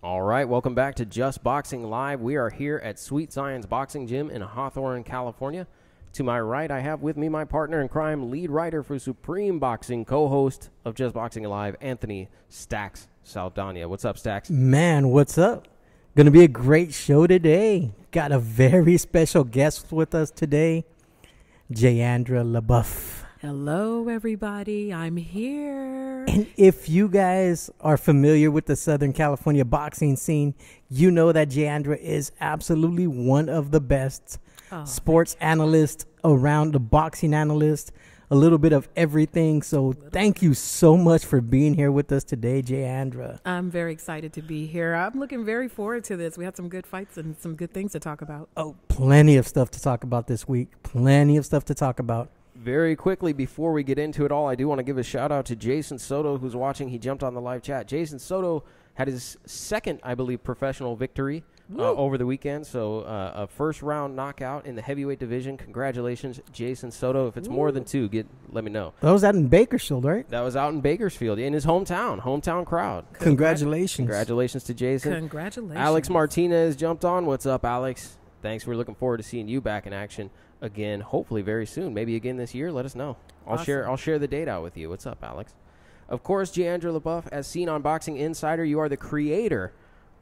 All right, welcome back to Just Boxing Live. We are here at Sweet Science Boxing Gym in Hawthorne, California. To my right, I have with me my partner in crime, lead writer for Supreme Boxing, co-host of Just Boxing Live, Anthony Stacks Saldana. What's up, Stacks? Man, what's up? Going to be a great show today. Got a very special guest with us today, Jeandra LeBeauf. Hello, everybody. I'm here. And if you guys are familiar with the Southern California boxing scene, you know that Jeandra is absolutely one of the best sports analysts around, the boxing analyst, a little bit of everything. So thank you so much for being here with us today, Jeandra. I'm very excited to be here. I'm looking very forward to this. We had some good fights and some good things to talk about. Oh, plenty of stuff to talk about this week. Plenty of stuff to talk about. Very quickly, before we get into it all, I do want to give a shout-out to Jason Soto, who's watching. He jumped on the live chat. Jason Soto had his second, I believe, professional victory over the weekend. So a first-round knockout in the heavyweight division. Congratulations, Jason Soto. If it's more than two, let me know. That was out in Bakersfield, right? That was out in Bakersfield, in his hometown crowd. Congratulations. Congratulations to Jason. Congratulations. Alex Martinez jumped on. What's up, Alex? Thanks. We're looking forward to seeing you back in action again, hopefully very soon, maybe again this year. Let us know. I'll share the date out with you. What's up, Alex? Of course, Jeandra LeBeauf, as seen on Boxing Insider, you are the creator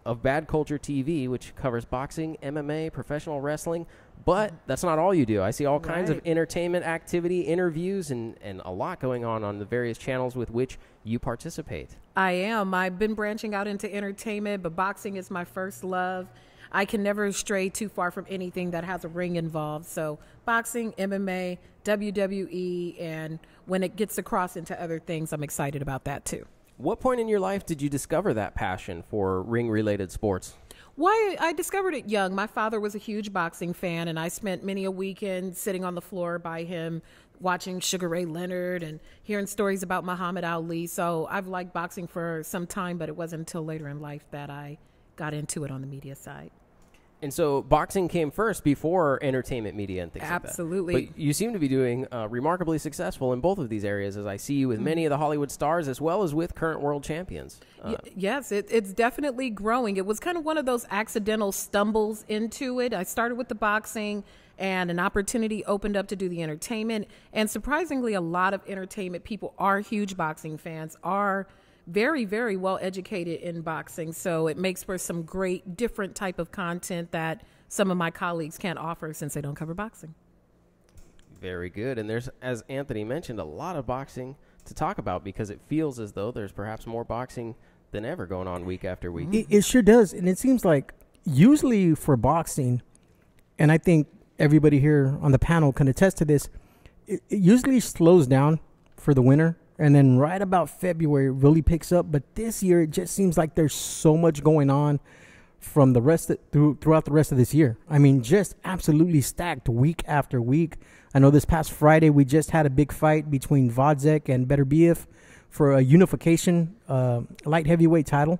of Bad Culture TV, which covers boxing, MMA, professional wrestling. But that's not all you do. I see all kinds of entertainment activity, interviews, and a lot going on the various channels with which you participate. I am. I've been branching out into entertainment, but boxing is my first love. I can never stray too far from anything that has a ring involved. So boxing, MMA, WWE, and when it gets across into other things, I'm excited about that too. What point in your life did you discover that passion for ring-related sports? Why I discovered it young. My father was a huge boxing fan, and I spent many a weekend sitting on the floor by him watching Sugar Ray Leonard and hearing stories about Muhammad Ali. So I've liked boxing for some time, but it wasn't until later in life that I got into it on the media side. And so boxing came first before entertainment media and things Absolutely. like that. But you seem to be doing remarkably successful in both of these areas, as I see you with many of the Hollywood stars as well as with current world champions. Yes, it's definitely growing. It was kind of one of those accidental stumbles into it. I started with the boxing, and an opportunity opened up to do the entertainment. And surprisingly, a lot of entertainment people are huge boxing fans, are very, very well educated in boxing. So it makes for some great different type of content that some of my colleagues can't offer since they don't cover boxing. Very good. And there's, as Anthony mentioned, a lot of boxing to talk about because it feels as though there's perhaps more boxing than ever going on week after week. It sure does. And it seems like usually for boxing, and I think everybody here on the panel can attest to this, it usually slows down for the winter. And then right about February, it really picks up. But this year, it just seems like there's so much going on from the rest throughout the rest of this year. I mean, just absolutely stacked week after week. I know this past Friday, we just had a big fight between Gvozdyk and Beterbiev for a unification light heavyweight title.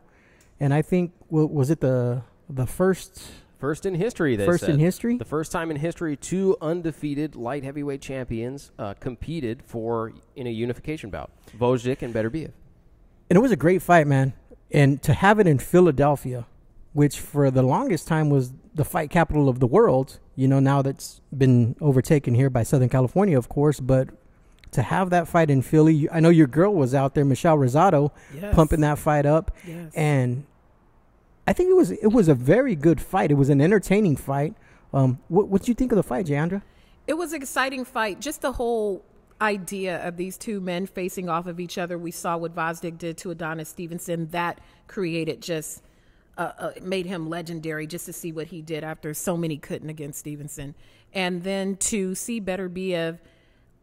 And I think, was it the first... First in history, they said. In history? The first time in history two undefeated light heavyweight champions competed in a unification bout, Gvozdyk and Beterbiev. And it was a great fight, man. And to have it in Philadelphia, which for the longest time was the fight capital of the world, now that's been overtaken here by Southern California, of course, but to have that fight in Philly, I know your girl was out there, Michelle Rosado, pumping that fight up. Yes. And I think it was a very good fight. It was an entertaining fight. What did you think of the fight, Jeandra? It was an exciting fight. Just the whole idea of these two men facing off of each other. We saw what Gvozdyk did to Adonis Stevenson. That created just made him legendary just to see what he did after so many couldn't against Stevenson. And then to see Beterbiev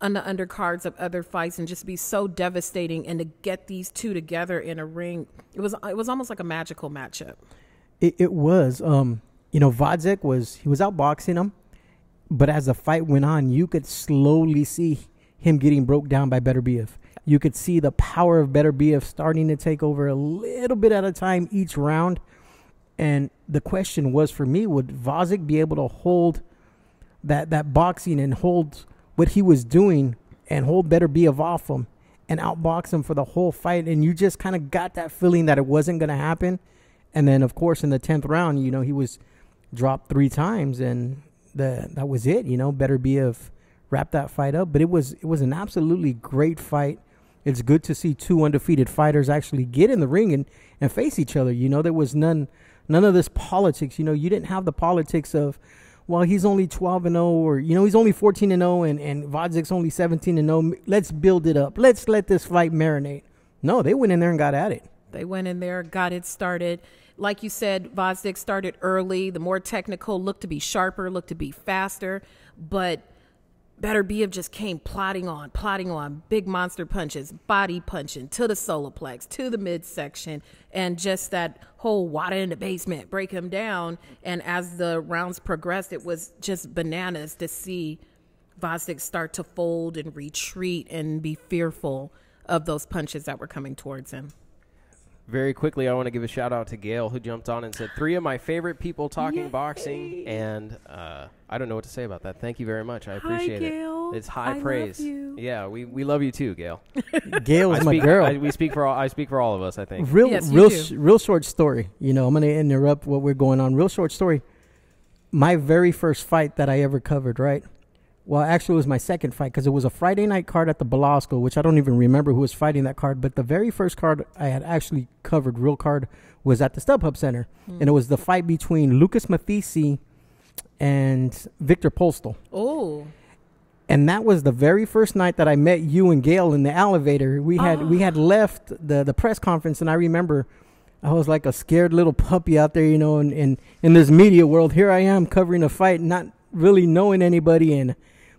on the undercards of other fights and just be so devastating, and to get these two together in a ring, it was almost like a magical matchup. It was. Gvozdyk was outboxing him, but as the fight went on, you could slowly see him getting broke down by Beterbiev. You could see the power of Beterbiev starting to take over a little bit at a time each round. And the question was for me, would Gvozdyk be able to hold that boxing and hold what he was doing and hold Beterbiev off him and outbox him for the whole fight? And you just kind of got that feeling that it wasn't going to happen. And then, of course, in the 10th round, he was dropped 3 times, and that was it. Beterbiev wrapped that fight up. But it was an absolutely great fight. It's good to see 2 undefeated fighters actually get in the ring and face each other. There was none of this politics. You didn't have the politics of, well, he's only 12-0, or he's only 14-0, and Gvozdyk's only 17-0. Let's build it up. Let's let this fight marinate. No, they went in there and got at it. They went in there, got it started. Like you said, Gvozdyk started early. The more technical, looked to be sharper, looked to be faster. But Beterbiev just came plodding on, big monster punches, body punching to the solar plex, to the midsection, and just that whole water in the basement, break him down. And as the rounds progressed, it was just bananas to see Gvozdyk start to fold and retreat and be fearful of those punches that were coming towards him. Very quickly, I want to give a shout-out to Gail, who jumped on and said, 3 of my favorite people talking boxing, and I don't know what to say about that. Thank you very much. I appreciate Gail. it. It's high praise. Love you. Yeah, we love you too, Gail. Gail's my girl. I speak for all of us, I think. Real short story. I'm going to interrupt what we're going on. Real short story. My very first fight that I ever covered, right? Well, actually, it was my second fight because it was a Friday night card at the Belasco, which I don't even remember who was fighting that card. But the very first card I had actually covered, real card, was at the StubHub Center. And it was the fight between Lucas Mathisi and Victor Postal. Oh. And that was the very first night that I met you and Gail in the elevator. We had left the press conference, and I remember I was like a scared little puppy out there, in this media world. Here I am covering a fight, not really knowing anybody, and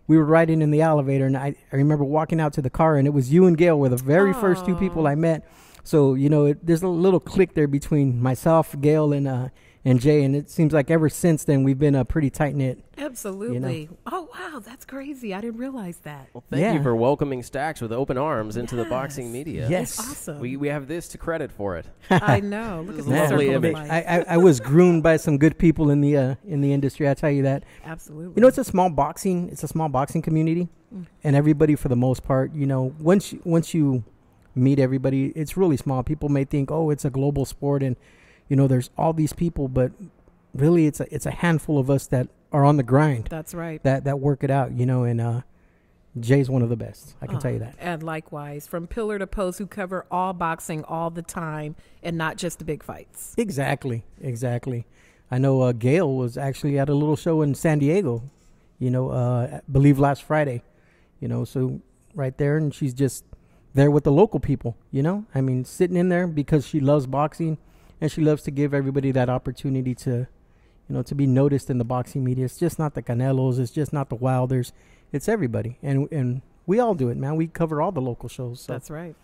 we were riding in the elevator, and I remember walking out to the car, and it was you and Gail were the very first 2 people I met. So, there's a little click there between myself, Gail, and Jay, and it seems like ever since then we've been a pretty tight-knit. Absolutely. Oh, wow, that's crazy. I didn't realize that. Well, thank you for welcoming Stax with open arms into the boxing media. Yes. That's awesome. We have this to credit for it. I know. Look at a lovely image. I was groomed by some good people in the industry, I tell you that. Absolutely. It's a small boxing community, and everybody, for the most part, once you meet everybody, it's really small. People may think, oh, it's a global sport, and there's all these people, but really it's a handful of us that are on the grind. That's right. That work it out, and Jay's one of the best. I can tell you that. And likewise, from pillar to post, who cover all boxing all the time and not just the big fights. Exactly. I know Gail was actually at a little show in San Diego, I believe last Friday, so right there, and she's just there with the local people, sitting in there because she loves boxing. And she loves to give everybody that opportunity to, to be noticed in the boxing media. It's just not the Canelos. It's just not the Wilders. It's everybody. And we all do it, man. We cover all the local shows. So. That's right.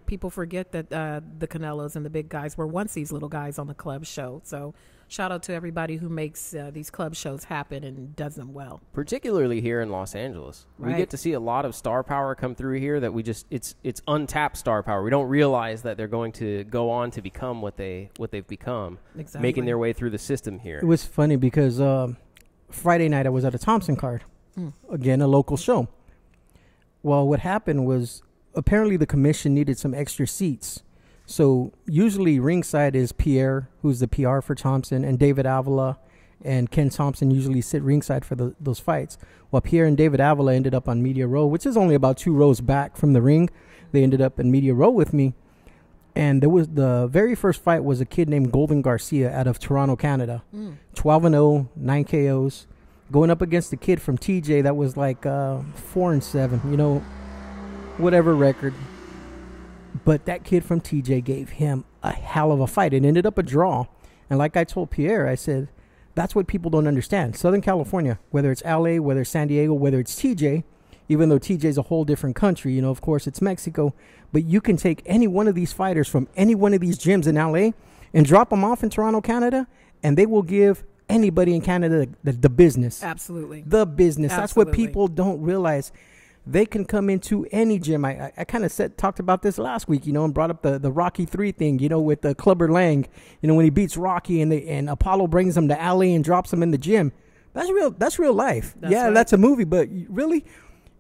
People forget that the Canelos and the big guys were once these little guys on the club show. So shout out to everybody who makes these club shows happen and does them well. Particularly here in Los Angeles. Right. We get to see a lot of star power come through here that it's untapped star power. We don't realize that they're going to go on to become what they've become, making their way through the system here. It was funny because Friday night I was at a Thompson card, again, a local show. Well, what happened was apparently the commission needed some extra seats. So usually ringside is Pierre, who's the PR for Thompson, and David Avila and Ken Thompson usually sit ringside for those fights. Well, Pierre and David Avila ended up on media row, which is only about 2 rows back from the ring. They ended up in media row with me. And the very first fight was a kid named Golden Garcia out of Toronto, Canada. 12-0, 9 KOs, going up against a kid from TJ that was like 4-7, whatever record. But that kid from TJ gave him a hell of a fight. It ended up a draw. And like I told Pierre, I said, that's what people don't understand. Southern California, whether it's LA, whether it's San Diego, whether it's TJ, even though TJ is a whole different country, of course it's Mexico, but you can take any one of these fighters from any one of these gyms in LA and drop them off in Toronto, Canada, and they will give anybody in Canada the business. Absolutely. The business. Absolutely. That's what people don't realize. They can come into any gym. I kind of talked about this last week, and brought up the Rocky 3 thing, with the Clubber Lang, when he beats Rocky and Apollo brings him to LA and drops him in the gym. That's real life. That's a movie, but really,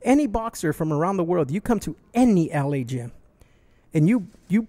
any boxer from around the world, you come to any LA gym and you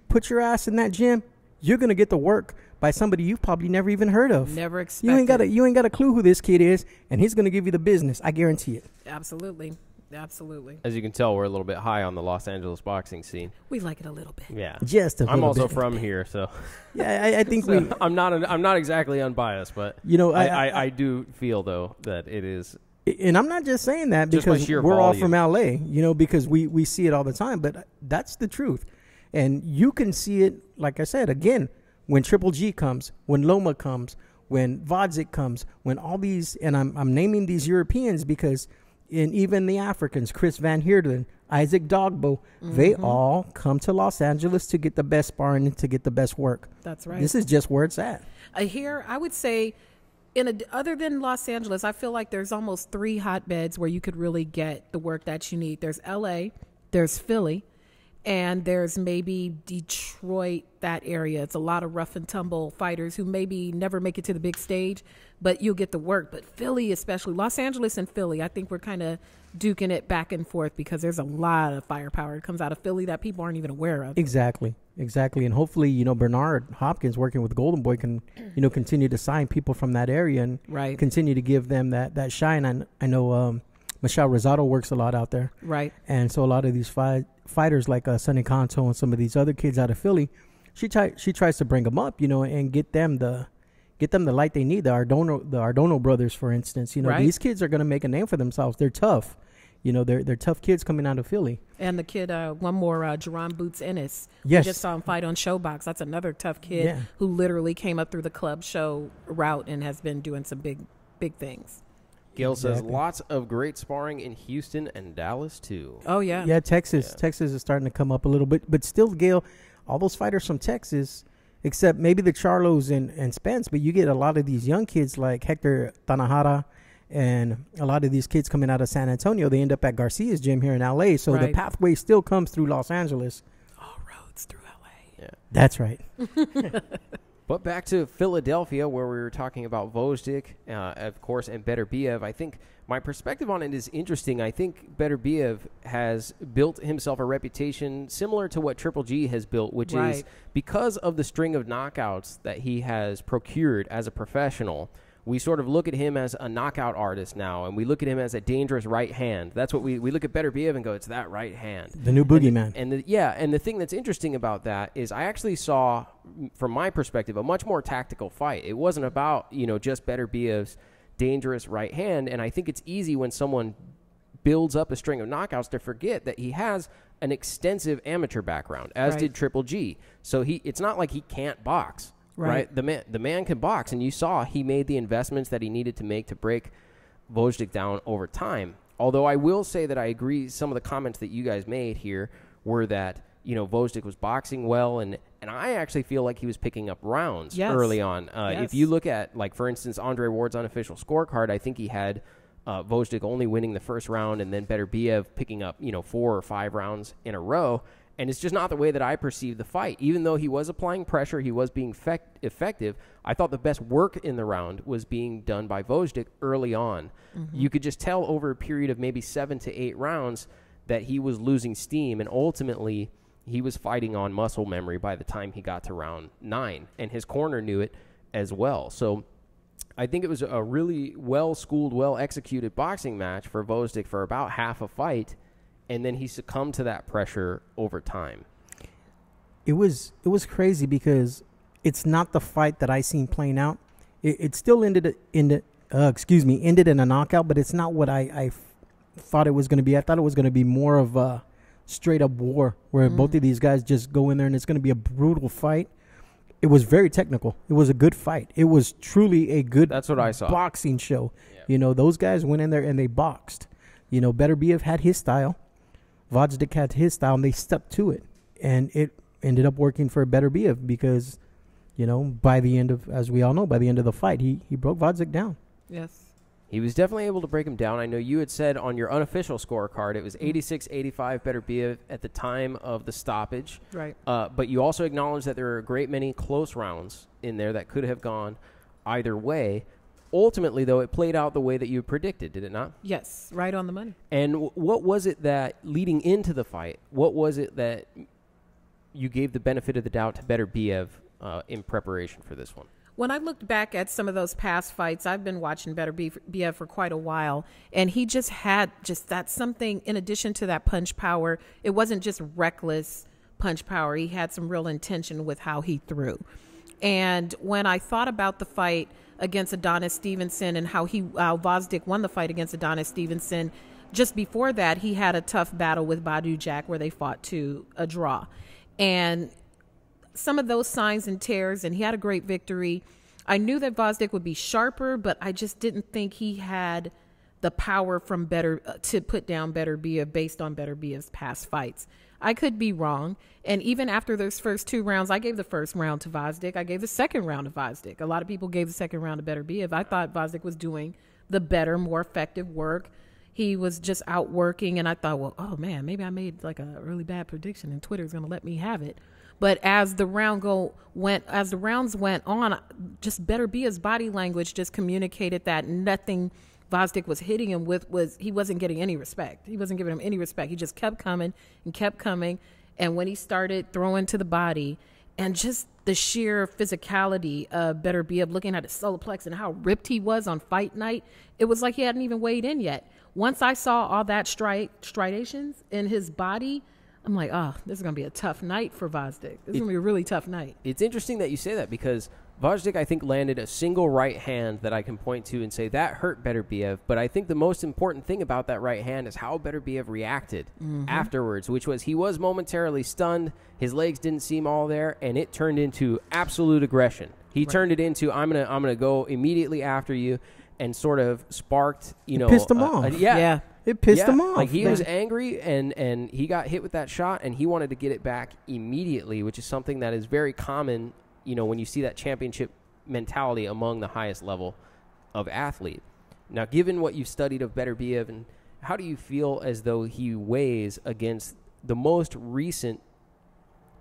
put your ass in that gym, you're going to get the work by somebody you've probably never even heard of. Never expected. You ain't got a clue who this kid is, and he's going to give you the business. I guarantee it. Absolutely. Absolutely. As you can tell, we're a little bit high on the Los Angeles boxing scene. We like it a little bit. Yeah. Just a little I'm also bit. from here, so. Yeah, I think so I'm not exactly unbiased, but I do feel, though, that it is. And I'm not just saying that because we're all from LA, because we see it all the time, but that's the truth. And you can see it, like I said, again, when Triple G comes, when Loma comes, when Gvozdyk comes, when all these, and I'm naming these Europeans because even the Africans, Chris Van Heerden, Isaac Dogbo, they all come to Los Angeles to get the best sparring and to get the best work. That's right. This is just where it's at. Here, I would say, other than Los Angeles, I feel like there's almost 3 hotbeds where you could really get the work that you need. There's LA, there's Philly, and there's maybe Detroit, that area. It's a lot of rough and tumble fighters who maybe never make it to the big stage, but you'll get the work. But Philly, especially Los Angeles and Philly, I think we're kind of duking it back and forth because there's a lot of firepower that comes out of Philly that people aren't even aware of. Exactly. And hopefully, Bernard Hopkins working with Golden Boy can, continue to sign people from that area and continue to give them that shine. I know Michelle Rosado works a lot out there. Right. And so a lot of these fighters like Sonny Canto and some of these other kids out of Philly, she tries to bring them up, and get them the light they need. The Ardono brothers, for instance, these kids are going to make a name for themselves. They're tough. They're tough kids coming out of Philly. And the kid, one more, Jerron Boots Ennis. Yes. We just saw him fight on Showbox. That's another tough kid who literally came up through the club show route and has been doing some big things. Gail says lots of great sparring in Houston and Dallas, too. Oh, yeah. Yeah, Texas. Yeah. Texas is starting to come up a little bit. But still, Gail, all those fighters from Texas, except maybe the Charlos and Spence, but you get a lot of these young kids like Hector Tanahara and a lot of these kids coming out of San Antonio. They end up at Garcia's gym here in L.A., so the pathway still comes through Los Angeles. All roads through L.A. Yeah. That's right. But back to Philadelphia, where we were talking about Gvozdyk, of course, and Beterbiev. I think my perspective on it is interesting. I think Beterbiev has built himself a reputation similar to what Triple G has built, which is because of the string of knockouts that he has procured as a professional. We sort of look at him as a knockout artist now, and we look at him as a dangerous right hand. That's what we look at Beterbiev and go, it's that right hand. The new boogeyman. And the thing that's interesting about that is I actually saw, from my perspective, a much more tactical fight. It wasn't about, just Beterbiev's dangerous right hand, and I think it's easy when someone builds up a string of knockouts to forget that he has an extensive amateur background, as did Triple G. So it's not like he can't box. Right. The man can box, and you saw he made the investments that he needed to make to break Gvozdyk down over time. Although I will say that I agree some of the comments that you guys made here were that, Gvozdyk was boxing well, and I actually feel like he was picking up rounds early on. If you look at, like, for instance, Andre Ward's unofficial scorecard, I think he had Gvozdyk only winning the first round and then Beterbiev picking up, 4 or 5 rounds in a row. And it's just not the way that I perceived the fight. Even though he was applying pressure, he was being effective, I thought the best work in the round was being done by Gvozdyk early on. Mm-hmm. You could just tell over a period of maybe 7 to 8 rounds that he was losing steam, and ultimately he was fighting on muscle memory by the time he got to round 9, and his corner knew it as well. So I think it was a really well-schooled, well-executed boxing match for Gvozdyk for about half a fight, and then he succumbed to that pressure over time. It was crazy because it's not the fight that I seen playing out. It still ended in a knockout, but it's not what I thought it was going to be. I thought it was going to be more of a straight-up war where both of these guys just go in there and it's going to be a brutal fight. It was very technical. It was a good fight. It was truly a good That's what I saw. Boxing show. Yeah. Those guys went in there and they boxed. Beterbiev had his style. Gvozdyk had his style, and they stuck to it. And it ended up working for Beterbiev because, by the end of, as we all know, by the end of the fight, he broke Gvozdyk down. Yes. He was definitely able to break him down. I know you had said on your unofficial scorecard it was 86-85 Beterbiev at the time of the stoppage. Right. But you also acknowledged that there were a great many close rounds in there that could have gone either way. Ultimately, though, it played out the way that you predicted, did it not? Yes, right on the money. And what was it that, leading into the fight, what was it that you gave the benefit of the doubt to Beterbiev in preparation for this one. When I looked back at some of those past fights, I've been watching Beterbiev for quite a while, and he just had that something in addition to that punch power. It wasn't just reckless punch power. He had some real intention with how he threw. And when I thought about the fight against Adonis Stevenson and how Gvozdyk won the fight against Adonis Stevenson, just before that, he had a tough battle with Bouts where they fought to a draw. And some of those signs and tears, and he had a great victory. I knew that Gvozdyk would be sharper, but I just didn't think he had the power to put down Beterbiev based on Beterbiev's past fights. I could be wrong. And even after those first 2 rounds, I gave the first round to Gvozdyk. I gave the second round to Gvozdyk. A lot of people gave the second round to Beterbiev. I thought Gvozdyk was doing the better, more effective work. He was just outworking, and I thought, well, oh man, maybe I made like a really bad prediction, and Twitter's going to let me have it. But as the rounds went on, just Beterbiev's body language just communicated that nothing Gvozdyk was hitting him with he wasn't getting any respect. He wasn't giving him any respect. He just kept coming and kept coming. And when he started throwing to the body, and just the sheer physicality of Beterbiev, looking at his solar plex and how ripped he was on fight night, it was like he hadn't even weighed in yet. Once I saw all that striations in his body, I'm like, oh, this is going to be a tough night for Gvozdyk. This is going to be a really tough night. It's interesting that you say that because Gvozdyk, I think, landed a single right hand that I can point to and say that hurt Beterbiev. But I think the most important thing about that right hand is how Beterbiev reacted afterwards, which was he was momentarily stunned. His legs didn't seem all there, and it turned into absolute aggression. He turned it into, I'm gonna go immediately after you, and sort of sparked, pissed him off. Yeah. It pissed him off. Like he was angry, and he got hit with that shot, and he wanted to get it back immediately, which is something that is very common, when you see that championship mentality among the highest level of athlete. Now, given what you've studied of Beterbiev, and how do you feel as though he weighs against the most recent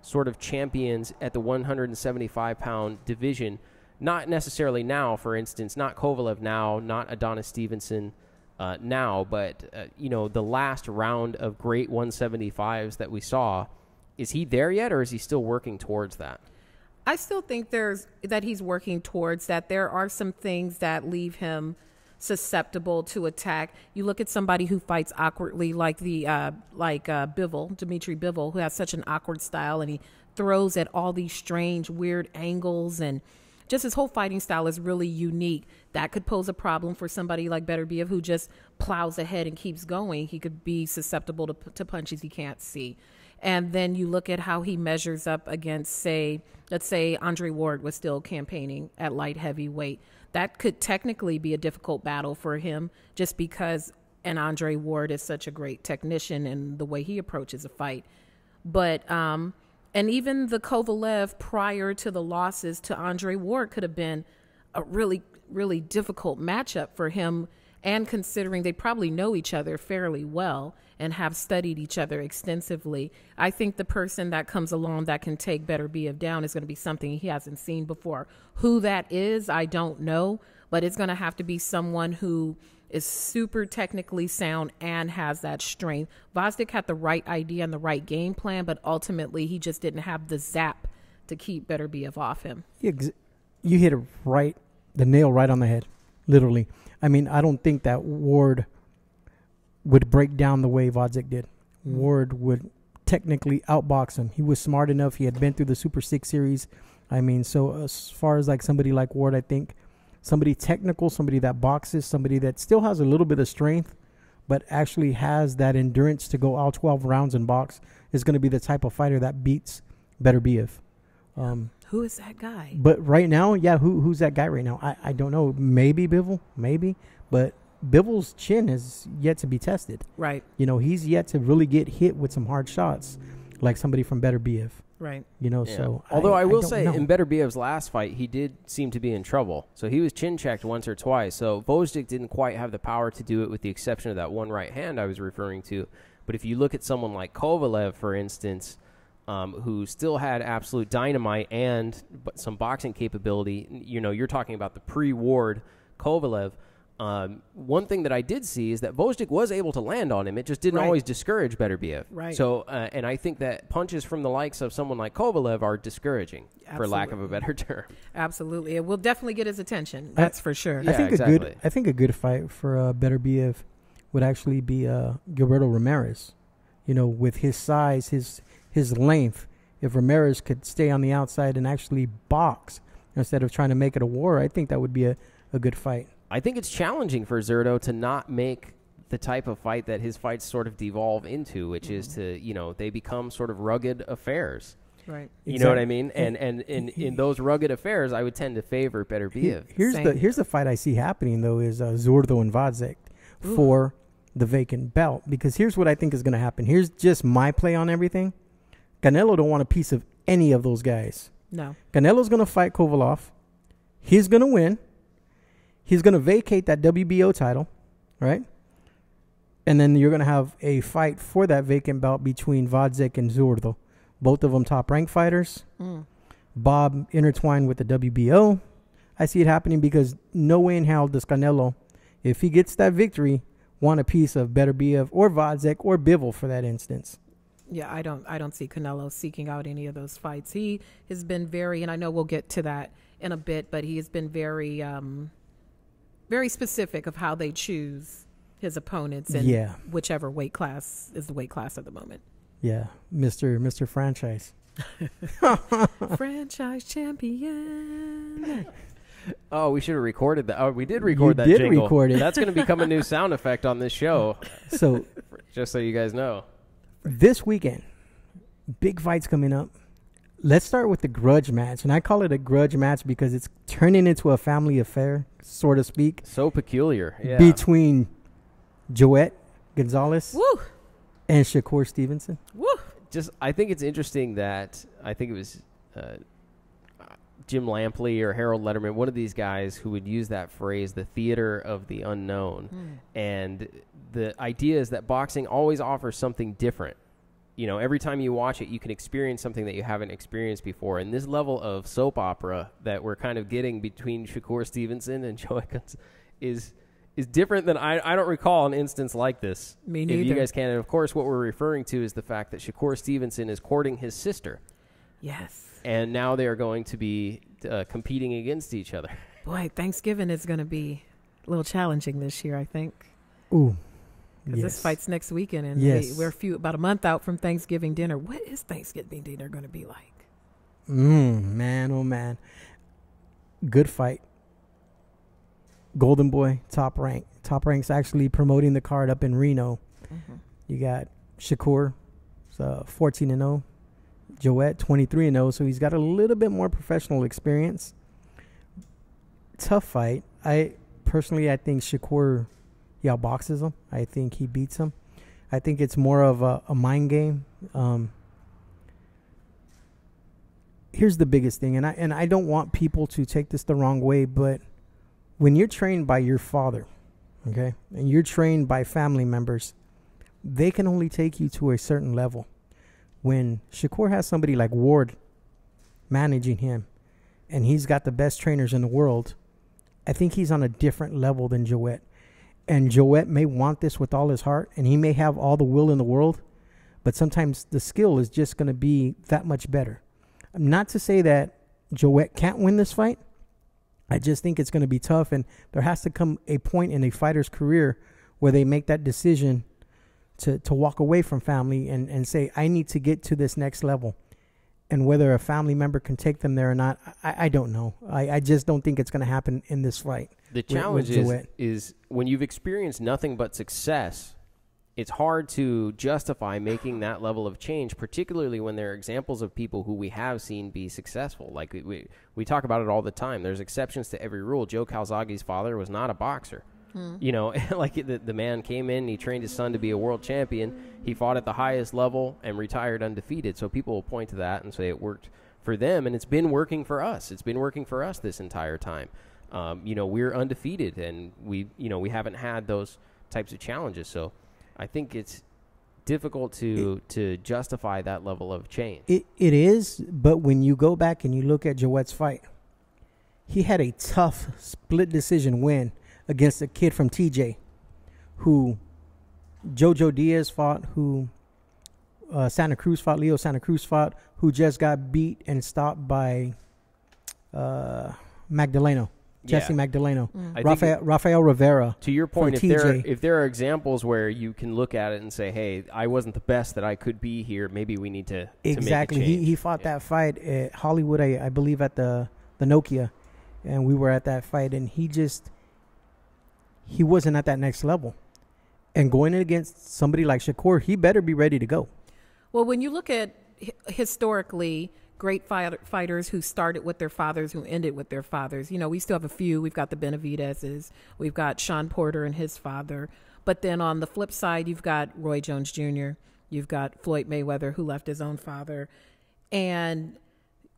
sort of champions at the 175-pound division? Not necessarily now, for instance, not Kovalev now, not Adonis Stevenson now, but, the last round of great 175s that we saw. Is he there yet, or is he still working towards that? I still think that he's working towards that. There are some things that leave him susceptible to attack. You look at somebody who fights awkwardly, like Bivol, Dmitry Bivol, who has such an awkward style, and he throws at all these strange, weird angles, and just his whole fighting style is really unique. That could pose a problem for somebody like Beterbiev, who just plows ahead and keeps going. He could be susceptible to punches he can't see. And then you look at how he measures up against, let's say Andre Ward was still campaigning at light heavyweight. That could technically be a difficult battle for him, just because Andre Ward is such a great technician and the way he approaches a fight. But and even the Kovalev prior to the losses to Andre Ward could have been a really, really difficult matchup for him. And considering they probably know each other fairly well and have studied each other extensively, I think the person that comes along that can take Beterbiev down is going to be something he hasn't seen before. Who that is, I don't know, but it's going to have to be someone who is super technically sound and has that strength. Gvozdyk had the right idea and the right game plan, but ultimately he just didn't have the zap to keep Beterbiev off him. You hit it the nail right on the head, literally. I mean, I don't think that Ward would break down the way Gvozdyk did. Ward would technically outbox him. He was smart enough. He had been through the Super 6 series. I mean, so as far as like somebody like Ward, I think somebody technical, somebody that boxes, somebody that still has a little bit of strength, but actually has that endurance to go all 12 rounds and box is going to be the type of fighter that beats Beterbiev. Who is that guy? But right now, who's that guy right now? I don't know. Maybe Bivol, but Bivol's chin is yet to be tested. Right. He's yet to really get hit with some hard shots like somebody from Beterbiev. Right. So although I will say know. in Beterbiev's last fight, he did seem to be in trouble. So he was chin checked once or twice. So Gvozdyk didn't quite have the power to do it, with the exception of that one right hand I was referring to. But if you look at someone like Kovalev, for instance, who still had absolute dynamite and some boxing capability, you're talking about the pre-Ward Kovalev. One thing that I did see is that Gvozdyk was able to land on him. It just didn't always discourage Beterbiev. Right. So, and I think that punches from the likes of someone like Kovalev are discouraging, for lack of a better term. Absolutely. It will definitely get his attention. That's for sure. Yeah, I think a good fight for Beterbiev would actually be Guerrero Ramirez. You know, with his size, his length. If Ramirez could stay on the outside and actually box instead of trying to make it a war, I think that would be a good fight. I think it's challenging for Zurdo to not make the type of fight that his fights sort of devolve into, which is to, they become sort of rugged affairs. Right. You know what I mean? And in those rugged affairs, I would tend to favor Beterbiev. Here's the fight I see happening, though, is Zurdo and Gvozdyk for the vacant belt. Because here's what I think is going to happen. Here's just my play on everything. Canelo don't want a piece of any of those guys. No. Canelo's going to fight Kovalev. He's going to win. He's going to vacate that WBO title, right? And then you're going to have a fight for that vacant belt between Gvozdyk and Zurdo. Both of them top-ranked fighters. Bob intertwined with the WBO. I see it happening because no way in hell does Canelo, if he gets that victory, want a piece of Beterbiev or Gvozdyk or Bivol for that instance. Yeah, I don't see Canelo seeking out any of those fights. He has been very, and I know we'll get to that in a bit, but he has been very very specific of how they choose his opponents and whichever weight class is the weight class at the moment. Yeah, Mr. Franchise. Franchise champion. Oh, we should have recorded that. Oh, we did record that jingle. Record it. That's going to become a new sound effect on this show. So, just so you guys know. This weekend, big fights coming up. Let's start with the grudge match. And I call it a grudge match because it's turning into a family affair, so to speak. So peculiar. Yeah. Between Joet Gonzalez and Shakur Stevenson. I think it's interesting that I think it was Jim Lampley or Harold Letterman, one of these guys who would use that phrase, the theater of the unknown. And the idea is that boxing always offers something different. Every time you watch it, you can experience something that you haven't experienced before. And this level of soap opera that we're kind of getting between Shakur Stevenson and Joe Gonzalez is different than I don't recall an instance like this. Me neither. If you guys can. And, of course, what we're referring to is the fact that Shakur Stevenson is courting his sister. Yes. And now they are going to be competing against each other. Boy, Thanksgiving is going to be a little challenging this year, I think. Ooh. Because this fight's next weekend, and we're about a month out from Thanksgiving dinner. What is Thanksgiving dinner going to be like? Man, oh, man. Good fight. Golden Boy, Top Rank. Top Rank's actually promoting the card up in Reno. You got Shakur, 14-0. Joet, 23-0. So he's got a little bit more professional experience. Tough fight. I think Shakur... he outboxes him. I think he beats him. I think it's more of a mind game. Here's the biggest thing, and I don't want people to take this the wrong way, but when you're trained by your father, okay, and you're trained by family members, they can only take you to a certain level. When Shakur has somebody like Ward managing him, and he's got the best trainers in the world, I think he's on a different level than Joet. And Joet may want this with all his heart, and he may have all the will in the world, but sometimes the skill is just going to be that much better. Not to say that Joet can't win this fight. I just think it's going to be tough, and there has to come a point in a fighter's career where they make that decision to walk away from family and say, I need to get to this next level. And whether a family member can take them there or not, I don't know. I just don't think it's going to happen in this fight. The challenge is when you've experienced nothing but success, it's hard to justify making that level of change, particularly when there are examples of people who we have seen be successful. Like we talk about it all the time. There's exceptions to every rule. Joe Calzaghe's father was not a boxer. Like the man came in, he trained his son to be a world champion. He fought at the highest level and retired undefeated. So people will point to that and say it worked for them, and it's been working for us. It's been working for us this entire time. We're undefeated, and we haven't had those types of challenges. So I think it's difficult to justify that level of change. It is, but when you go back and you look at Joet's fight, he had a tough split decision win against a kid from TJ, who Jojo Diaz fought, who Santa Cruz fought, Leo Santa Cruz fought, who just got beat and stopped by Magdaleno. Jesse Magdaleno. Rafael Rivera. To your point, if there are examples where you can look at it and say, hey, I wasn't the best that I could be here, maybe we need to exactly. To make a change. He fought that fight at Hollywood, I believe, at the Nokia, and we were at that fight, and he wasn't at that next level. And going in against somebody like Shakur, he better be ready to go. Well, when you look at historically great fighters who started with their fathers, who ended with their fathers, we still have a few. We've got the Benavidez's, we've got Sean Porter and his father. But then on the flip side, you've got Roy Jones Jr., you've got Floyd Mayweather, who left his own father, and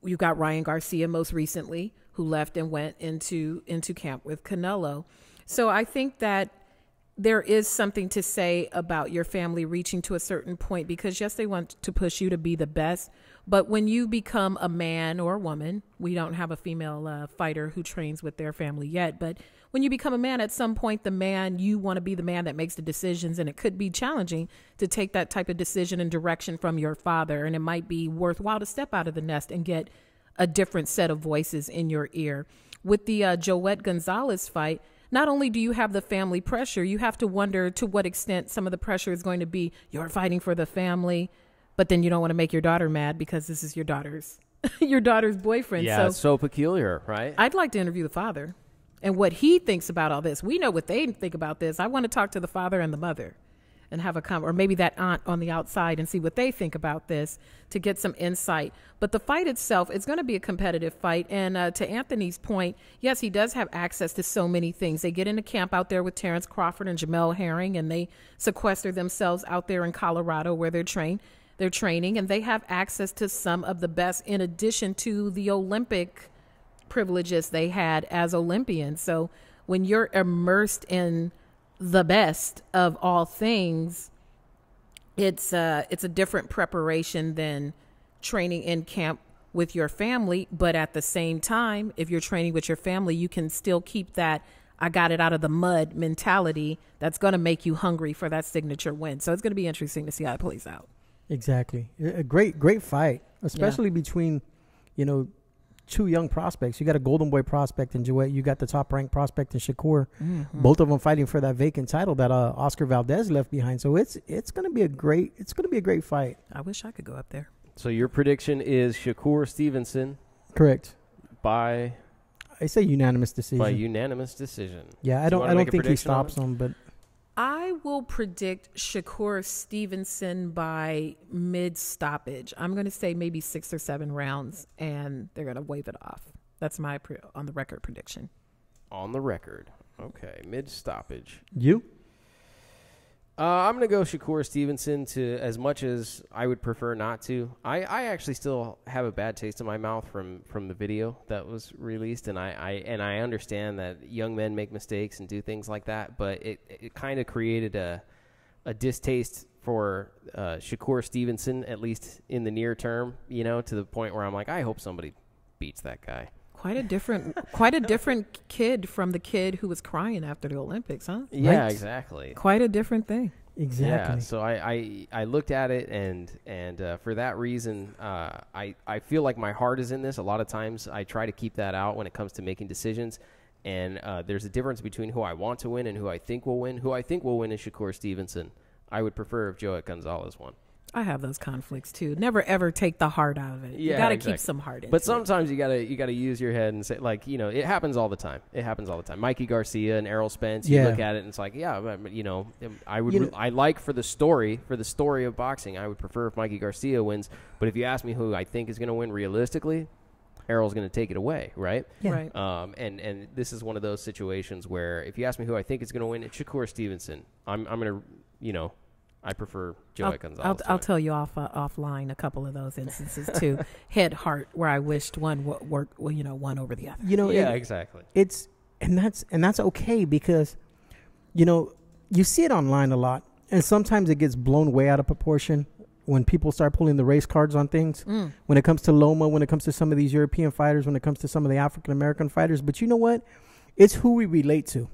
you've got Ryan Garcia most recently, who left and went into camp with Canelo. So I think that there is something to say about your family reaching to a certain point, because yes, they want to push you to be the best, but when you become a man or a woman, we don't have a female fighter who trains with their family yet, but when you become a man, at some point, you want to be the man that makes the decisions, and it could be challenging to take that type of decision and direction from your father, and it might be worthwhile to step out of the nest and get a different set of voices in your ear. With the Joet Gonzalez fight, not only do you have the family pressure, you have to wonder to what extent some of the pressure is going to be you're fighting for the family, but then you don't want to make your daughter mad because this is your daughter's boyfriend. Yeah, it's so peculiar, right? I'd like to interview the father and what he thinks about all this. We know what they think about this. I want to talk to the father and the mother and have or maybe that aunt on the outside and see what they think about this to get some insight. But the fight itself is going to be a competitive fight. And to Anthony's point, yes, he does have access to so many things. They get into camp out there with Terrence Crawford and Jamel Herring, and they sequester themselves out there in Colorado where they're training, and they have access to some of the best in addition to the Olympic privileges they had as Olympians. So when you're immersed in the best of all things, it's a different preparation than training in camp with your family. But at the same time, if you're training with your family, you can still keep that I got it out of the mud mentality that's going to make you hungry for that signature win. So it's going to be interesting to see how it plays out. Exactly. A great fight, especially between, two young prospects. You got a Golden Boy prospect in Joet. You got the top ranked prospect in Shakur. Mm-hmm. Both of them fighting for that vacant title that Oscar Valdez left behind. So it's going to be a great fight. I wish I could go up there. So your prediction is Shakur Stevenson. Correct. I say unanimous decision. By unanimous decision. Yeah, I don't think he stops him, but I will predict Shakur Stevenson by mid-stoppage. I'm going to say maybe 6 or 7 rounds, and they're going to wave it off. That's my on the record prediction. On the record. Okay, mid-stoppage. You? I'm going to go Shakur Stevenson, to as much as I would prefer not to. I actually still have a bad taste in my mouth from the video that was released, and I understand that young men make mistakes and do things like that, but it kind of created a distaste for Shakur Stevenson, at least in the near term, to the point where I'm like, I hope somebody beats that guy. Quite a different kid from the kid who was crying after the Olympics, huh? Yeah, right? Exactly. Quite a different thing. Exactly. Yeah, so I looked at it, and for that reason, I feel like my heart is in this. A lot of times I try to keep that out when it comes to making decisions, and there's a difference between who I want to win and who I think will win. Who I think will win is Shakur Stevenson. I would prefer if Joet Gonzalez won. I have those conflicts too. Never ever take the heart out of it. Yeah, you got to keep some heart in it. But sometimes you gotta use your head and say, it happens all the time. Mikey Garcia and Errol Spence. You look at it and it's like, I like for the story of boxing, I would prefer if Mikey Garcia wins. But if you ask me who I think is going to win realistically, Errol's going to take it away, right? Yeah. Right. And this is one of those situations where if you ask me who I think is going to win, it's Shakur Stevenson. I'm going to, I prefer Joet Gonzalez. I'll tell you offline a couple of those instances too. Head heart, where I wished one worked, one over the other. Exactly. And that's okay, because you see it online a lot, and sometimes it gets blown way out of proportion when people start pulling the race cards on things. When it comes to Loma, when it comes to some of these European fighters, when it comes to some of the African American fighters. But you know what? It's who we relate to.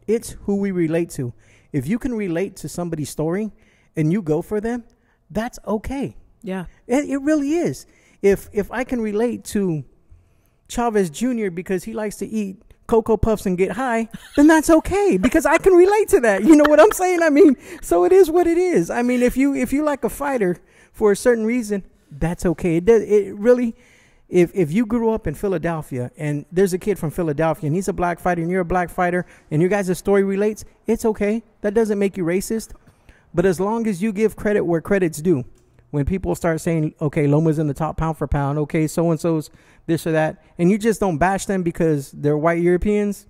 It's who we relate to. If you can relate to somebody's story and you go for them, that's okay. Yeah. It really is. If I can relate to Chavez Jr. because he likes to eat Cocoa Puffs and get high, then that's okay because I can relate to that. You know what I'm saying? I mean, so it is what it is. I mean, if you like a fighter for a certain reason, that's okay. It really, if you grew up in Philadelphia and there's a kid from Philadelphia and he's a black fighter and you're a black fighter and your guys' story relates, it's okay. That doesn't make you racist. But as long as you give credit where credit's due, when people start saying, okay, Loma's in the top pound for pound, okay, so-and-so's this or that, and you just don't bash them because they're white Europeans,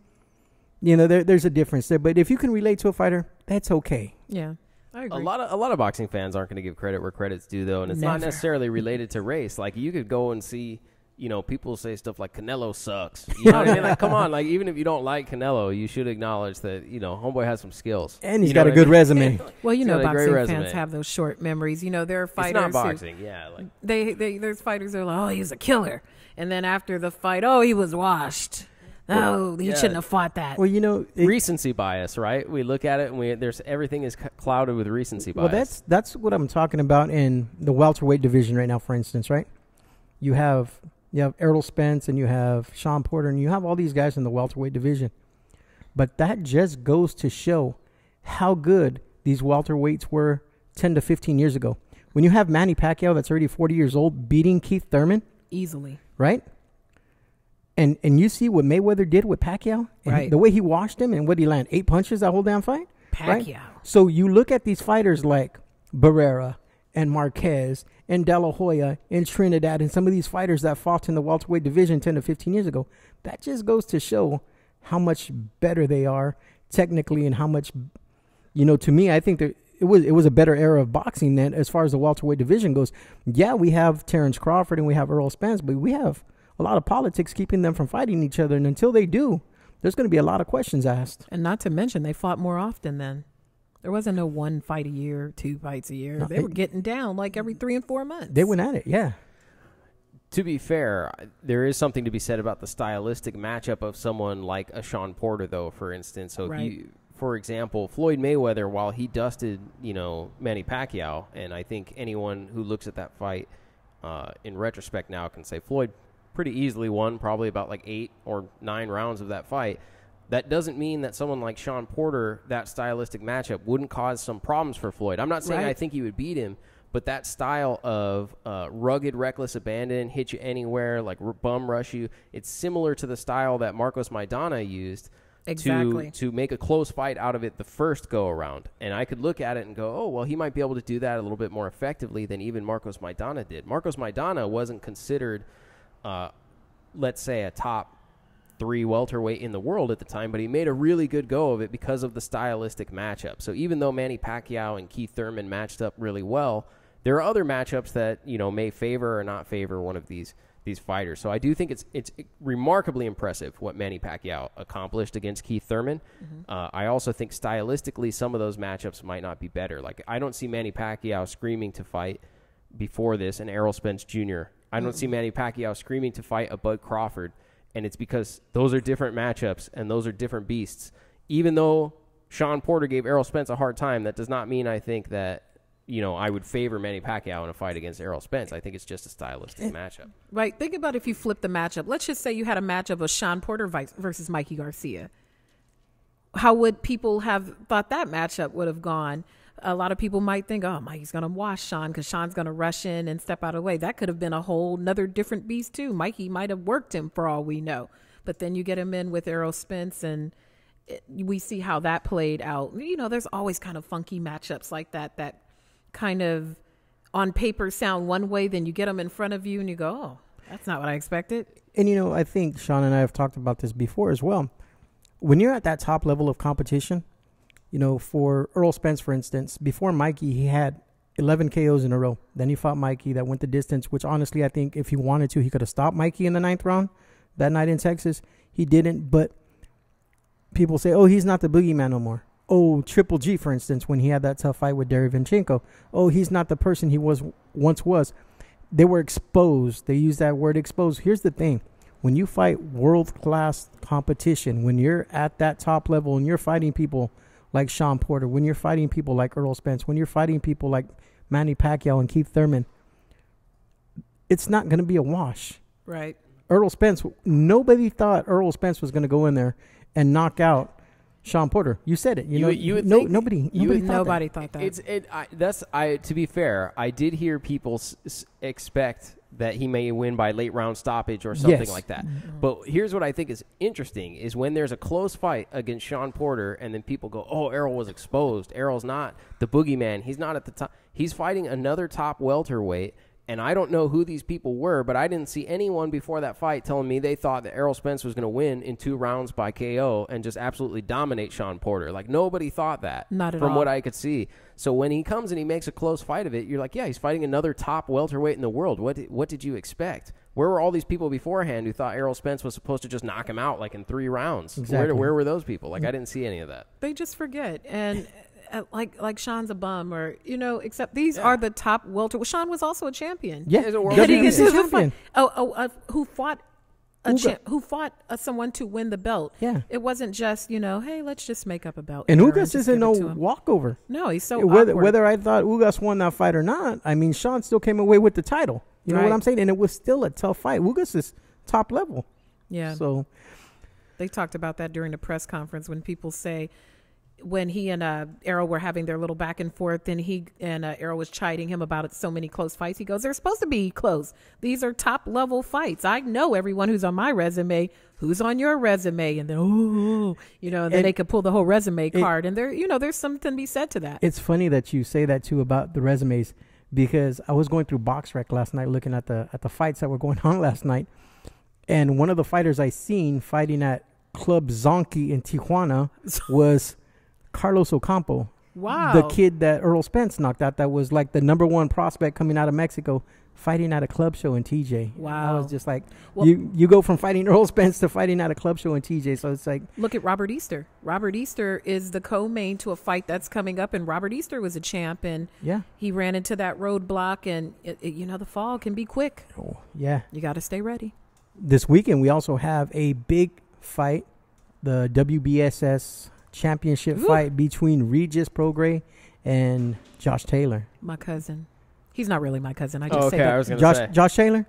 you know, there's a difference there. But if you can relate to a fighter, that's okay. Yeah, I agree. A lot of boxing fans aren't going to give credit where credit's due, though, and it's not necessarily related to race. Like, you could go and see, you know, people say stuff like Canelo sucks. You know what I mean? Like, come on. Like, even if you don't like Canelo, you should acknowledge that, you know, homeboy has some skills. And he's got a good resume. Well, you know, boxing fans have those short memories. You know, there are fighters. It's not boxing, yeah. Like, there's fighters that are like, oh, he's a killer. And then after the fight, oh, he was washed. Oh, he shouldn't have fought that. Well, you know, recency bias, right? We look at it and there's everything is clouded with recency bias. Well, that's what I'm talking about in the welterweight division right now, for instance, right? You have Errol Spence and you have Sean Porter and you have all these guys in the welterweight division. But that just goes to show how good these welterweights were 10 to 15 years ago. When you have Manny Pacquiao that's already 40 years old beating Keith Thurman. Easily. Right? And you see what Mayweather did with Pacquiao? And right. The way he washed him and what he landed, 8 punches that whole damn fight? Pacquiao. Right? So you look at these fighters like Barrera and Marquez and De La Hoya and Trinidad and some of these fighters that fought in the welterweight division 10 to 15 years ago. That just goes to show how much better they are technically and how much, you know, to me, I think that it was a better era of boxing than as far as the welterweight division goes. Yeah, we have Terrence Crawford and we have Errol Spence, but we have a lot of politics keeping them from fighting each other. And until they do, there's going to be a lot of questions asked. And not to mention, they fought more often then. There wasn't no one fight a year, 2 fights a year. No, they were getting down like every 3 and 4 months. They went at it, yeah. To be fair, there is something to be said about the stylistic matchup of someone like a Sean Porter, though, for instance. So, right. For example, Floyd Mayweather, while he dusted, you know, Manny Pacquiao, and I think anyone who looks at that fight in retrospect now can say Floyd pretty easily won probably about like 8 or 9 rounds of that fight. That doesn't mean that someone like Sean Porter, that stylistic matchup, wouldn't cause some problems for Floyd. I'm not saying I think he would beat him, but that style of rugged, reckless abandon, hit you anywhere, like bum rush you, it's similar to the style that Marcos Maidana used to make a close fight out of it the first go-around. And I could look at it and go, oh, well, he might be able to do that a little bit more effectively than even Marcos Maidana did. Marcos Maidana wasn't considered, let's say, a top 3 welterweight in the world at the time, but he made a really good go of it because of the stylistic matchup. So even though Manny Pacquiao and Keith Thurman matched up really well, there are other matchups that, you know, may favor or not favor one of these fighters. So I do think it's remarkably impressive what Manny Pacquiao accomplished against Keith Thurman. Mm-hmm. I also think stylistically some of those matchups might not be better. Like, I don't see Manny Pacquiao screaming to fight before this and Errol Spence Jr. I don't see Manny Pacquiao screaming to fight a Bud Crawford. And it's because those are different matchups and those are different beasts. Even though Sean Porter gave Errol Spence a hard time, that does not mean I think that, you know, I would favor Manny Pacquiao in a fight against Errol Spence. I think it's just a stylistic matchup. Right. Think about if you flip the matchup. Let's just say you had a matchup of Sean Porter versus Mikey Garcia. How would people have thought that matchup would have gone? A lot of people might think, oh, Mikey's going to wash Sean because Sean's going to rush in and step out of the way. That could have been a whole another different beast, too. Mikey might have worked him for all we know. But then you get him in with Errol Spence, and we see how that played out. You know, there's always kind of funky matchups like that kind of on paper sound one way, then you get them in front of you, and you go, oh, that's not what I expected. And, you know, I think Sean and I have talked about this before as well. When you're at that top level of competition, you know, for Errol Spence, for instance, before Mikey, he had 11 KOs in a row. Then he fought Mikey that went the distance, which honestly, I think if he wanted to, he could have stopped Mikey in the 9th round that night in Texas. He didn't, but people say, oh, he's not the boogeyman no more. Oh, Triple G, for instance, when he had that tough fight with Derevyanchenko. Oh, he's not the person he once was. They were exposed. They used that word exposed. Here's the thing. when you fight world-class competition, when you're at that top level and you're fighting people like Sean Porter, when you're fighting people like Errol Spence, when you're fighting people like Manny Pacquiao and Keith Thurman, it's not going to be a wash. Right. Errol Spence, nobody thought Errol Spence was going to go in there and knock out Sean Porter. You said it. Nobody thought that. To be fair, I did hear people expect that he may win by late round stoppage or something like that. Mm-hmm. But here's what I think is interesting is when there's a close fight against Sean Porter and then people go, oh, Errol was exposed. Errol's not the boogeyman. He's not at the top. He's fighting another top welterweight. And I don't know who these people were, but I didn't see anyone before that fight telling me they thought that Errol Spence was going to win in 2 rounds by KO and just absolutely dominate Sean Porter. Like, nobody thought that. Not at all. From what I could see. So when he comes and he makes a close fight of it, you're like, yeah, he's fighting another top welterweight in the world. What did you expect? Where were all these people beforehand who thought Errol Spence was supposed to just knock him out like in 3 rounds? Exactly. Where were those people? Like, I didn't see any of that. They just forget. And like Sean's a bum, or except these are the top welter. Well, Sean was also a champion. Yeah, he's a world champion. Who fought someone to win the belt. Yeah, it wasn't just hey, let's just make up a belt. And Ugas isn't no walkover. No, he's so whether I thought Ugas won that fight or not. I mean, Sean still came away with the title. You know what I'm saying? And it was still a tough fight. Ugas is top level. Yeah. So they talked about that during the press conference when people say, when he and Errol were having their little back and forth, and Errol was chiding him about so many close fights. He goes, they're supposed to be close. These are top level fights. I know everyone who's on my resume, who's on your resume, and then and then they could pull the whole resume card, and there's something to be said to that. It's funny that you say that too about the resumes, because I was going through BoxRec last night looking at the fights that were going on last night, and one of the fighters I seen fighting at Club Zonky in Tijuana was Carlos Ocampo. Wow. The kid that Errol Spence knocked out, that was like the #1 prospect coming out of Mexico, fighting at a club show in TJ. Wow. I was just like, you go from fighting Errol Spence to fighting at a club show in TJ. So it's like, look at Robert Easter. Robert Easter is the co-main to a fight that's coming up, and Robert Easter was a champ, and he ran into that roadblock, and the fall can be quick. Oh, yeah. You got to stay ready. This weekend we also have a big fight, the WBSS championship fight between Regis Prograis and Josh Taylor. My cousin. He's not really my cousin. I just say I that. was gonna say. Josh Taylor?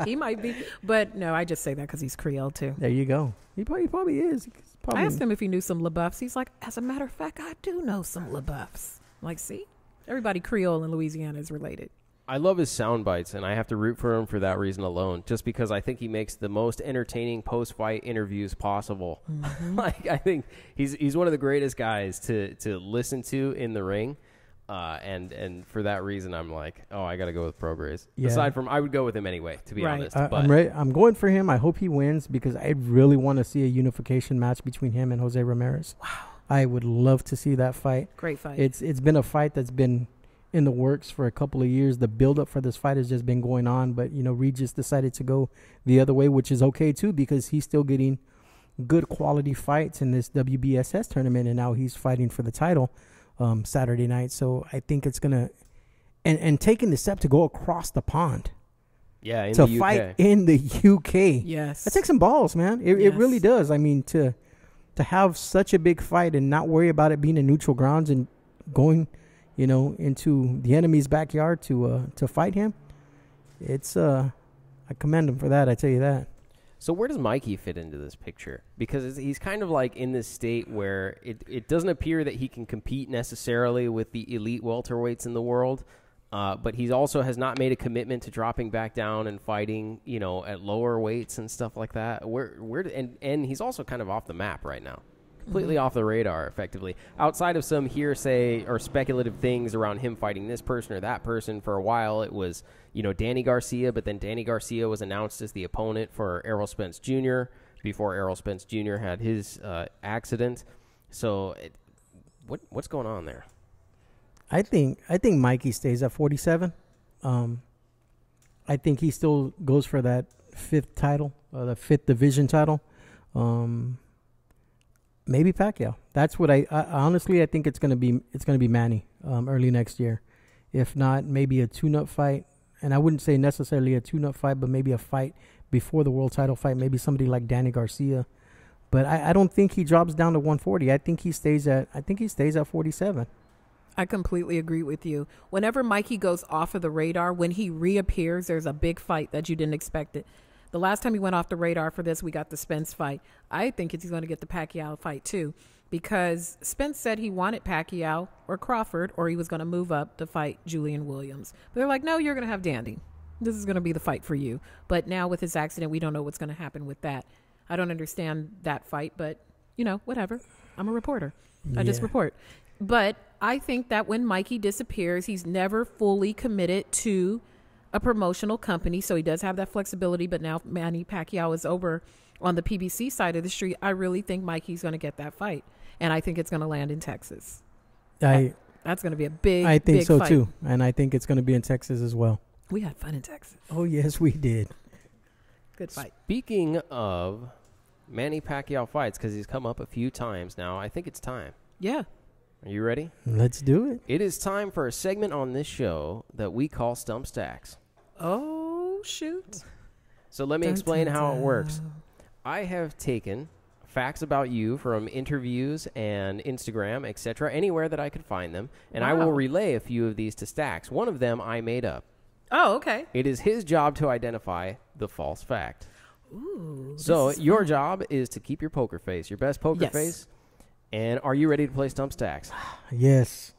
He might be, but no, I just say that because he's Creole too. There you go. He probably is. I asked him if he knew some LeBeaufs. He's like, as a matter of fact, I do know some LeBeaufs. Like, see, everybody Creole in Louisiana is related. I love his sound bites, and I have to root for him for that reason alone, just because I think he makes the most entertaining post-fight interviews possible. Mm-hmm. I think he's one of the greatest guys to listen to in the ring, and for that reason, I'm like, I got to go with Prograis. Yeah. Aside from, I would go with him anyway, to be honest. I'm ready. I'm going for him. I hope he wins, because I really want to see a unification match between him and Jose Ramirez. Wow. I would love to see that fight. Great fight. It's been a fight that's been in the works for a couple of years. The build-up for this fight has just been going on, but Regis decided to go the other way, which is okay too, because he's still getting good quality fights in this WBSS tournament, and now he's fighting for the title Saturday night. So I think it's gonna and taking the step to go across the pond, to fight in the UK. Yes, that takes some balls, man. It really does. I mean, to have such a big fight and not worry about it being in neutral grounds and going into the enemy's backyard to fight him. It's I commend him for that. I tell you that. So where does Mikey fit into this picture? Because he's kind of like in this state where it doesn't appear that he can compete necessarily with the elite welterweights in the world, but he also has not made a commitment to dropping back down and fighting, at lower weights and stuff like that. And he's also kind of off the map right now. Completely off the radar, effectively. Outside of some hearsay or speculative things around him fighting this person or that person, for a while it was, Danny Garcia, but then Danny Garcia was announced as the opponent for Errol Spence Jr. before Errol Spence Jr. had his accident. So what's going on there? I think Mikey stays at 47. I think he still goes for that 5th title, the 5th division title. Maybe Pacquiao. That's what I honestly, I think it's gonna be Manny early next year. If not, maybe a tune-up fight. And I wouldn't say necessarily a tune-up fight, but maybe a fight before the world title fight. Maybe somebody like Danny Garcia. But I don't think he drops down to 140. I think he stays at 47. I completely agree with you. Whenever Mikey goes off of the radar, when he reappears, there's a big fight that you didn't expect it. The last time he went off the radar for this, we got the Spence fight. I think he's going to get the Pacquiao fight too, because Spence said he wanted Pacquiao or Crawford, or he was going to move up to fight Julian Williams. But they're like, no, you're going to have Dandy. This is going to be the fight for you. But now with his accident, we don't know what's going to happen with that. I don't understand that fight, but, whatever. I'm a reporter. I just report. But I think that when Mikey disappears, he's never fully committed to a promotional company, so he does have that flexibility. But now Manny Pacquiao is over on the PBC side of the street. I really think Mikey's going to get that fight, and I think it's going to land in Texas. That's going to be a big, I think big so fight. too, and I think it's going to be in Texas as well. We had fun in Texas. Oh yes, we did. Good fight. Speaking of Manny Pacquiao fights, because he's come up a few times now, I think it's time. Yeah. Are you ready? Let's do it. It is time for a segment on this show that we call Stump Stacks. Oh, shoot. So let me explain how it works. I have taken facts about you from interviews and Instagram, etc., anywhere that I could find them, and I will relay a few of these to Stacks. One of them I made up. Oh, okay. It is his job to identify the false fact. Ooh. So your job is to keep your poker face, your best poker face. And are you ready to play Stump Stacks? Yes.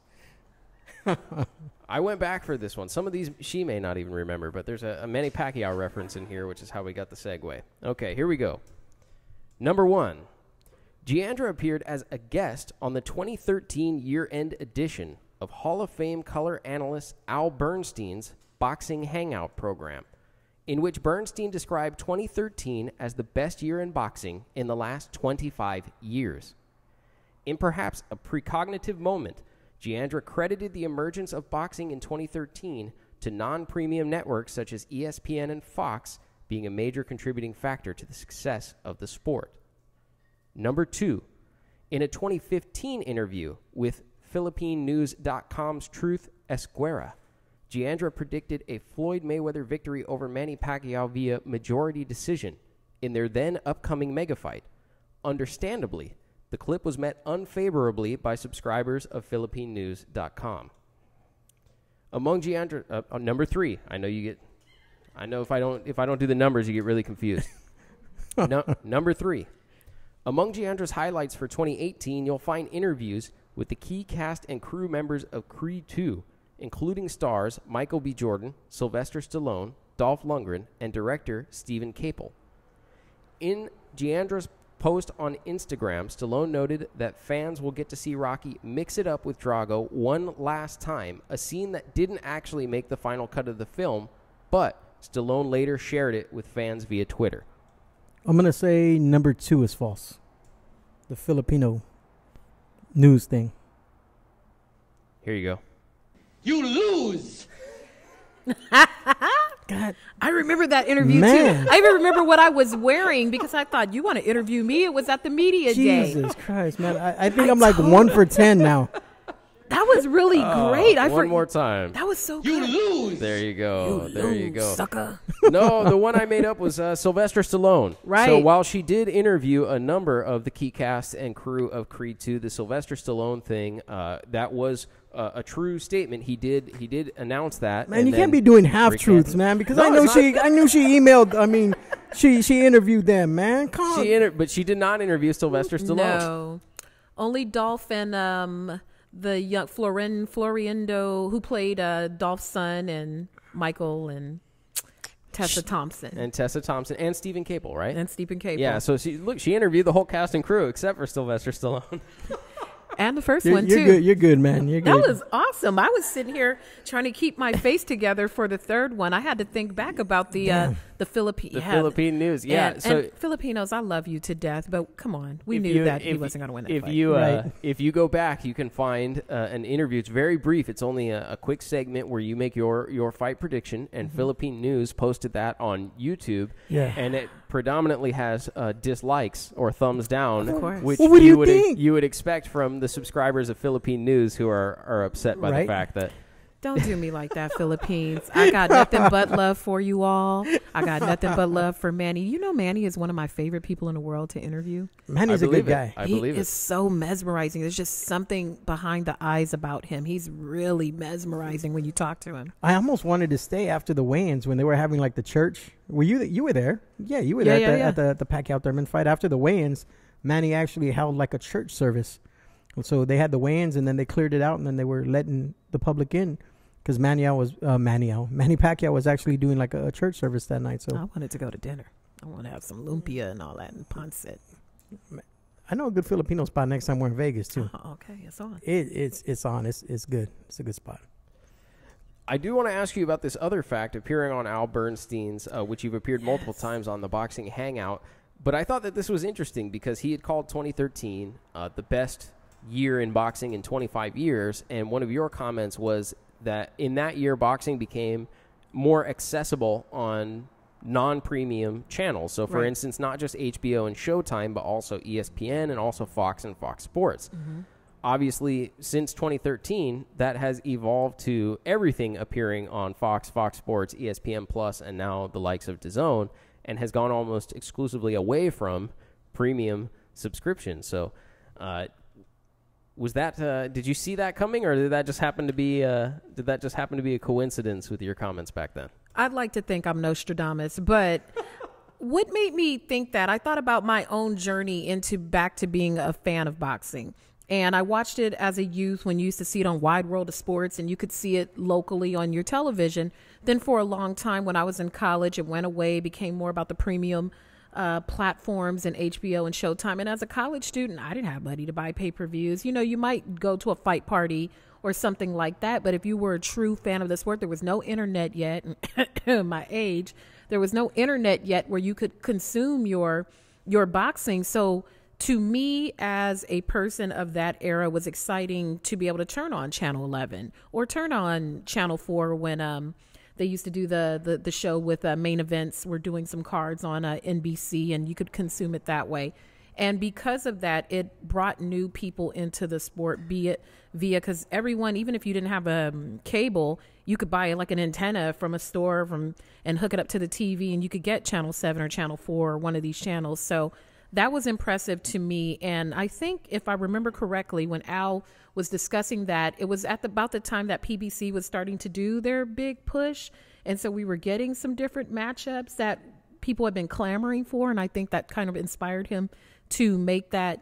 I went back for this one. Some of these she may not even remember, but there's a Manny Pacquiao reference in here, which is how we got the segue. Okay, here we go. Number 1. Jeandra appeared as a guest on the 2013 year-end edition of Hall of Fame color analyst Al Bernstein's Boxing Hangout program, in which Bernstein described 2013 as the best year in boxing in the last 25 years. In perhaps a precognitive moment, Jeandra credited the emergence of boxing in 2013 to non-premium networks such as ESPN and Fox being a major contributing factor to the success of the sport. Number 2, in a 2015 interview with PhilippineNews.com's Truth Esquera, Jeandra predicted a Floyd Mayweather victory over Manny Pacquiao via majority decision in their then upcoming mega fight. Understandably, the clip was met unfavorably by subscribers of PhilippineNews.com. Among Jeandra, number 3, I know if I don't do the numbers, you get really confused. Number 3, among Jeandra's highlights for 2018, you'll find interviews with the key cast and crew members of Creed 2, including stars Michael B. Jordan, Sylvester Stallone, Dolph Lundgren, and director Stephen Capel. In Jeandra's post on Instagram, Stallone noted that fans will get to see Rocky mix it up with Drago one last time, a scene that didn't actually make the final cut of the film, but Stallone later shared it with fans via Twitter. I'm going to say number 2 is false. The Filipino news thing. Here you go. You lose! God. I remember that interview, Man. too. I even remember what I was wearing because I thought, you want to interview me? It was at the media day. Jesus Christ, man. I think I'm like 1 for 10 now. That was really great. One more time. That was so You good. lose! There you go. There you go. Sucker. No, the one I made up was Sylvester Stallone. Right. So while she did interview a number of the key cast and crew of Creed 2, the Sylvester Stallone thing, that was a true statement. He did announce that. Man, you can't be doing half truths, man, because No, I knew she emailed. I mean, she interviewed them, man. Come on. But she did not interview Sylvester Stallone. No. Only Dolph and the young Floriendo, who played Dolph's son, and Michael and Tessa Thompson. And Tessa Thompson and Stephen Capel, right? And Stephen Capel. Yeah, so she interviewed the whole cast and crew except for Sylvester Stallone. And the first You're one, too. Good. You're good, man. You're good. That was awesome. I was sitting here trying to keep my face together for the third one. I had to think back about the Philippine. Philippine news. Yeah. And Filipinos, I love you to death, but come on. We knew that he wasn't going to win that fight. If you go back, you can find an interview. It's very brief. It's only a quick segment where you make your fight prediction, and Philippine News posted that on YouTube. Yeah. And it predominantly has dislikes or thumbs down, Of course. which Well, what do you you think? would expect from the subscribers of Philippine News who are upset by the fact that Don't do me like that, Philippines. I got nothing but love for you all. I got nothing but love for Manny. You know, Manny is one of my favorite people in the world to interview. Manny's a good guy. I believe it. He is so mesmerizing. There's just something behind the eyes about him. He's really mesmerizing when you talk to him. I almost wanted to stay after the weigh-ins when they were having like the church. Were you were there? Yeah, you were there at the Pacquiao-Thurman fight. After the weigh-ins, Manny actually held like a church service. So they had the weigh-ins and then they cleared it out and then they were letting the public in. Because Manny Pacquiao was actually doing like a church service that night. So I wanted to go to dinner. I want to have some lumpia and all that and ponce. I know a good Filipino spot next time we're in Vegas too. Okay, it's on. It's on. It's good. It's a good spot. I do want to ask you about this other fact appearing on Al Bernstein's, which you've appeared multiple times on the Boxing Hangout. But I thought that this was interesting because he had called 2013 the best year in boxing in 25 years. And one of your comments was that in that year, boxing became more accessible on non-premium channels. So, for instance, not just HBO and Showtime, but also ESPN and also Fox and Fox Sports. Mm-hmm. Obviously, since 2013, that has evolved to everything appearing on Fox, Fox Sports, ESPN Plus, and now the likes of DAZN, and has gone almost exclusively away from premium subscriptions. So, was that? Did you see that coming, or did that just happen to be? Did that just happen to be a coincidence with your comments back then? I'd like to think I'm Nostradamus, but what made me think that? I thought about my own journey back to being a fan of boxing. And I watched it as a youth when you used to see it on Wide World of Sports and you could see it locally on your television. Then for a long time when I was in college, it went away, became more about the premium platforms and HBO and Showtime. And as a college student, I didn't have money to buy pay-per-views. You know, you might go to a fight party or something like that. But if you were a true fan of the sport, there was no internet yet. My age, there was no internet yet where you could consume your boxing. So to me, as a person of that era, was exciting to be able to turn on Channel 11 or turn on Channel 4 when they used to do the show with main events. We're doing some cards on NBC, and you could consume it that way. And because of that, it brought new people into the sport, be it because everyone, even if you didn't have cable, you could buy like an antenna from a store and hook it up to the TV, and you could get Channel 7 or Channel 4 or one of these channels. So that was impressive to me. And I think if I remember correctly, when Al was discussing that, it was at about the time that PBC was starting to do their big push. And so we were getting some different matchups that people had been clamoring for. And I think that kind of inspired him to make that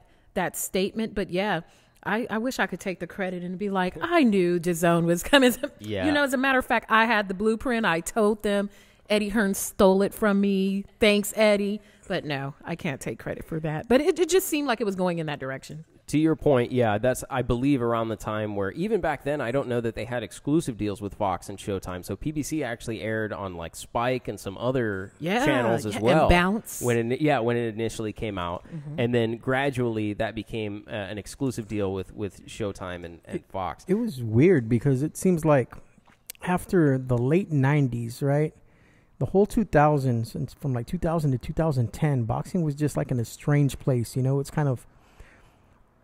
statement. But yeah, I wish I could take the credit and be like, I knew DAZN was coming. Yeah. You know, as a matter of fact, I had the blueprint. I told them. Eddie Hearn stole it from me. Thanks, Eddie. But no, I can't take credit for that. But it just seemed like it was going in that direction. To your point, yeah, that's, I believe, around the time where even back then, I don't know that they had exclusive deals with Fox and Showtime. So PBC actually aired on like Spike and some other channels as well. And Bounce. When it initially came out. Mm-hmm. And then gradually that became an exclusive deal with Showtime and Fox. It was weird because it seems like after the late 90s, right? The whole 2000s, and from like 2000 to 2010, boxing was just like in a strange place. You know, it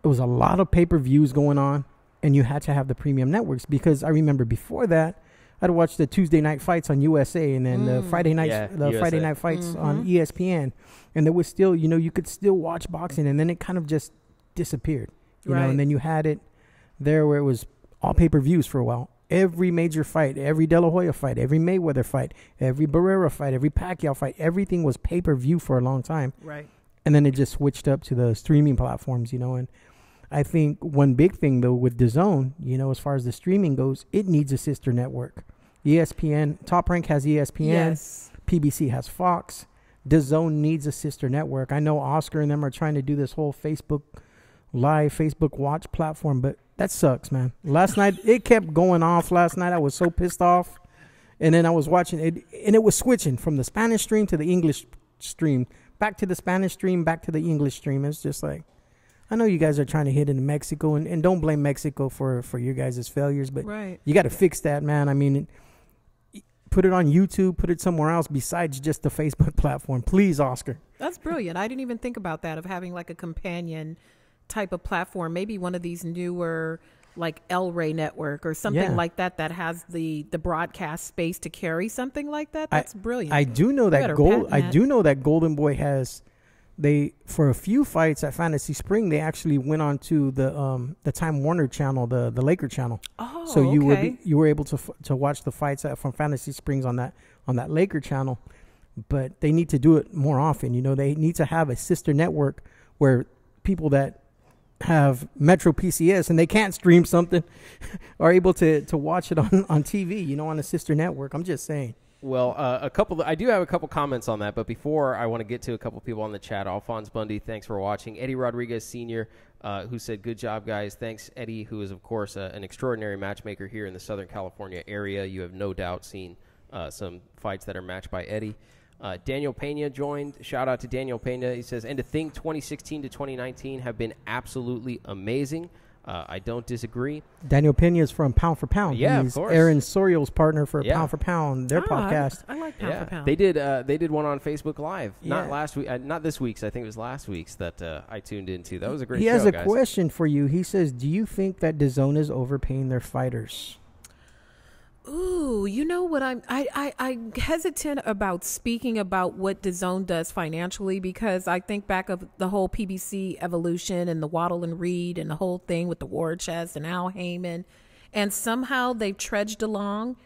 was a lot of pay-per-views going on, and you had to have the premium networks because I remember before that, I'd watch the Tuesday night fights on USA and then the Friday night fights on ESPN, and there was still, you know, you could still watch boxing, and then it kind of just disappeared, you know, and then you had it there where it was all pay-per-views for a while. Every major fight, every De La Hoya fight, every Mayweather fight, every Barrera fight, every Pacquiao fight, everything was pay-per-view for a long time. Right. And then it just switched up to the streaming platforms, you know. And I think one big thing, though, with DAZN, you know, as far as the streaming goes, it needs a sister network. ESPN, Top Rank has ESPN. Yes. PBC has Fox. DAZN needs a sister network. I know Oscar and them are trying to do this whole Facebook Live, Facebook Watch platform, but that sucks, man. Last night, it kept going off last night. I was so pissed off. And then I was watching it, and it was switching from the Spanish stream to the English stream, back to the Spanish stream, back to the English stream. It's just like, I know you guys are trying to hit into Mexico, and don't blame Mexico for your guys' failures, but you got to fix that, man. I mean, put it on YouTube, put it somewhere else besides just the Facebook platform. Please, Oscar. That's brilliant. I didn't even think about that, of having like a companion type of platform, maybe one of these newer like El Rey Network or something like that has the broadcast space to carry something like that. That's brilliant. I do know that Golden Boy has. They, for a few fights at Fantasy Spring, they actually went on to the Time Warner channel, the Laker channel. Oh, so you were able to watch the fights from Fantasy Springs on that Laker channel. But they need to do it more often. You know, they need to have a sister network where people that have Metro PCS and they can't stream something are able to watch it on TV. You know, on a sister network. I'm just saying. Well, I do have a couple comments on that, but before I want to get to a couple people on the chat. Alphonse Bundy, thanks for watching. Eddie Rodriguez Sr., who said, good job, guys. Thanks, Eddie, who is, of course, an extraordinary matchmaker here in the Southern California area. You have no doubt seen some fights that are matched by Eddie. Daniel Pena joined. Shout out to Daniel Pena. He says, and to think 2016 to 2019 have been absolutely amazing. I don't disagree. Daniel Pena is from Pound for Pound. Yeah, He's of course. Aaron Sorial's partner for Pound for Pound, their podcast. I like Pound for Pound. They did one on Facebook Live. Not last week, not this week's. I think it was last week's that I tuned into. That was a great show, He has a guys. question for you. He says, do you think that DAZN is overpaying their fighters? Ooh, you know what? I'm hesitant about speaking about what DAZN does financially because I think back of the whole PBC evolution and the Waddle and Reed and the whole thing with the war chest and Al Heyman, and somehow they've trudged along,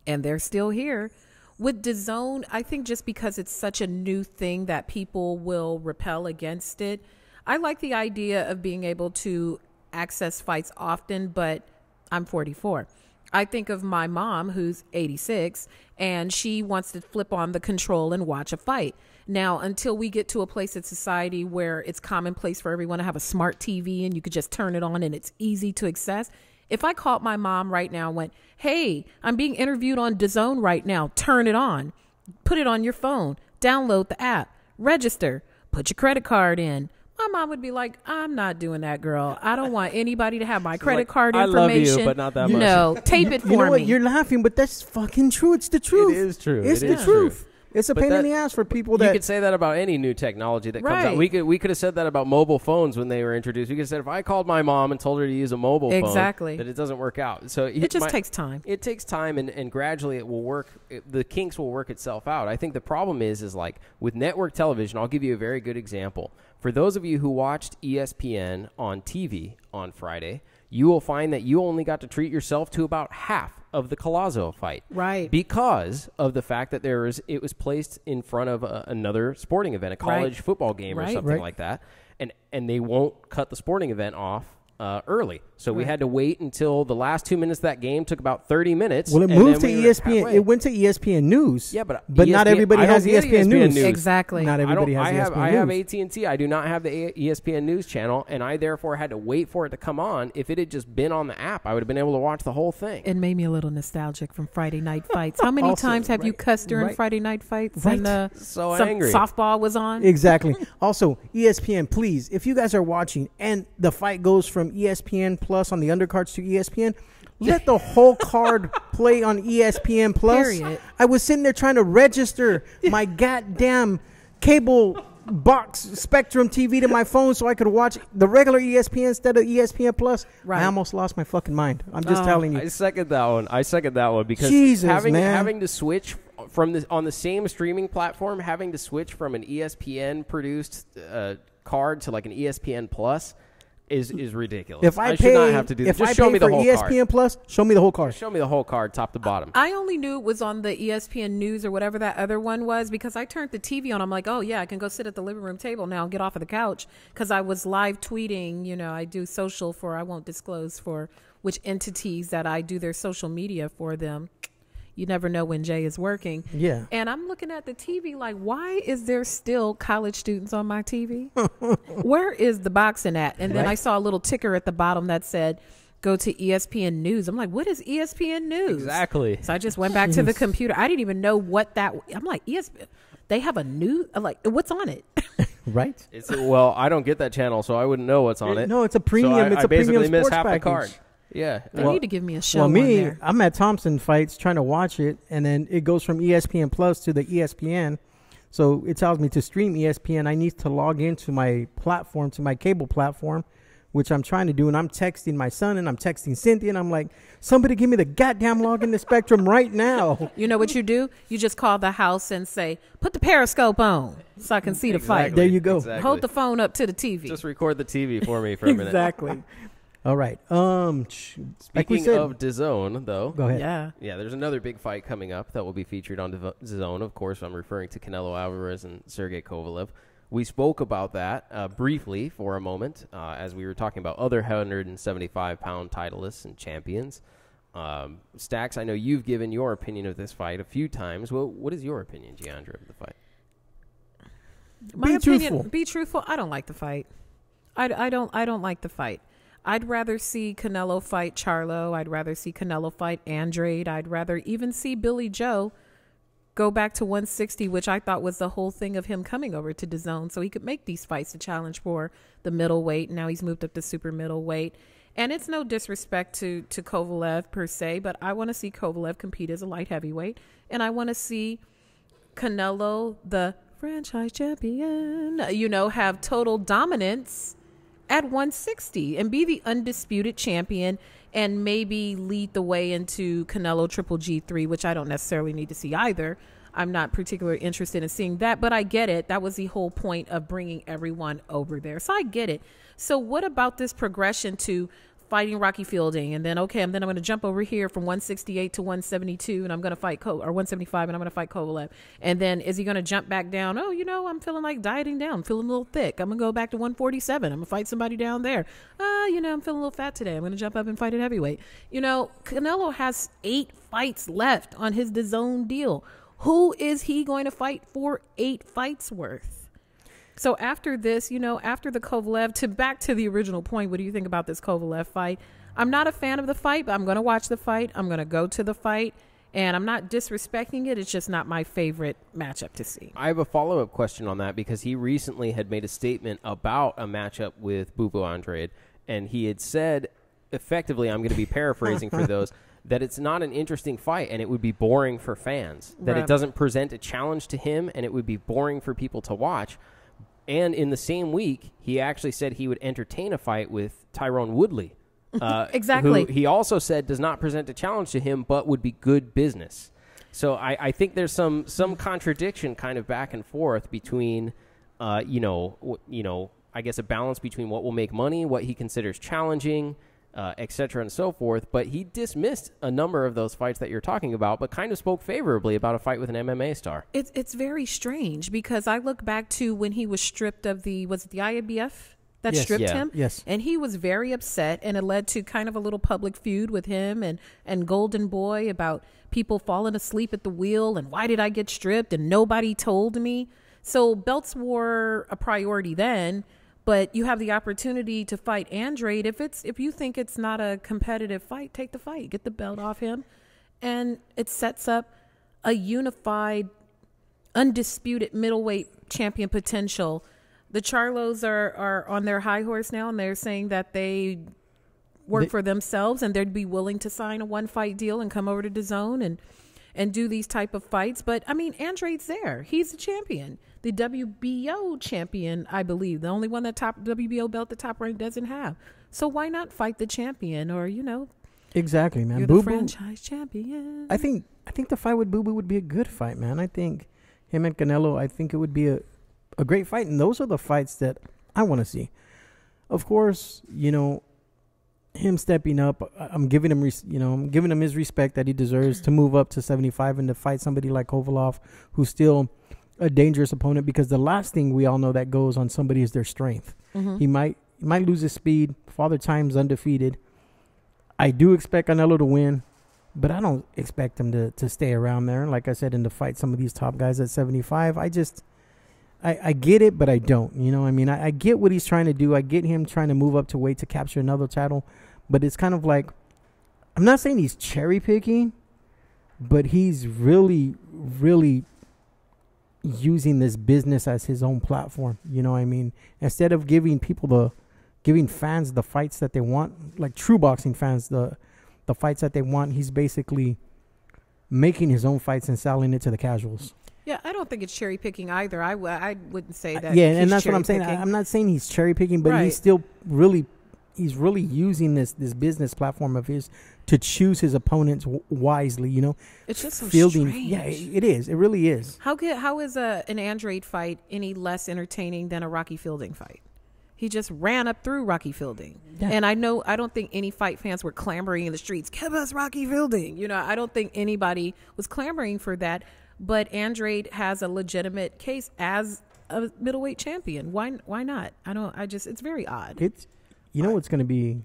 and they're still here. With DAZN, I think just because it's such a new thing that people will repel against it. I like the idea of being able to access fights often, but I'm 44. I think of my mom, who's 86, and she wants to flip on the control and watch a fight. Now, until we get to a place in society where it's commonplace for everyone to have a smart TV and you could just turn it on and it's easy to access, if I called my mom right now and went, hey, I'm being interviewed on DAZN right now, turn it on, put it on your phone, download the app, register, put your credit card in, my mom would be like, I'm not doing that, girl. I don't want anybody to have my credit card information. I love you, but not that much. No, tape it for me. You know what? You're laughing, but that's fucking true. It's the truth. It is true. It's the truth. It's a pain in the ass for people that... You could say that about any new technology that comes out. We could have said that about mobile phones when they were introduced. We could have said, if I called my mom and told her to use a mobile phone, that it doesn't work out. So it just takes time. It takes time, and gradually it will work. The kinks will work itself out. I think the problem is like with network television, I'll give you a very good example. For those of you who watched ESPN on TV on Friday, you will find that you only got to treat yourself to about half of the Collazo fight. Right. Because of the fact that it was placed in front of another sporting event, a college football game or something like that. And they won't cut the sporting event off early. So we had to wait until the last 2 minutes of that game took about 30 minutes. Well, it moved to ESPN. It went to ESPN News. Yeah, but not everybody has ESPN News. Exactly. Not everybody has ESPN News. I have AT&T. I do not have the ESPN News channel, and I therefore had to wait for it to come on. If it had just been on the app, I would have been able to watch the whole thing. It made me a little nostalgic from Friday Night Fights. How many times have you cussed during Friday Night Fights? Right. And so angry. Softball was on? Exactly. Also, ESPN, please, if you guys are watching and the fight goes from ESPN Plus on the undercards to ESPN, let the whole card play on ESPN Plus. Period. I was sitting there trying to register my goddamn cable box Spectrum TV to my phone so I could watch the regular ESPN instead of ESPN Plus. Right. I almost lost my fucking mind. I'm just telling you. I second that one because Jesus, having to switch from on the same streaming platform, having to switch from an ESPN produced card to like an ESPN Plus is ridiculous. If I should not have to do that. Just show me the whole ESPN card. Plus, show me the whole card. Show me the whole card, top to bottom. I only knew it was on the ESPN News or whatever that other one was because I turned the TV on. I'm like, oh, yeah, I can go sit at the living room table now and get off of the couch because I was live tweeting. You know, I do social I won't disclose for which entities that I do their social media for them. You never know when Jay is working. Yeah. And I'm looking at the TV like, why is there still college students on my TV? Where is the boxing at? And then I saw a little ticker at the bottom that said, go to ESPN News. I'm like, what is ESPN News? Exactly. So I just went back to the computer. I didn't even know what that. I'm like, ESPN. They have a news. I'm like, what's on it? Right. Well, I don't get that channel, so I wouldn't know what's on it. No, it's a premium. So it's a premium basically sports miss half package. the card. Yeah. They need to give me a show. Well, me, on there. I'm at Thompson Fights trying to watch it, and then it goes from ESPN Plus to the ESPN. So it tells me to stream ESPN. I need to log into my platform, to my cable platform, which I'm trying to do, and I'm texting my son and I'm texting Cynthia, and I'm like, somebody give me the goddamn login to Spectrum right now. You know what you do? You just call the house and say, put the Periscope on so I can see the fight. There you go. Exactly. Hold the phone up to the TV. Just record the TV for me for a minute. Exactly. All right. Speaking of DAZN, though. Go ahead. Yeah. There's another big fight coming up that will be featured on DAZN. Of course, I'm referring to Canelo Alvarez and Sergey Kovalev. We spoke about that briefly for a moment as we were talking about other 175-pound titleists and champions. Stacks, I know you've given your opinion of this fight a few times. Well, what is your opinion, Jeandra, of the fight? My opinion, be truthful. I don't like the fight. I don't like the fight. I'd rather see Canelo fight Charlo. I'd rather see Canelo fight Andrade. I'd rather even see Billy Joe go back to 160, which I thought was the whole thing of him coming over to DAZN so he could make these fights a challenge for the middleweight. Now he's moved up to super middleweight. And it's no disrespect to Kovalev per se, but I want to see Kovalev compete as a light heavyweight. And I want to see Canelo, the franchise champion, have total dominance at 160 and be the undisputed champion and maybe lead the way into Canelo Triple G3, which I don't necessarily need to see either. I'm not particularly interested in seeing that, but I get it. That was the whole point of bringing everyone over there. So I get it. So what about this progression to fighting Rocky Fielding, and then I'm going to jump over here from 168 to 172, and I'm going to fight or 175, and I'm going to fight Kovalev. And then is he going to jump back down? Oh, I'm feeling like dieting down, feeling a little thick. I'm going to go back to 147. I'm going to fight somebody down there. I'm feeling a little fat today. I'm going to jump up and fight at heavyweight. Canelo has 8 fights left on his DAZN deal. Who is he going to fight for 8 fights worth? So after this, after the Kovalev, back to the original point, what do you think about this Kovalev fight? I'm not a fan of the fight, but I'm going to watch the fight. I'm going to go to the fight, and I'm not disrespecting it. It's just not my favorite matchup to see. I have a follow-up question on that because he recently had made a statement about a matchup with Bubu Andrade, and he had said, effectively, I'm going to be paraphrasing for those, that it's not an interesting fight and it would be boring for fans, that It doesn't present a challenge to him and it would be boring for people to watch. And in the same week, he actually said he would entertain a fight with Tyrone Woodley. Exactly. Who he also said does not present a challenge to him, but would be good business. So I think there's some contradiction kind of back and forth between, I guess a balance between what will make money, what he considers challenging, et cetera, and so forth. But he dismissed a number of those fights that you're talking about, but kind of spoke favorably about a fight with an MMA star. It's very strange because I look back to when he was stripped of the IABF that stripped him? Yes. And he was very upset, and it led to kind of a little public feud with him and Golden Boy about people falling asleep at the wheel and why did I get stripped and nobody told me. So belts were a priority then. But you have the opportunity to fight Andrade. If you think it's not a competitive fight, take the fight. Get the belt off him. And it sets up a unified, undisputed middleweight champion potential. The Charlos are on their high horse now, and they're saying that they work for themselves, and they'd be willing to sign a one-fight deal and come over to DAZN and do these type of fights. But, Andrade's there. He's the champion. The WBO champion, I believe. The only one that WBO belt the top rank doesn't have. So why not fight the champion or, Exactly, man. You're the franchise champion. I think the fight with Bubu would be a good fight, man. I think him and Canelo, I think it would be a great fight. And those are the fights that I want to see. Of course, him stepping up, I'm giving him, I'm giving him his respect that he deserves to move up to 75 and to fight somebody like Kovalev, who's still a dangerous opponent, because the last thing we all know that goes on somebody is their strength. Mm-hmm. He might lose his speed. Father Time's undefeated. I do expect Canelo to win, but I don't expect him to stay around there. Like I said, and to fight some of these top guys at 75. I get it, but I don't. I get what he's trying to do. I get him trying to move up to weight to capture another title, but it's kind of like, I'm not saying he's cherry picking, but he's really, really using this business as his own platform. Instead of giving fans the fights that they want, like true boxing fans, the fights that they want, he's basically making his own fights and selling it to the casuals. Yeah, I don't think it's cherry picking either. I wouldn't say that. Yeah, and that's what I'm saying. I'm not saying he's cherry picking, but he's still really he's really using this business platform of his to choose his opponents wisely. You know, it's just so fielding. strange. Yeah, it is. It really is. How is an Andrade fight any less entertaining than a Rocky Fielding fight? He just ran up through Rocky Fielding. Yeah. And I don't think any fight fans were clamoring in the streets, give us Rocky Fielding. You know, I don't think anybody was clamoring for that. But Andrade has a legitimate case as a middleweight champion. Why not? It's very odd. You know what's going to be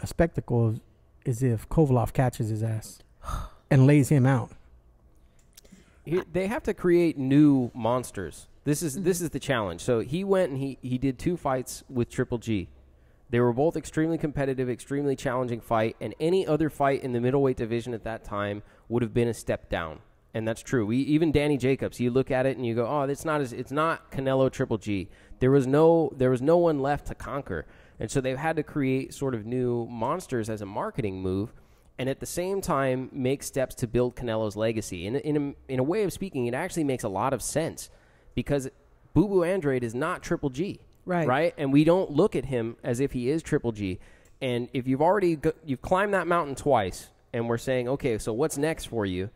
a spectacle is if Kovalev catches his ass and lays him out. They have to create new monsters. This is the challenge. So he went and he did 2 fights with Triple G. They were both extremely competitive, extremely challenging fight, and any other fight in the middleweight division at that time would have been a step down. And that's true. Even Danny Jacobs, you look at it and you go, "Oh, it's not Canelo Triple G." There was no one left to conquer. And so they've had to create sort of new monsters as a marketing move, and at the same time make steps to build Canelo's legacy. In a way of speaking, it actually makes a lot of sense. Because Boo Boo Andrade is not Triple G, right? And we don't look at him as if he is Triple G. And if you've climbed that mountain twice, and we're saying, okay, so what's next for you?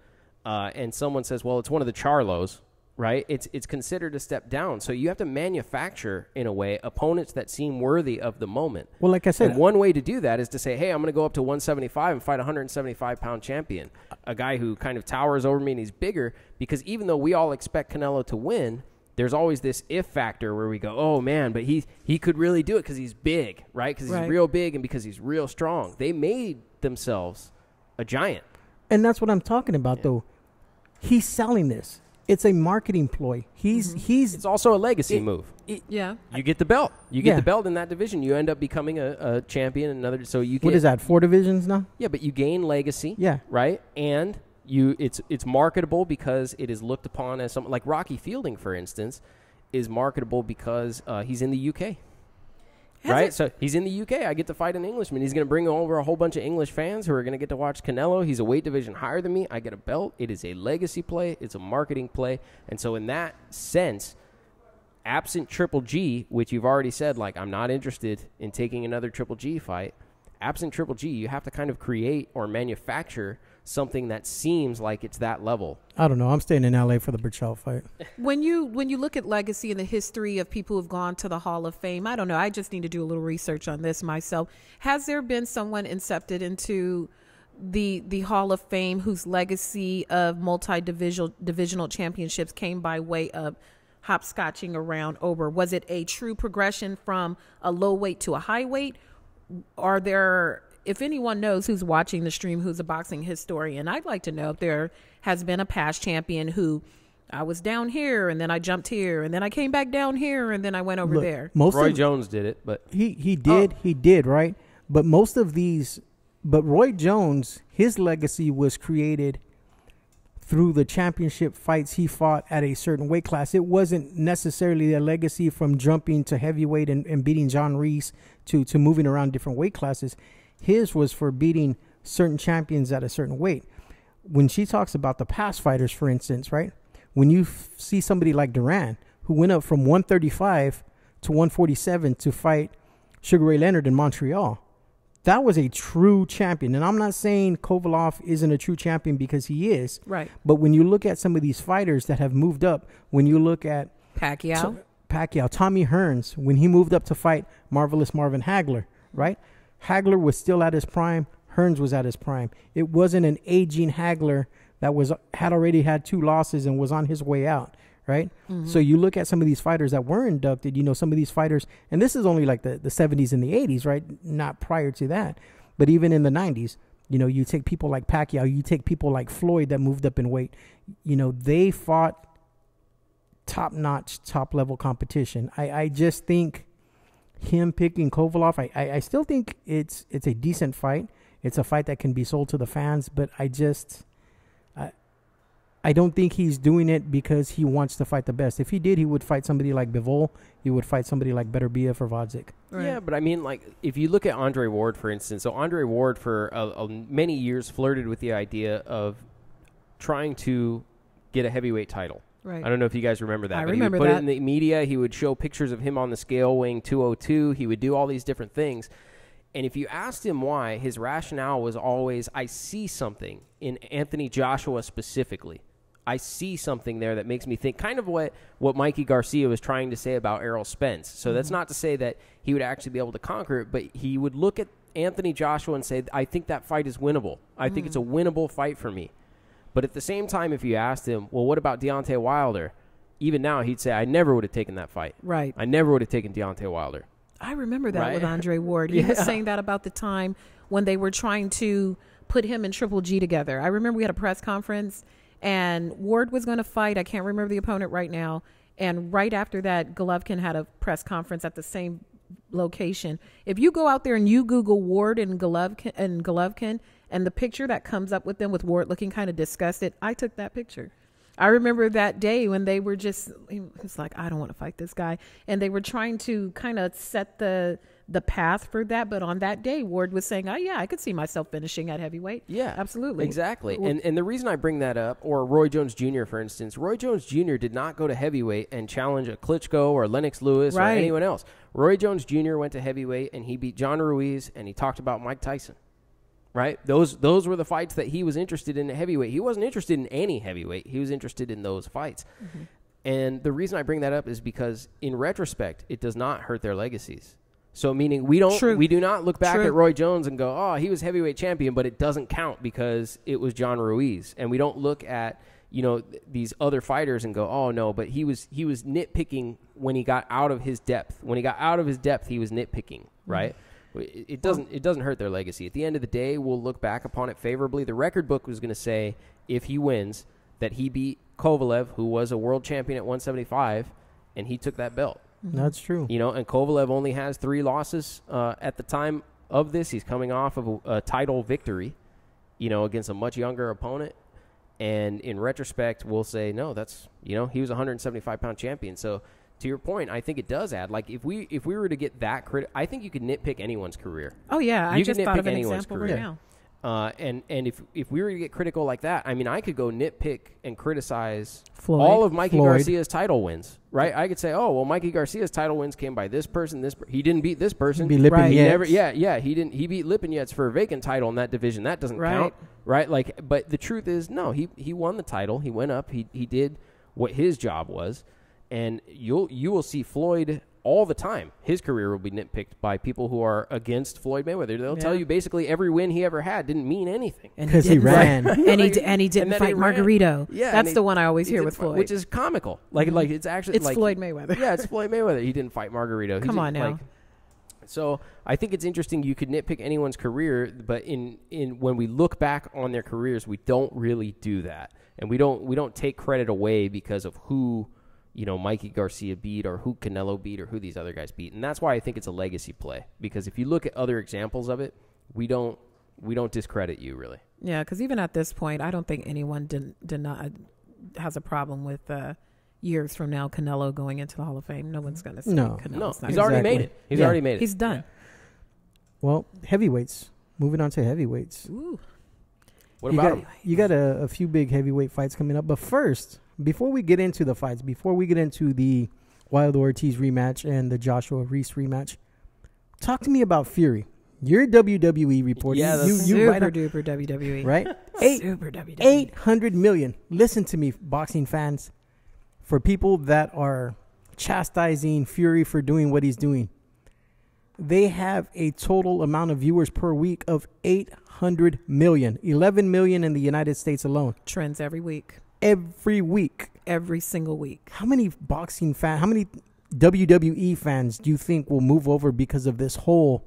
And someone says, well, it's one of the Charlos, right? It's considered a step down. So you have to manufacture, in a way, opponents that seem worthy of the moment. Well, like I said, and one way to do that is to say, hey, I'm going to go up to 175 and fight a 175-pound champion, a guy who kind of towers over me and he's bigger. Because even though we all expect Canelo to win, there's always this if factor where we go, oh, man, but he could really do it because he's big, right? Because he's real big and because he's real strong. They made themselves a giant. And that's what I'm talking about, though. He's selling this. It's a marketing ploy. It's also a legacy move. Yeah. You get the belt. You get the belt in that division. You end up becoming a champion in another. So you get, what is that? 4 divisions now? Yeah, but you gain legacy. Yeah. Right? And it's marketable because it is looked upon as something like Rocky Fielding, for instance, is marketable because he's in the UK. Right? So he's in the UK. I get to fight an Englishman. He's going to bring over a whole bunch of English fans who are going to get to watch Canelo. He's a weight division higher than me. I get a belt. It is a legacy play. It's a marketing play. And so in that sense, absent Triple G, which you've already said, like, I'm not interested in taking another Triple G fight. Absent Triple G, you have to kind of create or manufacture something that seems like it's that level. I don't know. I'm staying in LA for the Burchell fight. When you look at legacy and the history of people who've gone to the Hall of Fame, I don't know. I just need to do a little research on this myself. Has there been someone incepted into the Hall of Fame whose legacy of multi-divisional championships came by way of hopscotching around over? Was it a true progression from a low weight to a high weight? Are there, if anyone knows who's watching the stream, who's a boxing historian, I'd like to know if there has been a past champion who, I was down here and then I jumped here and then I came back down here and then I went over there. Roy Jones did it, but he did, right? But most of these, but Roy Jones, his legacy was created through the championship fights he fought at a certain weight class. It wasn't necessarily a legacy from jumping to heavyweight and beating John Ruiz to moving around different weight classes. His was for beating certain champions at a certain weight. When she talks about the past fighters, for instance, right? When you see somebody like Duran, who went up from 135 to 147 to fight Sugar Ray Leonard in Montreal, that was a true champion. And I'm not saying Kovalev isn't a true champion, because he is. Right. But when you look at some of these fighters that have moved up, when you look at Pacquiao, Tommy Hearns, when he moved up to fight Marvelous Marvin Hagler, right? Hagler was still at his prime. Hearns was at his prime. It wasn't an aging Hagler that had already had 2 losses and was on his way out, right? Mm-hmm. So you look at some of these fighters that were inducted, some of these fighters, and this is only like the 70s and the 80s, right? Not prior to that. But even in the 90s, you take people like Pacquiao, you take people like Floyd that moved up in weight, they fought top-notch, top-level competition. I just think him picking Kovalev, I still think it's a decent fight. It's a fight that can be sold to the fans, but I don't think he's doing it because he wants to fight the best. If he did, he would fight somebody like Bivol. He would fight somebody like Beterbiev or Gvozdyk. Right. Yeah, but I mean, like, if you look at Andre Ward, for instance, so Andre Ward for many years flirted with the idea of trying to get a heavyweight title. Right. I don't know if you guys remember that. I but remember he would put that. it in the media. He would show pictures of him on the scale weighing 202. He would do all these different things. And if you asked him why, his rationale was always, I see something in Anthony Joshua specifically. I see something there that makes me think kind of what Mikey Garcia was trying to say about Errol Spence. So that's not to say that he would actually be able to conquer it, but he would look at Anthony Joshua and say, I think that fight is winnable. I think it's a winnable fight for me. But at the same time, if you asked him, well, what about Deontay Wilder? Even now, he'd say, I never would have taken that fight. Right. I never would have taken Deontay Wilder. I remember that Right? with Andre Ward. He was saying that about the time when they were trying to put him and Triple G together. I remember we had a press conference, and Ward was going to fight. I can't remember the opponent right now. And right after that, Golovkin had a press conference at the same location. If you go out there and you Google Ward and Golovkin, and the picture that comes up with them with Ward looking kind of disgusted, I took that picture. I remember that day when they were just, he was like, I don't want to fight this guy. And they were trying to kind of set the path for that. But on that day, Ward was saying, oh, yeah, I could see myself finishing at heavyweight. Yeah, absolutely. Exactly. And the reason I bring that up, or Roy Jones Jr., for instance, Roy Jones Jr. did not go to heavyweight and challenge a Klitschko or Lennox Lewis or anyone else. Roy Jones Jr. went to heavyweight and he beat John Ruiz and he talked about Mike Tyson. Right? Those were the fights that he was interested in at heavyweight. He wasn't interested in any heavyweight. He was interested in those fights. Mm-hmm. And the reason I bring that up is because in retrospect, it does not hurt their legacies. So meaning we do not look back at Roy Jones and go, oh, he was heavyweight champion, but it doesn't count because it was John Ruiz. And we don't look at, these other fighters and go, oh no, but he was nitpicking when he got out of his depth. When he got out of his depth, he was nitpicking, right? Mm-hmm. It doesn't hurt their legacy. At the end of the day, we'll look back upon it favorably. The record book was going to say, if he wins, that he beat Kovalev, who was a world champion at 175, and he took that belt. That's true. And Kovalev only has 3 losses at the time of this. He's coming off of a title victory, against a much younger opponent. And in retrospect, we'll say, no, that's, he was a 175-pound champion. So, to your point, I think it does add. Like, if we were to get that I think you could nitpick anyone's career. Oh, yeah. I just thought of an example right now. And if we were to get critical like that, I mean, I could go nitpick and criticize Floyd, all of Mikey Garcia's title wins, right? I could say, oh, well, Mikey Garcia's title wins came by this person, he didn't beat this person. He beat he beat Lipinets for a vacant title in that division. That doesn't count, right? Like, but the truth is, no, he won the title. He went up. He did what his job was. And you will see Floyd all the time. His career will be nitpicked by people who are against Floyd Mayweather. They'll tell you basically every win he ever had didn't mean anything. Because he ran. and he didn't fight Margarito. Yeah, that's the one I always hear with Floyd. Which is comical. Like it's actually... It's Floyd Mayweather. Yeah, it's Floyd Mayweather. He didn't fight Margarito. Come on now. So I think it's interesting. You could nitpick anyone's career, but in when we look back on their careers, we don't really do that. And we don't take credit away because of who... Mikey Garcia beat or who Canelo beat or who these other guys beat. And that's why I think it's a legacy play. Because if you look at other examples of it, we don't discredit you, really. Yeah, because even at this point, I don't think anyone has a problem with years from now Canelo going into the Hall of Fame. No one's going to say Canelo's not. He's already made it. He's already made it. He's done. Well, heavyweights. Moving on to heavyweights. Ooh. What about him? You got a few big heavyweight fights coming up. But first... before we get into the fights, before we get into the Wilder Ortiz rematch and the Joshua Reese rematch, talk to me about Fury. You're WWE reporter. Yeah, that's super duper WWE. Right? Super WWE. 800 million. Listen to me, boxing fans. For people that are chastising Fury for doing what he's doing, they have a total amount of viewers per week of 800 million. 11 million in the United States alone. Trends every week. Every week. Every single week. How many boxing fans, how many WWE fans do you think will move over because of this whole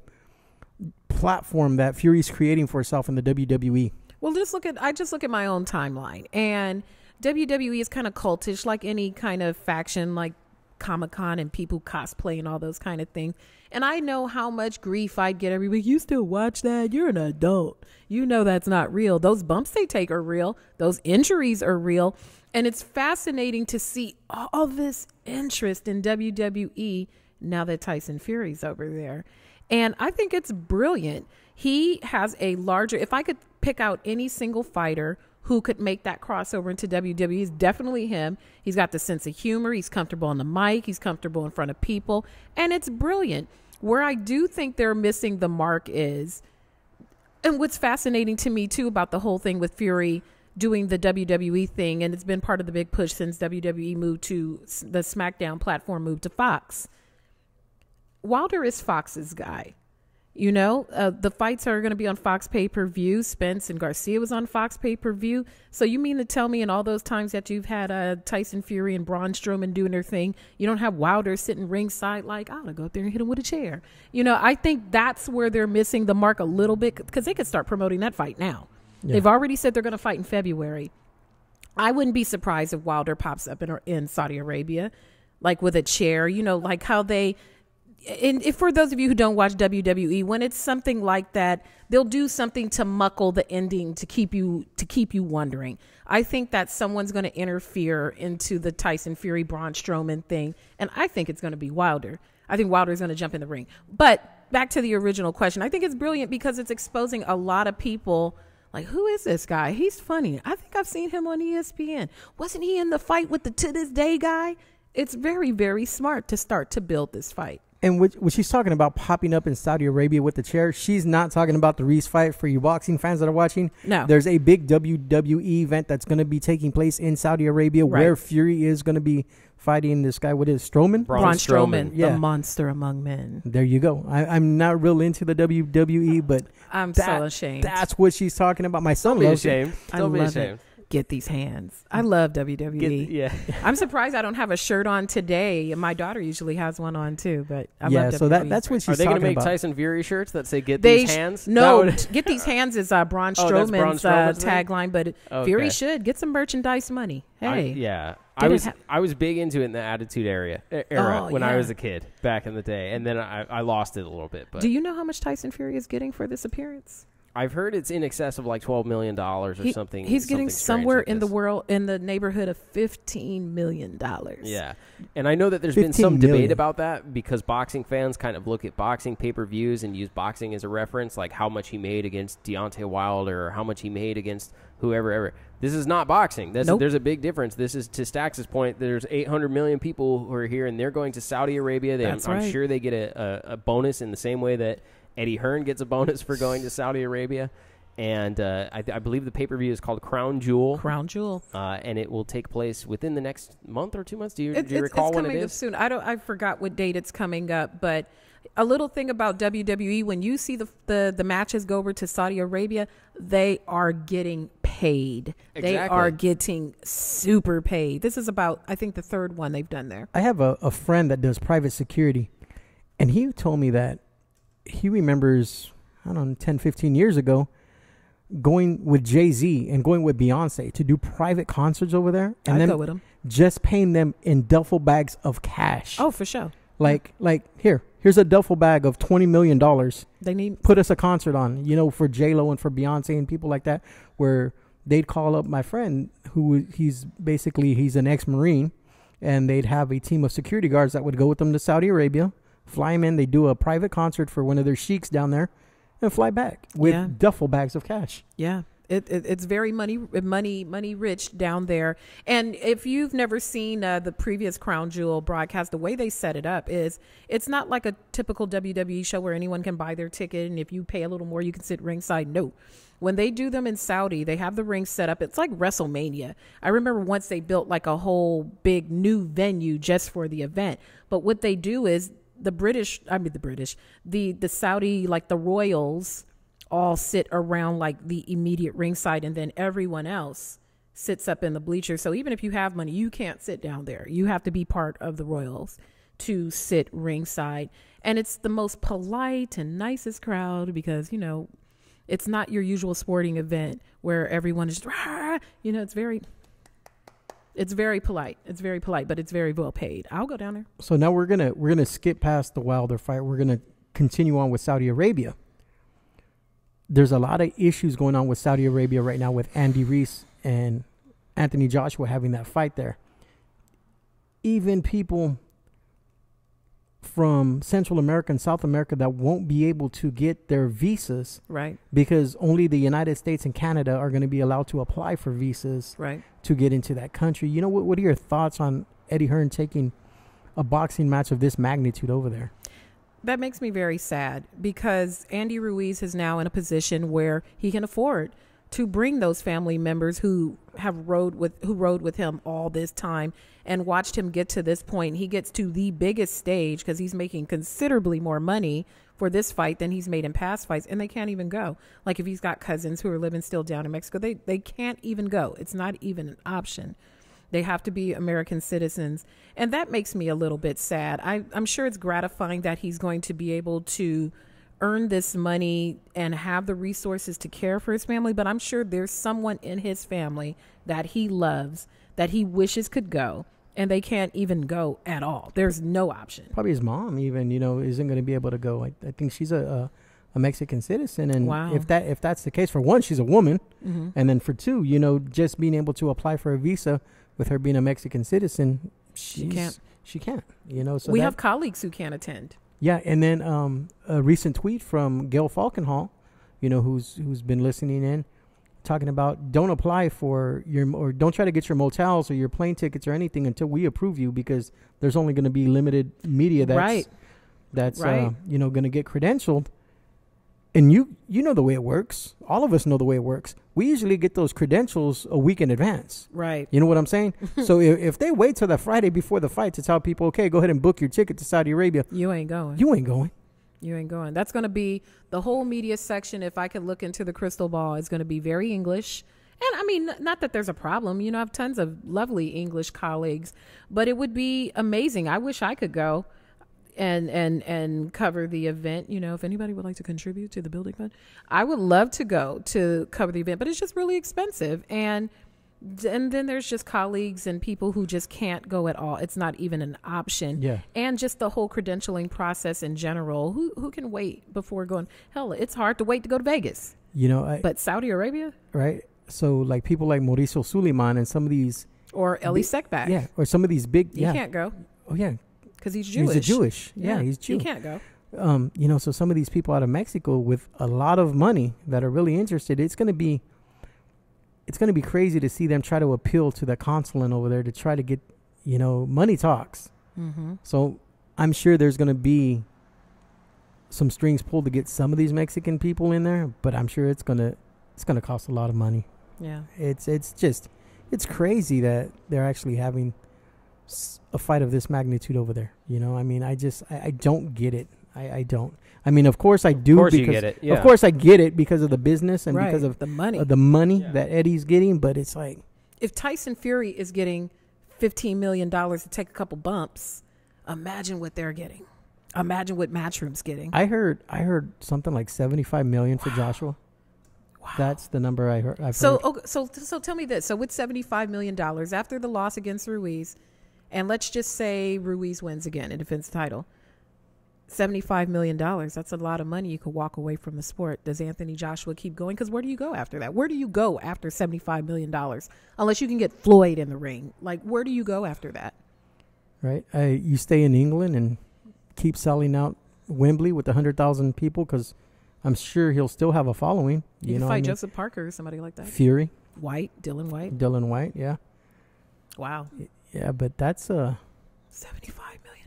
platform that Fury's creating for herself in the WWE? Well, I just look at my own timeline, and WWE is kind of cultish, like any kind of faction, like Comic-Con and people cosplay and all those kind of things. And I know how much grief I get every week. You still watch that? You're an adult. You know that's not real. Those bumps they take are real. Those injuries are real. And it's fascinating to see all this interest in WWE now that Tyson Fury's over there. And I think it's brilliant. He has a larger, if I could pick out any single fighter who could make that crossover into WWE, is definitely him. He's got the sense of humor. He's comfortable on the mic. He's comfortable in front of people. And it's brilliant. Where I do think they're missing the mark is, and what's fascinating to me too about the whole thing with Fury doing the WWE thing, and it's been part of the big push since WWE moved to the SmackDown platform, moved to Fox. Wilder is Fox's guy. You know, the fights are going to be on Fox pay-per-view. Spence and Garcia was on Fox pay-per-view. So you mean to tell me in all those times that you've had Tyson Fury and Braun Strowman doing their thing, you don't have Wilder sitting ringside like, I'll go up there and hit him with a chair. You know, I think that's where they're missing the mark a little bit, because they could start promoting that fight now. Yeah. They've already said they're going to fight in February. I wouldn't be surprised if Wilder pops up in Saudi Arabia, like with a chair, you know, like how they... And if for those of you who don't watch WWE, when it's something like that, they'll do something to muckle the ending to keep you wondering. I think that someone's going to interfere into the Tyson Fury Braun Strowman thing, and I think it's going to be Wilder. I think Wilder's going to jump in the ring. But back to the original question, I think it's brilliant because it's exposing a lot of people. Like, who is this guy? He's funny. I think I've seen him on ESPN. Wasn't he in the fight with the To This Day guy? It's very, very smart to start to build this fight. And what she's talking about popping up in Saudi Arabia with the chair, she's not talking about the Ruiz fight. For you boxing fans that are watching, no. There's a big WWE event that's going to be taking place in Saudi Arabia, right, where Fury is going to be fighting this guy. What is Strowman? Braun Strowman, yeah. The monster among men. There you go. I'm not real into the WWE, but I'm so ashamed. That's what she's talking about. My son loves it. Don't be ashamed. Get these hands. I love WWE. Yeah. I'm surprised I don't have a shirt on today. My daughter usually has one on too, but I love WWE. So that's what she's talking about. Are they going to make Tyson Fury shirts that say "Get these hands"? No, "Get these hands" is Braun Strowman's tagline, but Fury should get some merchandise money. Hey, I was big into it in the Attitude era when I was a kid back in the day, and then I lost it a little bit. But do you know how much Tyson Fury is getting for this appearance? I've heard it's in excess of like $12 million or something. He's getting somewhere in the neighborhood of $15 million. Yeah. And I know that there's been some debate about that because boxing fans kind of look at boxing pay-per-views and use boxing as a reference, like how much he made against Deontay Wilder or how much he made against whoever ever. This is not boxing. Nope. There's a big difference. This is, to Stax's point, there's 800 million people who are here and they're going to Saudi Arabia. I'm sure they get a bonus in the same way that Eddie Hearn gets a bonus for going to Saudi Arabia. And I believe the pay-per-view is called Crown Jewel. Crown Jewel. And it will take place within the next month or 2 months. Do you recall when it is? It's coming up soon. I forgot what date it's coming up. But a little thing about WWE, when you see the matches go over to Saudi Arabia, they are getting paid. Exactly. They are getting super paid. This is about, I think, the third one they've done there. I have a friend that does private security, and he told me that he remembers, 10, 15 years ago, going with Jay-Z and going with Beyonce to do private concerts over there. And then go with them. Just paying them in duffel bags of cash. Oh, for sure. Like here's a duffel bag of $20 million. They need put us a concert on, for J-Lo and for Beyonce and people like that, where they'd call up my friend he's an ex-Marine, and they'd have a team of security guards that would go with them to Saudi Arabia, fly them in, they do a private concert for one of their sheiks down there, and fly back with duffel bags of cash. Yeah. It's very money rich down there. And if you've never seen the previous Crown Jewel broadcast, the way they set it up is it's not like a typical WWE show where anyone can buy their ticket, and if you pay a little more, you can sit ringside. No. When they do them in Saudi, they have the ring set up. It's like WrestleMania. I remember once they built like a whole big new venue just for the event. But what they do is the Saudi, like the royals, all sit around like the immediate ringside, and then everyone else sits up in the bleachers. So even if you have money, you can't sit down there. You have to be part of the royals to sit ringside. And it's the most polite and nicest crowd because, it's not your usual sporting event where everyone is, it's very polite. It's very polite, but it's very well paid. I'll go down there. So now we're gonna skip past the Wilder fight. We're gonna continue on with Saudi Arabia. There's a lot of issues going on with Saudi Arabia right now with Andy Ruiz and Anthony Joshua having that fight there. Even people from Central America and South America that won't be able to get their visas, right? Because only the United States and Canada are going to be allowed to apply for visas, right, to get into that country. What are your thoughts on Eddie Hearn taking a boxing match of this magnitude over there? That makes me very sad because Andy Ruiz is now in a position where he can afford to bring those family members who rode with him all this time and watched him get to this point. He gets to the biggest stage because he's making considerably more money for this fight than he's made in past fights, and they can't even go. Like if he's got cousins who are living still down in Mexico, they can't even go. It's not even an option. They have to be American citizens. And that makes me a little bit sad. I'm sure it's gratifying that he's going to be able to earn this money and have the resources to care for his family. But I'm sure there's someone in his family that he loves, that he wishes could go, and they can't even go at all. There's no option. Probably his mom even, isn't going to be able to go. I think she's a Mexican citizen. And wow. if that's the case, for one, she's a woman. Mm-hmm. And then for two, just being able to apply for a visa with her being a Mexican citizen, she can't. So we have colleagues who can't attend. Yeah, and then a recent tweet from Gail Falkenhall, who's been listening in, talking about don't apply for or don't try to get your motels or your plane tickets or anything until we approve you, because there's only going to be limited media that's going to get credentialed. And you know the way it works. All of us know the way it works. We usually get those credentials a week in advance. Right. You know what I'm saying? So if they wait till the Friday before the fight to tell people, okay, go ahead and book your ticket to Saudi Arabia. You ain't going. You ain't going. You ain't going. That's going to be the whole media section. If I could look into the crystal ball, it's going to be very English. And I mean, not that there's a problem. I have tons of lovely English colleagues, but it would be amazing. I wish I could go and cover the event. If anybody would like to contribute to the building fund, I would love to go to cover the event, but it's just really expensive. And then there's just colleagues and people who just can't go at all. It's not even an option. Yeah. And just the whole credentialing process in general. Who can wait before going? Hell, it's hard to wait to go to Vegas. But Saudi Arabia? Right. So like people like Mauricio Suleiman and some of these. Or Eli Sekbak. Yeah. Or some of these big. He can't go. Oh, yeah. Because he's Jewish. He's Jewish. Yeah, he's Jewish. He can't go. So some of these people out of Mexico with a lot of money that are really interested, it's going to be crazy to see them try to appeal to the consulate over there to try to get, money talks. Mm-hmm. So I'm sure there's going to be some strings pulled to get some of these Mexican people in there, but I'm sure it's going to cost a lot of money. Yeah. It's crazy that they're actually having a fight of this magnitude over there. I don't get it. I don't. I mean, of course I do. Of course because, you get it. Yeah. Of course I get it because of the business and because of the money. That Eddie's getting. But it's like, if Tyson Fury is getting $15 million to take a couple bumps, imagine what they're getting. Imagine what Matchroom's getting. I heard something like $75 million for Joshua. Wow. That's the number I heard. So tell me this. So with $75 million after the loss against Ruiz, and let's just say Ruiz wins again and defends the title, $75 million, that's a lot of money you could walk away from the sport. Does Anthony Joshua keep going? Because where do you go after that? Where do you go after $75 million? Unless you can get Floyd in the ring. Like, where do you go after that? Right. You stay in England and keep selling out Wembley with 100,000 people, because I'm sure he'll still have a following. You can fight Joseph Parker or somebody like that. Fury. Dylan White, yeah. Wow. Yeah, but that's $75 million.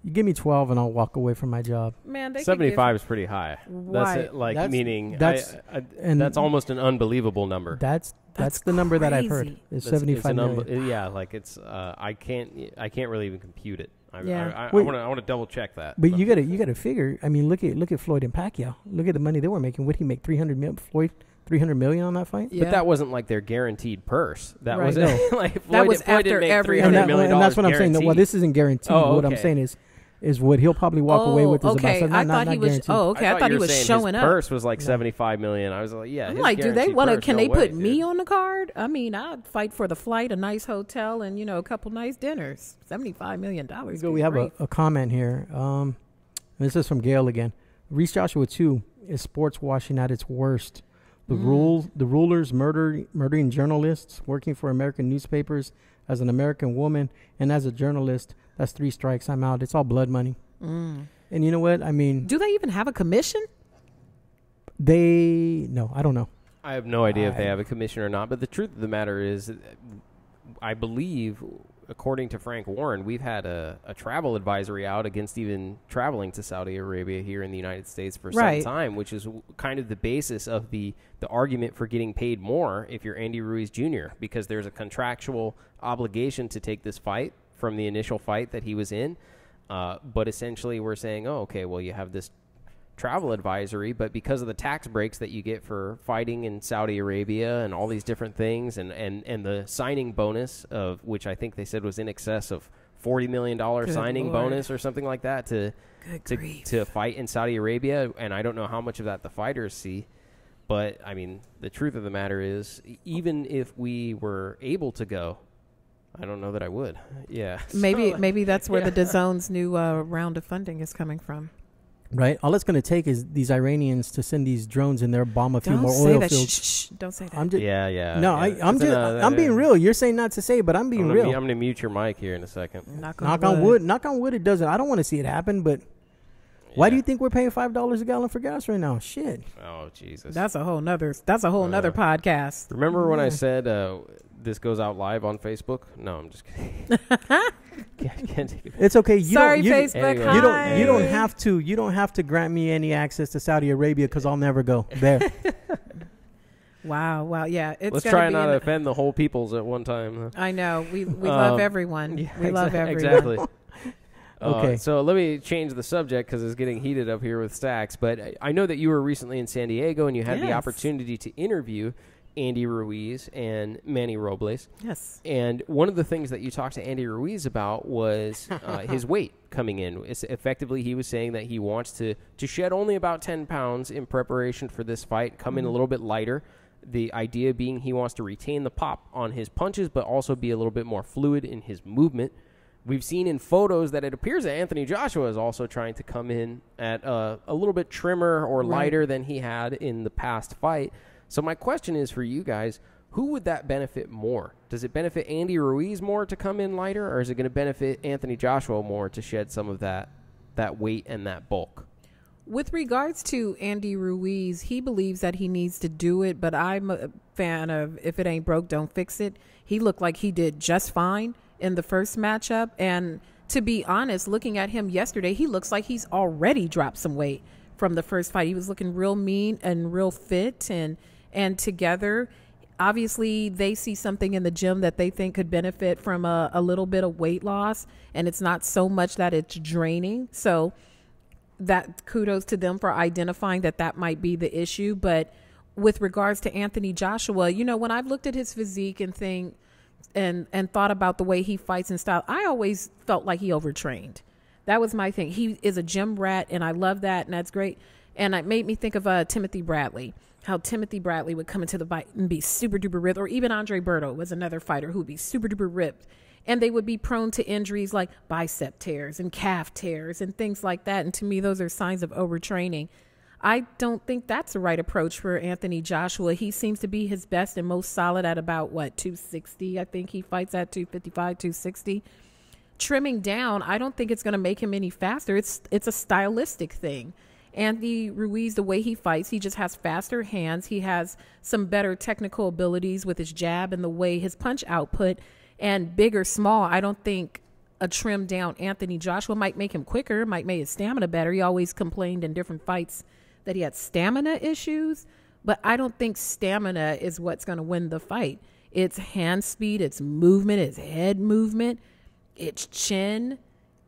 You give me 12 and I'll walk away from my job. Man, they 75 is pretty high. Right. That's almost an unbelievable number. That's the number that I've heard. Is 75 million. Yeah, like it's I can't really even compute it. I Yeah. want to double check that. But you gotta figure. I mean, look at Floyd and Pacquiao. Look at the money they were making. Would he make 300 million? Floyd 300 million on that fight? Yeah. But that wasn't like their guaranteed purse. That right. was like Floyd, that was Floyd after every $300 million. And that's what I'm saying. Well, this isn't guaranteed. Oh, okay. What I'm saying is what he'll probably walk away with is okay. about. I thought he was. Oh, okay. I thought he was showing his up. Purse was like 75 million. I was like, yeah. I'm like, do they want to? Can they put me dude. on the card? I mean, I'd fight for the flight, a nice hotel, and a couple nice dinners. $75 million. So we have a comment here. This is from Gail again. Ruiz Joshua 2 is sports washing at its worst. The rulers murdering journalists, working for American newspapers as an American woman, and as a journalist, that's 3 strikes. I'm out. It's all blood money. And you know what? I mean, do they even have a commission? No, I don't know. I have no idea if they have a commission or not. But the truth of the matter is, I believe according to Frank Warren, we've had a travel advisory out against even traveling to Saudi Arabia here in the United States for some time, which is kind of the basis of the argument for getting paid more if you're Andy Ruiz Jr., because there's a contractual obligation to take this fight from the initial fight that he was in. But essentially we're saying, oh, okay, well, you have this travel advisory, but because of the tax breaks that you get for fighting in Saudi Arabia and all these different things, and the signing bonus, of which I think they said was in excess of $40 million signing bonus or something like that to fight in Saudi Arabia, and I don't know how much of that the fighters see. But, I mean, the truth of the matter is, even if we were able to go, I don't know that I would. Yeah. Maybe that's where the DAZN's new round of funding is coming from. Right. All it's going to take is these Iranians to send these drones in there, bomb a few Don't more say oil that. fields. Shh, don't say that. I'm just, No, I'm being real. You're saying not to say, but I'm being real. I'm going to mute your mic here in a second. Knock on wood. Knock on wood. It doesn't. I don't want to see it happen, but why do you think we're paying $5 a gallon for gas right now? Shit. Oh, Jesus. That's a whole nother nother podcast. Remember when I said this goes out live on Facebook? No, I'm just kidding. Can't take it. It's okay. Facebook. Anyway. You don't have to grant me any access to Saudi Arabia because I'll never go there. Wow. Yeah. Let's try not to offend the whole peoples at one time. I know. We love everyone. Yeah, we love everyone. Exactly. Okay. So let me change the subject because it's getting heated up here with Stacks. But I know that you were recently in San Diego and you had the opportunity to interview Andy Ruiz and Manny Robles. Yes. And one of the things that you talked to Andy Ruiz about was his weight coming in. Effectively, he was saying that he wants to shed only about 10 pounds in preparation for this fight, come in a little bit lighter. The idea being he wants to retain the pop on his punches, but also be a little bit more fluid in his movement. We've seen in photos that it appears that Anthony Joshua is also trying to come in at a little bit trimmer or lighter than he had in the past fight. So my question is for you guys, who would that benefit more? Does it benefit Andy Ruiz more to come in lighter, or is it going to benefit Anthony Joshua more to shed some of that weight and that bulk? With regards to Andy Ruiz, he believes that he needs to do it, but I'm a fan of if it ain't broke, don't fix it. He looked like he did just fine in the first matchup, and to be honest, looking at him yesterday, he looks like he's already dropped some weight from the first fight. He was looking real mean and real fit and together. Obviously, they see something in the gym that they think could benefit from a little bit of weight loss, and it's not so much that it's draining. So that kudos to them for identifying that might be the issue. But with regards to Anthony Joshua, when I've looked at his physique and and thought about the way he fights and style, I always felt like he overtrained. That was my thing. He is a gym rat, and I love that, and that's great. And it made me think of Timothy Bradley, how Timothy Bradley would come into the fight and be super duper ripped, or even Andre Berto was another fighter who would be super duper ripped, and they would be prone to injuries like bicep tears and calf tears and things like that. And to me, those are signs of overtraining. I don't think that's the right approach for Anthony Joshua. He seems to be his best and most solid at about 260. I think he fights at 255, 260. Trimming down, I don't think it's going to make him any faster. It's a stylistic thing. Andy Ruiz, the way he fights, he just has faster hands. He has some better technical abilities with his jab and the way his punch output, and big or small. I don't think a trimmed down Anthony Joshua might make him quicker, might make his stamina better. He always complained in different fights that he had stamina issues, but I don't think stamina is what's going to win the fight. It's hand speed, it's movement, it's head movement, it's chin,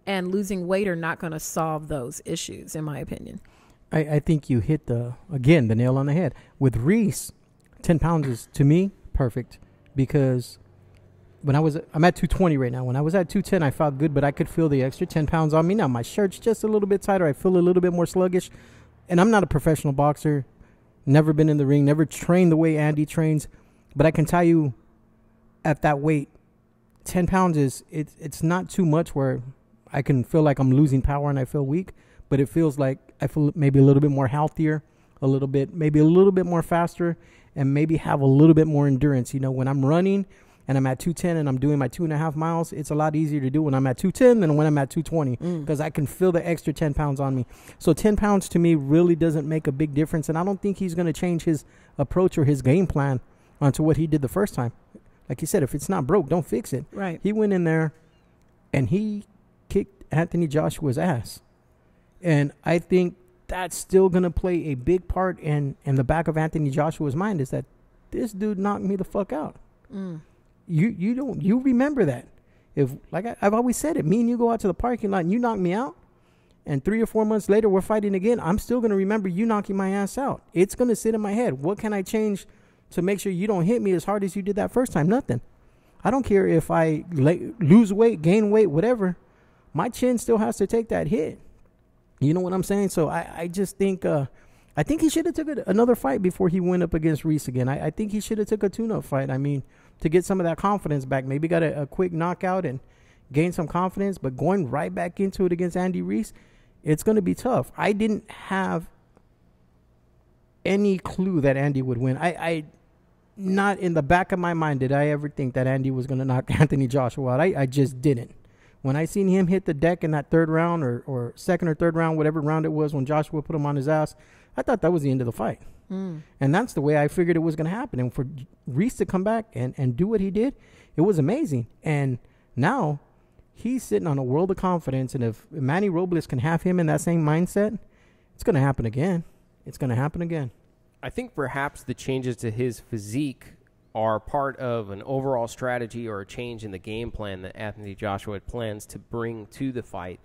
and losing weight are not going to solve those issues, in my opinion. I think you hit the nail on the head. With Ruiz, 10 pounds is, to me, perfect, because I'm at 220 right now. When I was at 210, I felt good, but I could feel the extra 10 pounds on me. Now my shirt's just a little bit tighter. I feel a little bit more sluggish, and I'm not a professional boxer, never been in the ring, never trained the way Andy trains, but I can tell you at that weight, 10 pounds it's not too much where I can feel like I'm losing power and I feel weak, but it feels like I feel maybe a little bit more healthier, maybe a little bit more faster, and maybe have a little bit more endurance. When I'm running and I'm at 210 and I'm doing my 2.5 miles, it's a lot easier to do when I'm at 210 than when I'm at 220, because I can feel the extra 10 pounds on me. So 10 pounds to me really doesn't make a big difference, and I don't think he's going to change his approach or his game plan onto what he did the first time. Like you said, if it's not broke, don't fix it. Right. He went in there and he kicked Anthony Joshua's ass. And I think that's still going to play a big part in the back of Anthony Joshua's mind, is that this dude knocked me the fuck out. You remember that. If, like I've always said it, me and you go out to the parking lot and you knock me out, and 3 or 4 months later we're fighting again, I'm still going to remember you knocking my ass out. It's going to sit in my head. What can I change to make sure you don't hit me as hard as you did that first time? Nothing. I don't care if I lose weight, gain weight, whatever. My chin still has to take that hit. You know what I'm saying? So I just think I think he should have took another fight before he went up against Ruiz again. I think he should have took a tune-up fight. I mean, to get some of that confidence back. Maybe got a quick knockout and gain some confidence. But going right back into it against Andy Ruiz, it's going to be tough. I didn't have any clue that Andy would win. I not in the back of my mind did I ever think that Andy was going to knock Anthony Joshua out. I just didn't. When I seen him hit the deck in that third round or second or third round, whatever round it was, when Joshua put him on his ass, I thought that was the end of the fight. And that's the way I figured it was going to happen. And for Ruiz to come back and do what he did, it was amazing. And now he's sitting on a world of confidence. And if Manny Robles can have him in that same mindset, it's going to happen again. It's going to happen again. I think perhaps the changes to his physique are part of an overall strategy or a change in the game plan that Anthony Joshua plans to bring to the fight.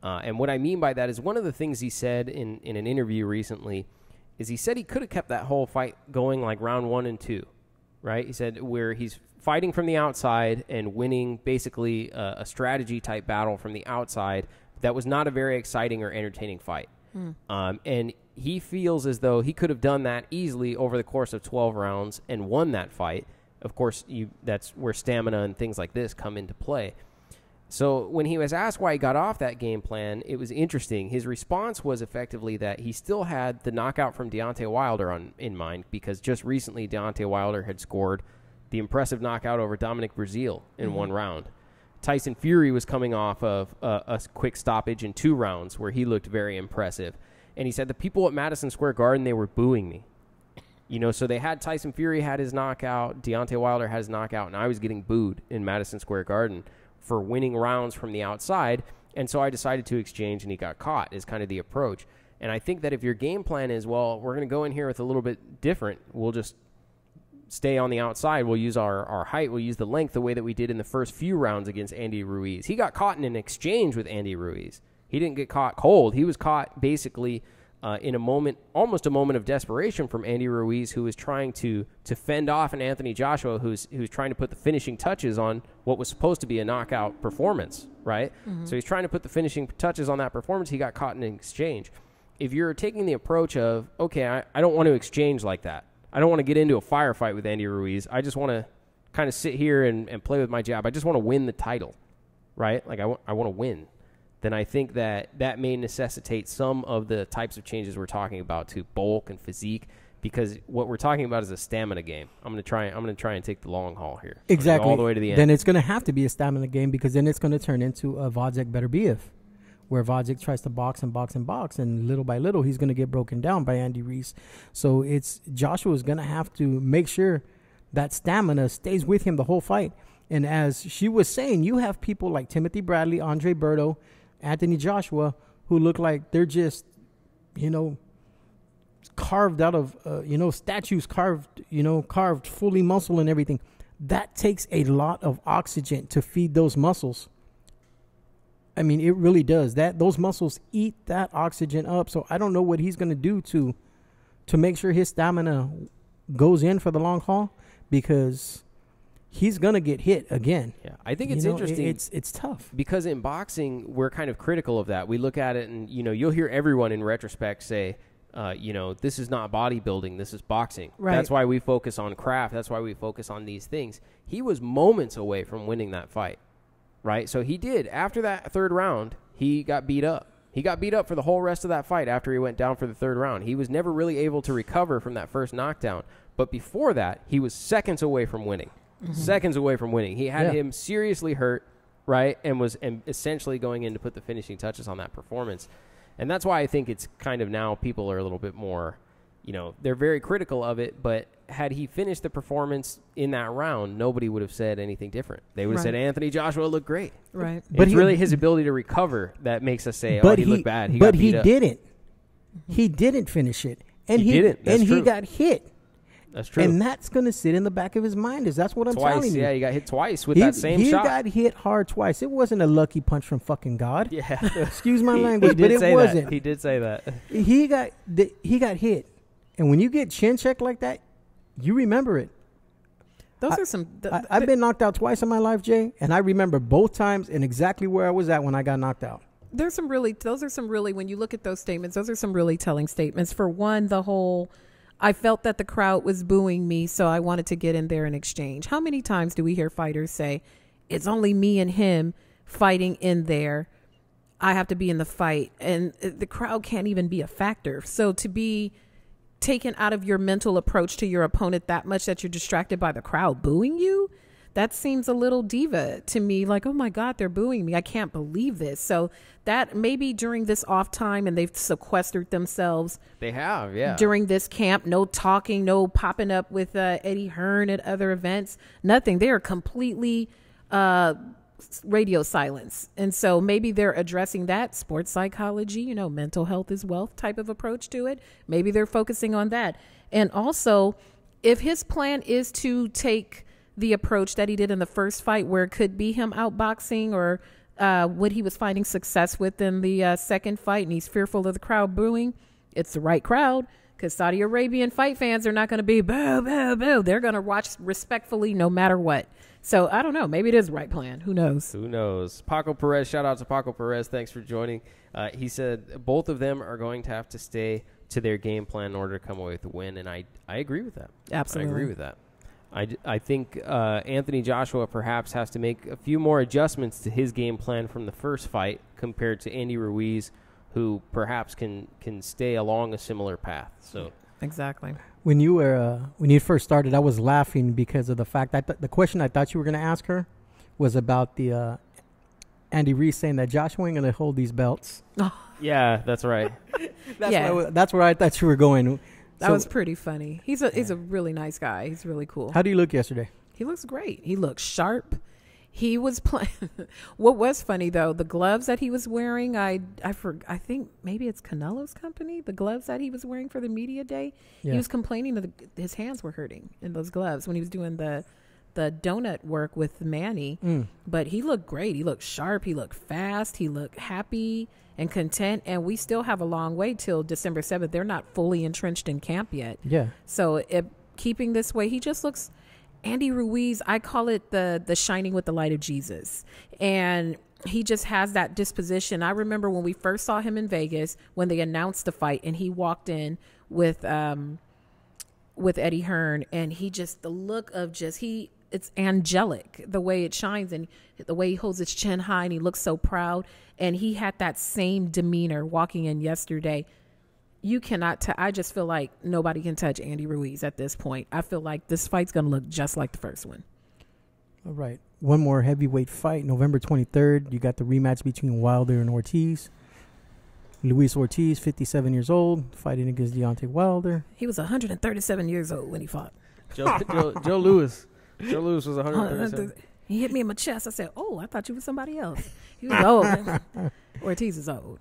And what I mean by that is one of the things he said in an interview recently is he said he could have kept that whole fight going like round 1 and 2, right? He said where he's fighting from the outside and winning basically a strategy-type battle from the outside. That was not a very exciting or entertaining fight. And he feels as though he could have done that easily over the course of 12 rounds and won that fight. Of course, that's where stamina and things like this come into play. So when he was asked why he got off that game plan, it was interesting. His response was effectively that he still had the knockout from Deontay Wilder in mind, because just recently Deontay Wilder had scored the impressive knockout over Dominic Breazeale in 1 round. Tyson Fury was coming off of a quick stoppage in 2 rounds where he looked very impressive. And he said the people at Madison Square Garden, they were booing me. You know, so they had Tyson Fury had his knockout, Deontay Wilder had his knockout, and I was getting booed in Madison Square Garden for winning rounds from the outside. And so I decided to exchange, and he got caught, is kind of the approach. And I think that if your game plan is, well, we're going to go in here with a little bit different, we'll just stay on the outside, we'll use our height, we'll use the length the way that we did in the first few rounds against Andy Ruiz. He got caught in an exchange with Andy Ruiz. He didn't get caught cold. He was caught basically in a moment, almost a moment of desperation from Andy Ruiz, who was trying to fend off an Anthony Joshua who's trying to put the finishing touches on what was supposed to be a knockout performance, right? So he's trying to put the finishing touches on that performance. He got caught in an exchange. If you're taking the approach of, okay, I don't want to exchange like that. I don't want to get into a firefight with Andy Ruiz. I just want to kind of sit here and play with my jab. I just want to win the title, right? Like I want to win. Then I think that may necessitate some of the types of changes we're talking about to bulk and physique, because what we're talking about is a stamina game. I'm going to try and take the long haul here. Exactly. All the way to the end. Then it's going to have to be a stamina game, because then it's going to turn into a Gvozdyk Beterbiev, where Gvozdyk tries to box and box and box, and little by little he's going to get broken down by Andy Ruiz. So Joshua's going to have to make sure that stamina stays with him the whole fight. And as she was saying, you have people like Timothy Bradley, Andre Berto, Anthony Joshua, who look like they're just, carved out of, statues carved fully muscle and everything. That takes a lot of oxygen to feed those muscles. I mean, it really does. Those muscles eat that oxygen up. So I don't know what he's going to do to make sure his stamina goes in for the long haul, because he's going to get hit again. Yeah, I think it's interesting. It's tough. Because in boxing, we're kind of critical of that. We look at it and, you'll hear everyone in retrospect say, this is not bodybuilding, this is boxing. Right. That's why we focus on craft. That's why we focus on these things. He was moments away from winning that fight, right? So he did. After that 3rd round, he got beat up. He got beat up for the whole rest of that fight after he went down for the 3rd round. He was never really able to recover from that first knockdown. But before that, he was seconds away from winning. Seconds away from winning. He had him seriously hurt, right, and was essentially going in to put the finishing touches on that performance. And that's why I think it's kind of now people are a little bit more they're very critical of it, but had he finished the performance in that round, nobody would have said anything different. They would have said Anthony Joshua looked great. Right. But it's really his ability to recover that makes us say, he looked bad. He didn't. He didn't finish it. And he didn't. That's true. He got hit. That's true. And that's going to sit in the back of his mind. That's what I'm telling you. Yeah, he got hit twice with that same shot. He got hit hard twice. It wasn't a lucky punch from fucking God. Yeah. Excuse my language, but it wasn't. He did say that. He got hit. And when you get chin checked like that, you remember it. Those are some... I've been knocked out twice in my life, Jay, and I remember both times and exactly where I was at when I got knocked out. Those are some really, when you look at those statements, those are some really telling statements. For one, the whole, I felt that the crowd was booing me, so I wanted to get in there and exchange. How many times do we hear fighters say, it's only me and him fighting in there. I have to be in the fight. And the crowd can't even be a factor. So to be taken out of your mental approach to your opponent that much that you're distracted by the crowd booing you, that seems a little diva to me. Like, oh my God, they're booing me. I can't believe this. So that maybe during this off time, and they've sequestered themselves. They have, yeah. During this camp, no talking, no popping up with Eddie Hearn at other events, nothing. They are completely radio silence. And so maybe they're addressing that sports psychology, mental health is wealth type of approach to it. Maybe they're focusing on that. And also, if his plan is to take the approach that he did in the first fight, where it could be him outboxing or what he was finding success with in the second fight, and he's fearful of the crowd booing, it's the right crowd, because Saudi Arabian fight fans are not going to be boo, boo, boo. They're going to watch respectfully no matter what. So I don't know. Maybe it is the right plan. Who knows? Who knows? Paco Perez, shout out to Paco Perez. Thanks for joining. He said both of them are going to have to stay to their game plan in order to come away with a win, and I agree with that. Absolutely. I agree with that. I think Anthony Joshua perhaps has to make a few more adjustments to his game plan from the first fight compared to Andy Ruiz, who perhaps can stay along a similar path. So exactly. When you first started, I was laughing because of the fact that the question I thought you were going to ask her was about the Andy Ruiz saying that Joshua ain't going to hold these belts. Yeah, that's right. That's where I thought you were going. That was pretty funny. He's a really nice guy. He's really cool. How do you look yesterday? He looks great. He looks sharp. He was playing. What was funny though, the gloves that he was wearing, I think maybe it's Canelo's company. The gloves that he was wearing for the media day, He was complaining that his hands were hurting in those gloves when he was doing the donut work with Manny. But he looked great. He looked sharp. He looked fast. He looked happy and content. And we still have a long way till December 7th. They're not fully entrenched in camp yet. Yeah. So keeping this way, he just looks. Andy Ruiz, I call it the shining with the light of Jesus. And he just has that disposition. I remember when we first saw him in Vegas, when they announced the fight, and he walked in with Eddie Hearn, and the look of it's angelic, the way it shines and the way he holds his chin high, and he looks so proud. And he had that same demeanor walking in yesterday. You cannot I just feel like nobody can touch Andy Ruiz at this point. I feel like this fight's going to look just like the first one. All right. One more heavyweight fight, November 23rd. You got the rematch between Wilder and Ortiz. Luis Ortiz, 57 years old, fighting against Deontay Wilder. He was 137 years old when he fought. Joe Louis. Joe Louis was 137. He hit me in my chest. I said, oh, I thought you were somebody else. He was old. Ortiz is old.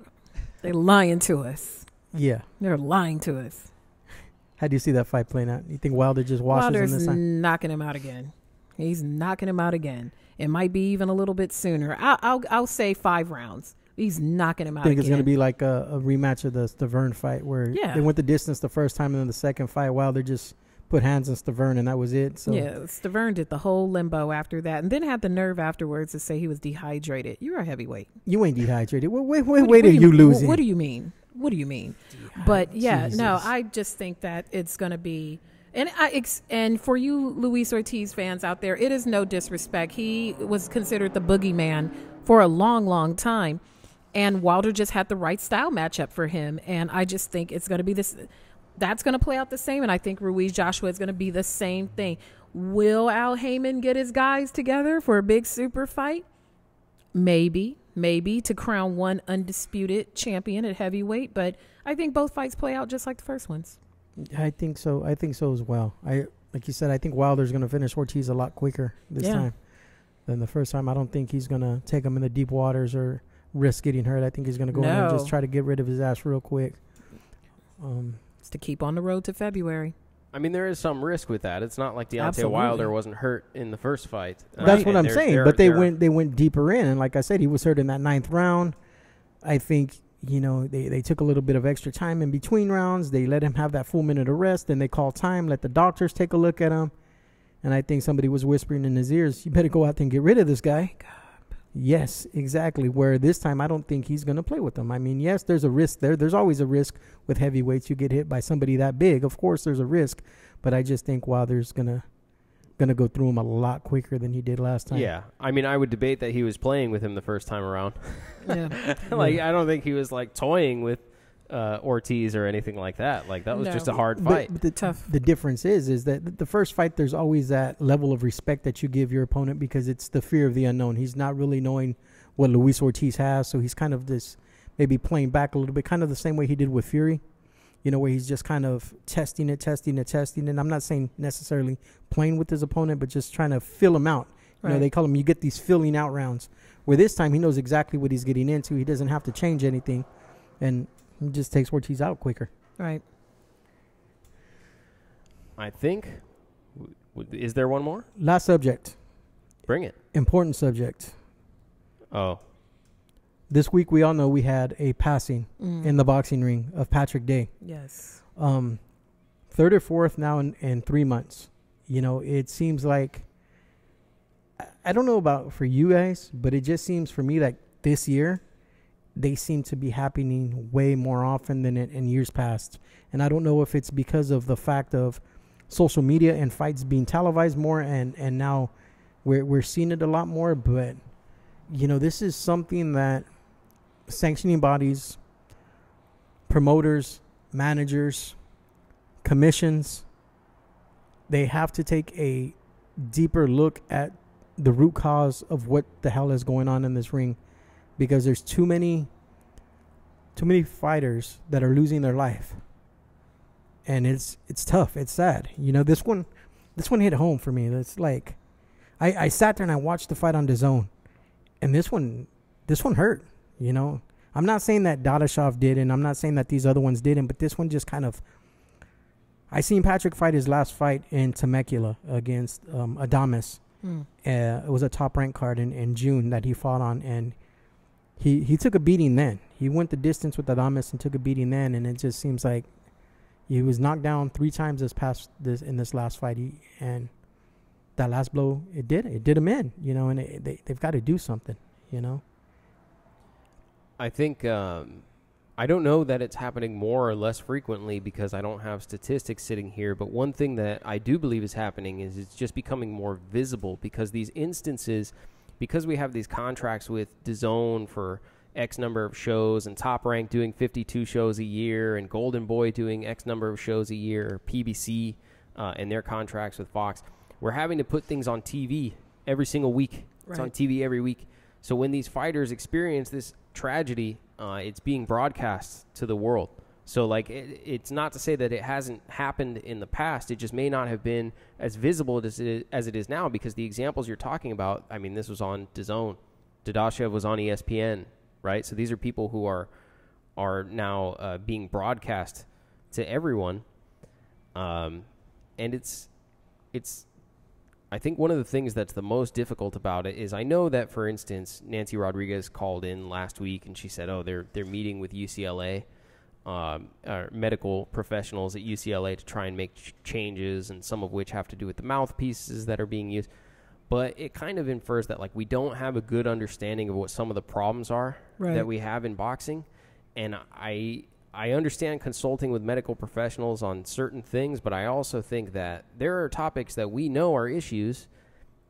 They're lying to us. Yeah. They're lying to us. How do you see that fight playing out? You think Wilder just washes him this time? Wilder's knocking him out again. He's knocking him out again. It might be even a little bit sooner. I'll say 5 rounds. He's knocking him out again. I think it's going to be like a rematch of the Stavern fight where they went the distance the first time, and then the second fight, Wilder just put hands on Stavern, and that was it. So yeah, Stavern did the whole limbo after that, and then had the nerve afterwards to say he was dehydrated. You're a heavyweight. You ain't dehydrated. Wait, are you losing? What do you mean? What do you mean? But yeah, Jesus. No, I just think that it's going to be, and for you Luis Ortiz fans out there, it is no disrespect. He was considered the boogeyman for a long, long time, and Wilder just had the right style matchup for him. And I just think it's going to be this. That's going to play out the same, and I think Ruiz Joshua is going to be the same thing. Will Al Heyman get his guys together for a big super fight? Maybe to crown one undisputed champion at heavyweight, but I think both fights play out just like the first ones. I think so. I think so as well. Like you said, I think Wilder's going to finish Ortiz a lot quicker this time than the first time. I don't think he's going to take him in the deep waters or risk getting hurt. I think he's going to go in there and just try to get rid of his ass real quick. It's to keep on the road to February. I mean, there is some risk with that. It's not like Deontay Wilder wasn't hurt in the first fight. That's what I'm saying. But they went deeper in, and like I said, he was hurt in that 9th round. I think, you know, they took a little bit of extra time in between rounds. They let him have that full minute of rest. Then they called time, let the doctors take a look at him. And I think somebody was whispering in his ears, you better go out there and get rid of this guy. God. Yes, exactly. Where this time, I don't think he's going to play with them. I mean, yes, there's a risk there. There's always a risk with heavyweights. You get hit by somebody that big. Of course, there's a risk. But I just think Wilder's going to go through him a lot quicker than he did last time. Yeah. I mean, I would debate that he was playing with him the first time around. Yeah. I don't think he was, like, toying with Ortiz or anything like that. Like, that was just a hard fight. But the difference is that the first fight, there's always that level of respect that you give your opponent because it's the fear of the unknown. He's not really knowing what Luis Ortiz has, so he's kind of this maybe playing back a little bit, kind of the same way he did with Fury, you know, where he's just kind of testing it. And I'm not saying necessarily playing with his opponent, but just trying to fill him out. You know, they call them, you get these filling out rounds, where this time he knows exactly what he's getting into. He doesn't have to change anything, and he just takes Ortiz out quicker. Right. I think. Is there one more? Last subject. Bring it. Important subject. Oh. This week we all know we had a passing in the boxing ring of Patrick Day. Yes. 3rd or 4th now in 3 months. You know, it seems like, I don't know about for you guys, but it just seems for me like this year, they seem to be happening way more often than in years past. And I don't know if it's because of the fact of social media and fights being televised more, and now we're seeing it a lot more. But, you know, this is something that sanctioning bodies, promoters, managers, commissions, they have to take a deeper look at the root cause of what the hell is going on in this ring. Because there's too many fighters that are losing their life, and it's tough. It's sad. You know, this one hit home for me. It's like, I sat there and I watched the fight on DAZN, and this one hurt. You know, I'm not saying that Dadashov didn't. I'm not saying that these other ones didn't, but this one just kind of. I seen Patrick fight his last fight in Temecula against Adames. It was a top ranked card in June that he fought on, and He took a beating then. He went the distance with Adames and took a beating then, and it just seems like he was knocked down 3 times in this last fight. And that last blow, it did him in, you know, and they've got to do something, you know. I think I don't know that it's happening more or less frequently because I don't have statistics sitting here, but one thing that I do believe is happening is it's just becoming more visible because these instances, because we have these contracts with DAZN for X number of shows and Top Rank doing 52 shows a year and Golden Boy doing X number of shows a year, PBC and their contracts with Fox, we're having to put things on TV every single week. It's on TV every week. So when these fighters experience this tragedy, it's being broadcast to the world. So, like, it's not to say that it hasn't happened in the past. It just may not have been as visible as it is now because the examples you're talking about, I mean, this was on DAZN. Dadashev was on ESPN, right? So these are people who are now being broadcast to everyone. And it's I think one of the things that's the most difficult about it is I know that, for instance, Nancy Rodriguez called in last week and she said, oh, they're meeting with UCLA. Medical professionals at UCLA to try and make changes, and some of which have to do with the mouthpieces that are being used. But it kind of infers that, like, we don't have a good understanding of what some of the problems are that we have in boxing. And I understand consulting with medical professionals on certain things, but I also think that there are topics that we know are issues,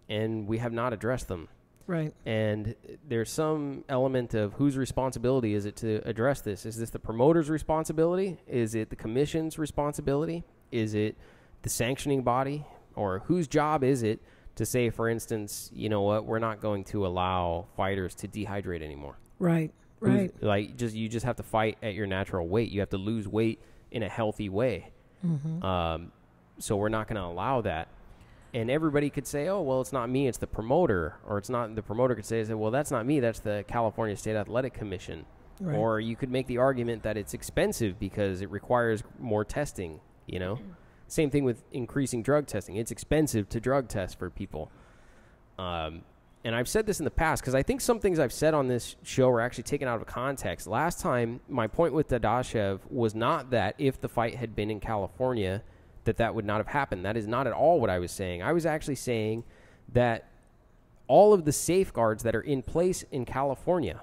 and we have not addressed them. Right. And there's some element of whose responsibility is it to address this? Is this the promoter's responsibility? Is it the commission's responsibility? Is it the sanctioning body? Or whose job is it to say, for instance, you know what, we're not going to allow fighters to dehydrate anymore? Right. Like, you just have to fight at your natural weight. You have to lose weight in a healthy way. So we're not going to allow that. And everybody could say, oh, well, it's not me, it's the promoter. Or it's not, the promoter could say, well, that's not me, that's the California State Athletic Commission. Right. Or you could make the argument that it's expensive because it requires more testing, you know? Same thing with increasing drug testing. It's expensive to drug test for people. And I've said this in the past because I think some things I've said on this show are actually taken out of context. Last time, my point with Dadashev was not that if the fight had been in California, that would not have happened. That is not at all what I was saying. I was actually saying that all of the safeguards that are in place in California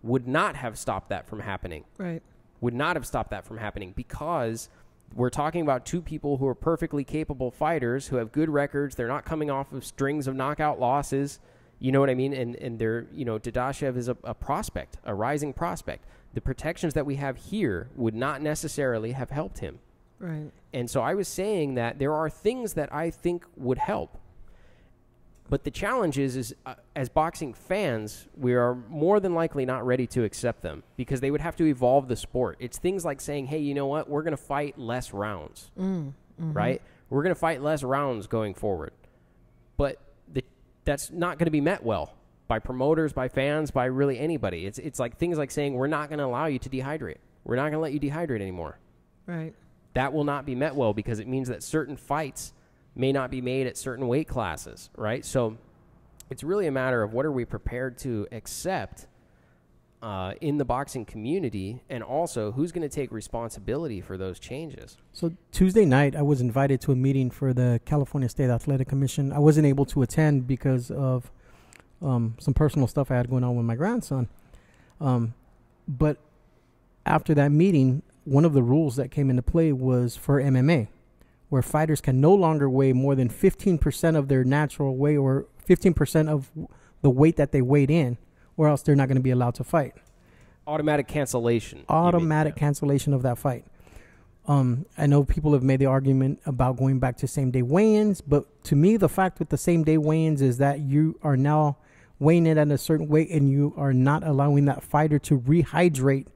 would not have stopped that from happening. Right. Would not have stopped that from happening because we're talking about two people who are perfectly capable fighters who have good records. They're not coming off of strings of knockout losses. You know what I mean? And they're, you know, Dadashev is a prospect, a rising prospect. The protections that we have here would not necessarily have helped him. Right. And so I was saying that there are things that I think would help. But the challenge is as boxing fans, we are more than likely not ready to accept them because they would have to evolve the sport. It's things like saying, hey, you know what? We're going to fight less rounds, right? We're going to fight less rounds going forward. But that's not going to be met well by promoters, by fans, by really anybody. It's like things like saying, we're not going to allow you to dehydrate. We're not going to let you dehydrate anymore. Right. That will not be met well because it means that certain fights may not be made at certain weight classes, right? So it's really a matter of what are we prepared to accept in the boxing community, and also who's going to take responsibility for those changes. So Tuesday night, I was invited to a meeting for the California State Athletic Commission. I wasn't able to attend because of some personal stuff I had going on with my grandson. But after that meeting, one of the rules that came into play was for MMA, where fighters can no longer weigh more than 15% of their natural weight or 15% of the weight that they weighed in, or else they're not going to be allowed to fight. Automatic cancellation. Automatic cancellation of that fight. I know people have made the argument about going back to same-day weigh-ins, but to me, the fact with the same-day weigh-ins is that you are now weighing it at a certain weight and you are not allowing that fighter to rehydrate,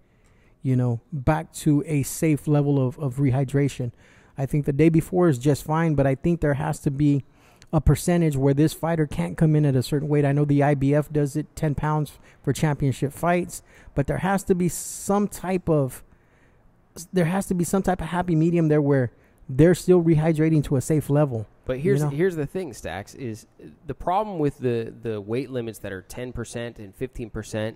you know, back to a safe level of rehydration. I think the day before is just fine, but I think there has to be a percentage where this fighter can't come in at a certain weight. I know the IBF does it 10 pounds for championship fights, but there has to be some type of happy medium there where they're still rehydrating to a safe level. But here's the thing, Stacks, is the problem with the weight limits that are 10% and 15%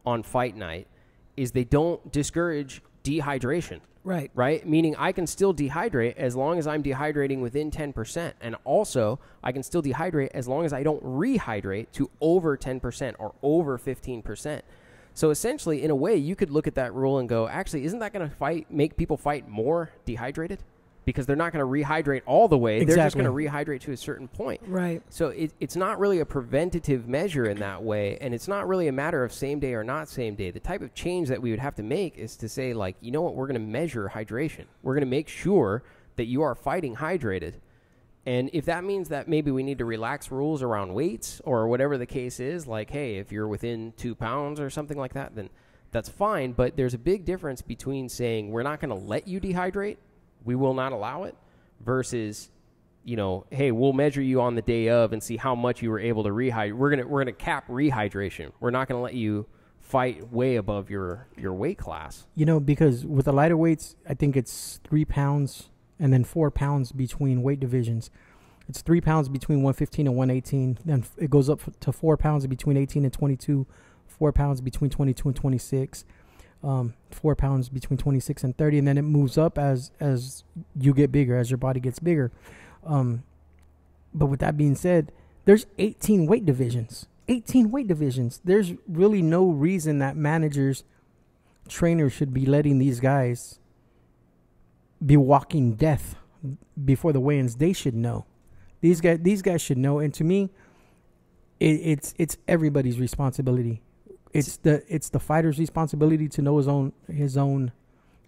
on fight night is they don't discourage dehydration. Right? Meaning I can still dehydrate as long as I'm dehydrating within 10%. And also, I can still dehydrate as long as I don't rehydrate to over 10% or over 15%. So essentially, in a way, you could look at that rule and go, actually, isn't that going to make people fight more dehydrated? Because they're not going to rehydrate all the way. Exactly. They're just going to rehydrate to a certain point. Right. So it's not really a preventative measure in that way, and it's not really a matter of same day or not same day. The type of change that we would have to make is to say, like, you know what, we're going to measure hydration. We're going to make sure that you are fighting hydrated. And if that means that maybe we need to relax rules around weights or whatever the case is, like, hey, if you're within 2 pounds or something like that, then that's fine. But there's a big difference between saying we're not going to let you dehydrate, we will not allow it, versus, you know, hey, we'll measure you on the day of and see how much you were able to rehydrate. We're gonna cap rehydration. We're not gonna let you fight way above your weight class. You know, because with the lighter weights, I think it's 3 pounds and then 4 pounds between weight divisions. It's 3 pounds between 115 and 118. Then it goes up to 4 pounds between 18 and 22, 4 pounds between 22 and 26. 4 pounds between 26 and 30, and then it moves up as you get bigger, as your body gets bigger. But with that being said, there's 18 weight divisions. 18 weight divisions. There's really no reason that managers, trainers should be letting these guys be walking death before the weigh-ins. They should know. These guys should know. And to me, it's everybody's responsibility. It's the fighter's responsibility to know his own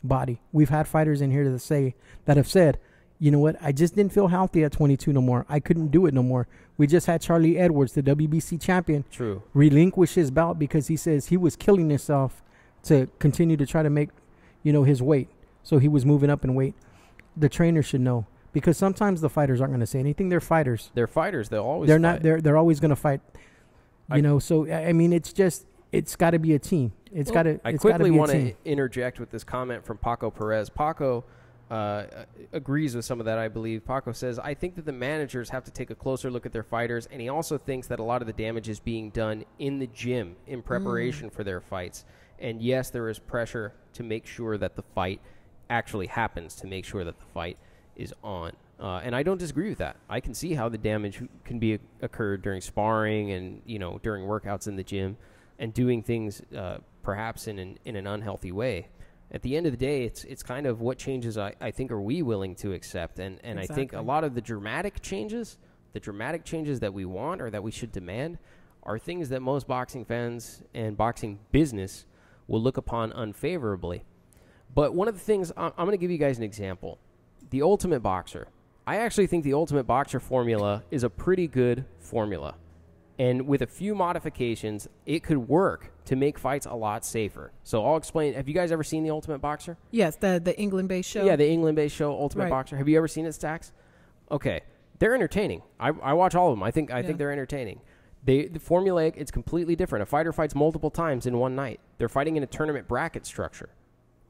body. We've had fighters in here that have said, you know what, I just didn't feel healthy at 22 no more. I couldn't do it no more. We just had Charlie Edwards, the WBC champion, relinquish his bout because he says he was killing himself to continue to try to make, you know, his weight. So he was moving up in weight. the trainer should know, because sometimes the fighters aren't going to say anything. They're fighters. They're fighters. They'll always. They're fight. not. They're always going to fight. You know. So I mean, it's got to be a team. It's got to. I quickly want to interject with this comment from Paco Perez. Paco agrees with some of that, I believe. Paco says, I think that the managers have to take a closer look at their fighters, and he also thinks that a lot of the damage is being done in the gym in preparation for their fights. And yes, there is pressure to make sure that the fight actually happens, to make sure that the fight is on. And I don't disagree with that. I can see how the damage can be occurred during sparring and, during workouts in the gym and doing things perhaps in an unhealthy way. At the end of the day, it's kind of what changes I think are we willing to accept. And exactly. I think a lot of the dramatic changes that we want or that we should demand are things that most boxing fans and boxing business will look upon unfavorably. But one of the things, I'm going to give you guys an example. The Ultimate Boxer. I actually think the Ultimate Boxer formula is a pretty good formula. And with a few modifications, it could work to make fights a lot safer. So I'll explain. Have you guys ever seen The Ultimate Boxer? Yes, the England-based show. Yeah, the England-based show, Ultimate Boxer. Have you ever seen it, Stax? Okay. They're entertaining. I watch all of them. I think they're entertaining. The formulaic, it's completely different. A fighter fights multiple times in one night. They're fighting in a tournament bracket structure.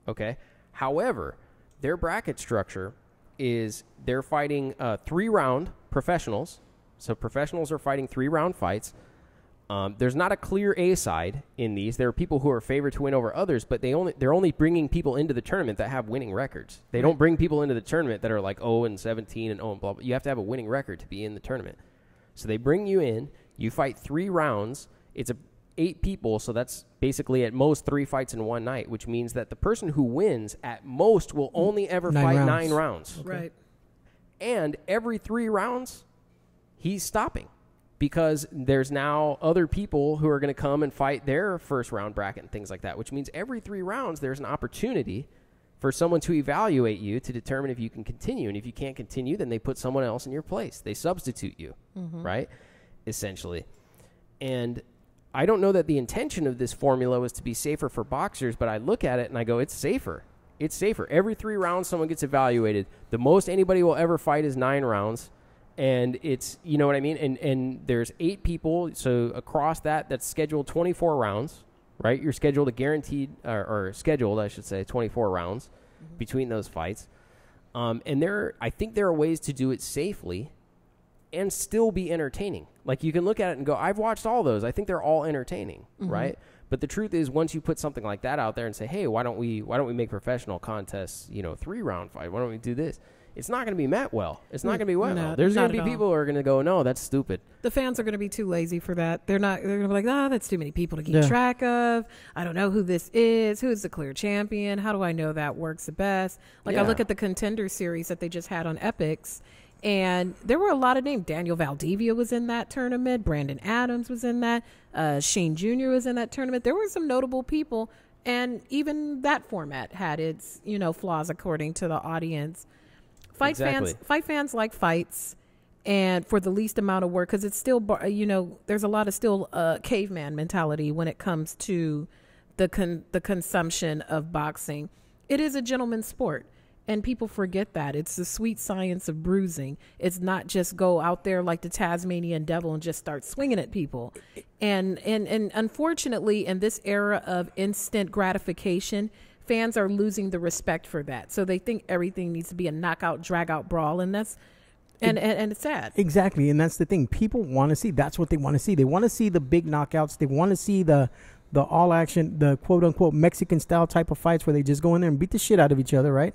Okay? However, their bracket structure is they're fighting 3-round professionals. So professionals are fighting 3-round fights. There's not a clear A side in these. There are people who are favored to win over others, but they're only bringing people into the tournament that have winning records. They don't bring people into the tournament that are like 0-17 and 0 blah, blah. You have to have a winning record to be in the tournament. So they bring you in. You fight 3 rounds. It's 8 people, so that's basically at most 3 fights in one night, which means that the person who wins at most will only ever fight 9 rounds. Okay. Right. And every 3 rounds, he's stopping because there's now other people who are going to come and fight their first round bracket and things like that, which means every 3 rounds there's an opportunity for someone to evaluate you to determine if you can continue. And if you can't continue, then they put someone else in your place. They substitute you, right? Essentially. And I don't know that the intention of this formula was to be safer for boxers, but I look at it and I go, it's safer. It's safer. Every 3 rounds, someone gets evaluated. The most anybody will ever fight is 9 rounds. And it's, you know what I mean? And there's 8 people. So across that's scheduled 24 rounds, right? You're scheduled or scheduled, I should say, 24 rounds between those fights. And I think there are ways to do it safely and still be entertaining. Like you can look at it and go, I've watched all those. I think they're all entertaining, right? But the truth is, once you put something like that out there and say, hey, why don't we make professional contests, 3-round fight? Why don't we do this? It's not going to be met well. It's not going to be well. No, there's going to be people who are going to go, no, that's stupid. The fans are going to be too lazy for that. They're going to be like, that's too many people to keep track of. I don't know who this is. Who is the clear champion? How do I know that works the best? Like I look at the Contender series that they just had on Epix, and there were a lot of names. Daniel Valdivia was in that tournament. Brandon Adams was in that. Shane Jr. was in that tournament. There were some notable people, and even that format had its, flaws according to the audience. Fight fans like fights, and for the least amount of work, because it's still, there's a lot of still caveman mentality when it comes to the consumption of boxing. It is a gentleman's sport, and people forget that. It's the sweet science of bruising. It's not just go out there like the Tasmanian devil and just start swinging at people. And unfortunately, in this era of instant gratification, fans are losing the respect for that. So they think everything needs to be a knockout, drag-out brawl, and that's and it's sad. Exactly, and that's the thing. People want to see. That's what they want to see. They want to see the big knockouts. They want to see the all-action, the quote-unquote Mexican-style type of fights where they just go in there and beat the shit out of each other, right?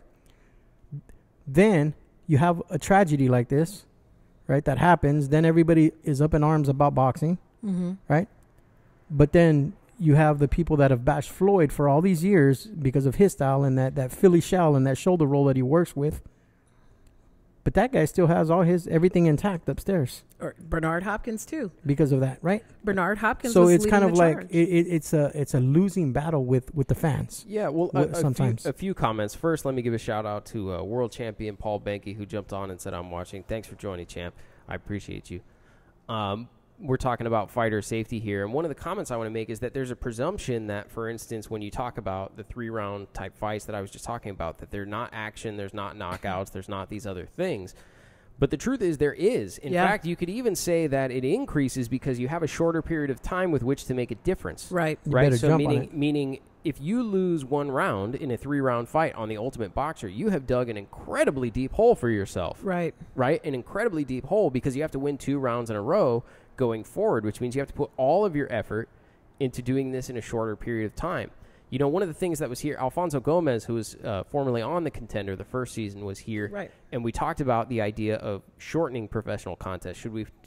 Then you have a tragedy like this, right, that happens. Then everybody is up in arms about boxing, right? But then you have the people that have bashed Floyd for all these years because of his style and that Philly shell and that shoulder roll that he works with. But that guy still has everything intact upstairs. Or Bernard Hopkins too. Because of that, right? Bernard Hopkins. So was it's kind of like charge. it's a losing battle with the fans. Yeah, well, sometimes a few comments. First, let me give a shout out to world champion Paul Benke, who jumped on and said, "I'm watching. Thanks for joining, champ. I appreciate you." we're talking about fighter safety here. And one of the comments I want to make is that there's a presumption that, for instance, when you talk about the 3-round type fights that I was just talking about, that they're not action, there's not knockouts, there's not these other things. But the truth is there is. In fact, you could even say that it increases because you have a shorter period of time with which to make a difference. Right. Right. So meaning if you lose 1 round in a 3-round fight on the Ultimate Boxer, you have dug an incredibly deep hole for yourself. Right. Right? An incredibly deep hole because you have to win 2 rounds in a row going forward, which means you have to put all of your effort into doing this in a shorter period of time. You know, one of the things that was here, Alfonso Gomez, who was formerly on the Contender the first season, was here. Right. And we talked about the idea of shortening professional contests.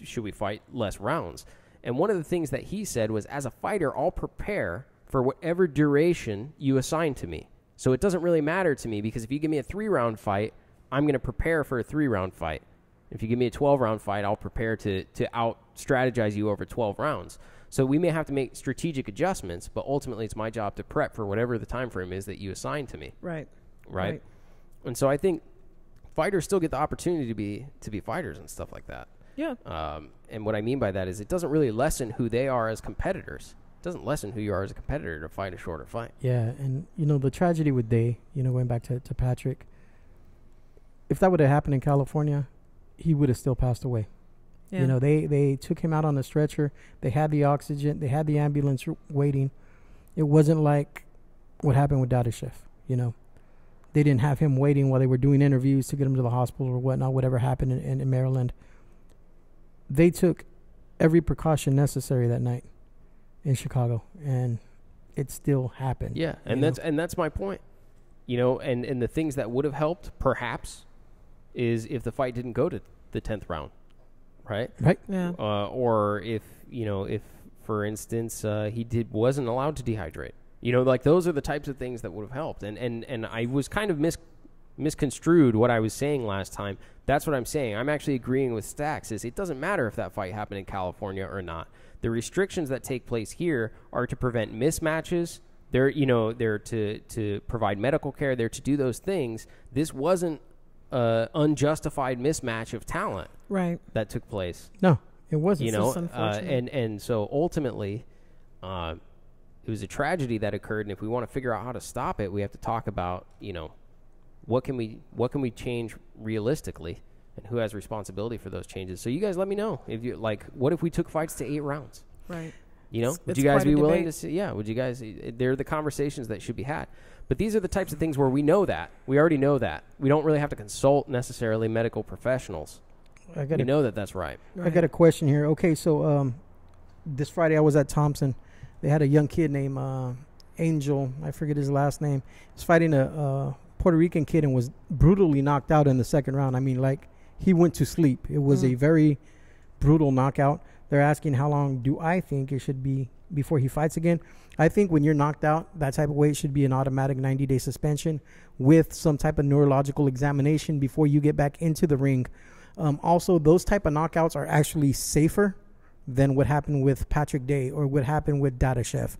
Should we fight less rounds? And one of the things that he said was, as a fighter, I'll prepare for whatever duration you assign to me. So it doesn't really matter to me, because if you give me a 3-round fight, I'm going to prepare for a 3-round fight. If you give me a 12-round fight, I'll prepare to out-strategize you over 12 rounds. So we may have to make strategic adjustments, but ultimately it's my job to prep for whatever the time frame is that you assign to me. Right. And so I think fighters still get the opportunity to be fighters and stuff like that. Yeah. And what I mean by that is it doesn't really lessen who they are as competitors. It doesn't lessen who you are as a competitor to fight a shorter fight. Yeah, and, the tragedy with Day, going back to Patrick, if that would have happened in California, he would have still passed away. Yeah. They took him out on the stretcher. They had the oxygen. They had the ambulance waiting. It wasn't like what happened with Beterbiev. They didn't have him waiting while they were doing interviews to get him to the hospital or whatnot, whatever happened in Maryland. They took every precaution necessary that night in Chicago, and it still happened. Yeah, and that's my point. And the things that would have helped, perhaps, is if the fight didn't go to the 10th round. Right. Yeah. Or if for instance he wasn't allowed to dehydrate. Like those are the types of things that would have helped. And I was kind of misconstrued what I was saying last time. That's what I'm saying. I'm actually agreeing with Stacks. Is it doesn't matter if that fight happened in California or not. The restrictions that take place here are to prevent mismatches. They're to provide medical care. They're to do those things. This wasn't unjustified mismatch of talent that took place. No, it wasn't. And so ultimately it was a tragedy that occurred, and if we want to figure out how to stop it, we have to talk about what can we change realistically, and who has responsibility for those changes. So you guys let me know if you what if we took fights to 8 rounds, right? Would you guys be willing to see? Yeah, would you guys? They're the conversations that should be had. But these are the types of things where we already know that. We don't really have to consult necessarily medical professionals. We know that that's right. I got a question here. Okay, so this Friday I was at Thompson. They had a young kid named Angel. I forget his last name. He's fighting a Puerto Rican kid and was brutally knocked out in the 2nd round. I mean, he went to sleep. It was a very brutal knockout. They're asking how long do I think it should be before he fights again. I think when you're knocked out that type of way, it should be an automatic 90-day suspension with some type of neurological examination before you get back into the ring. Also, those type of knockouts are actually safer than what happened with Patrick Day or what happened with Beterbiev.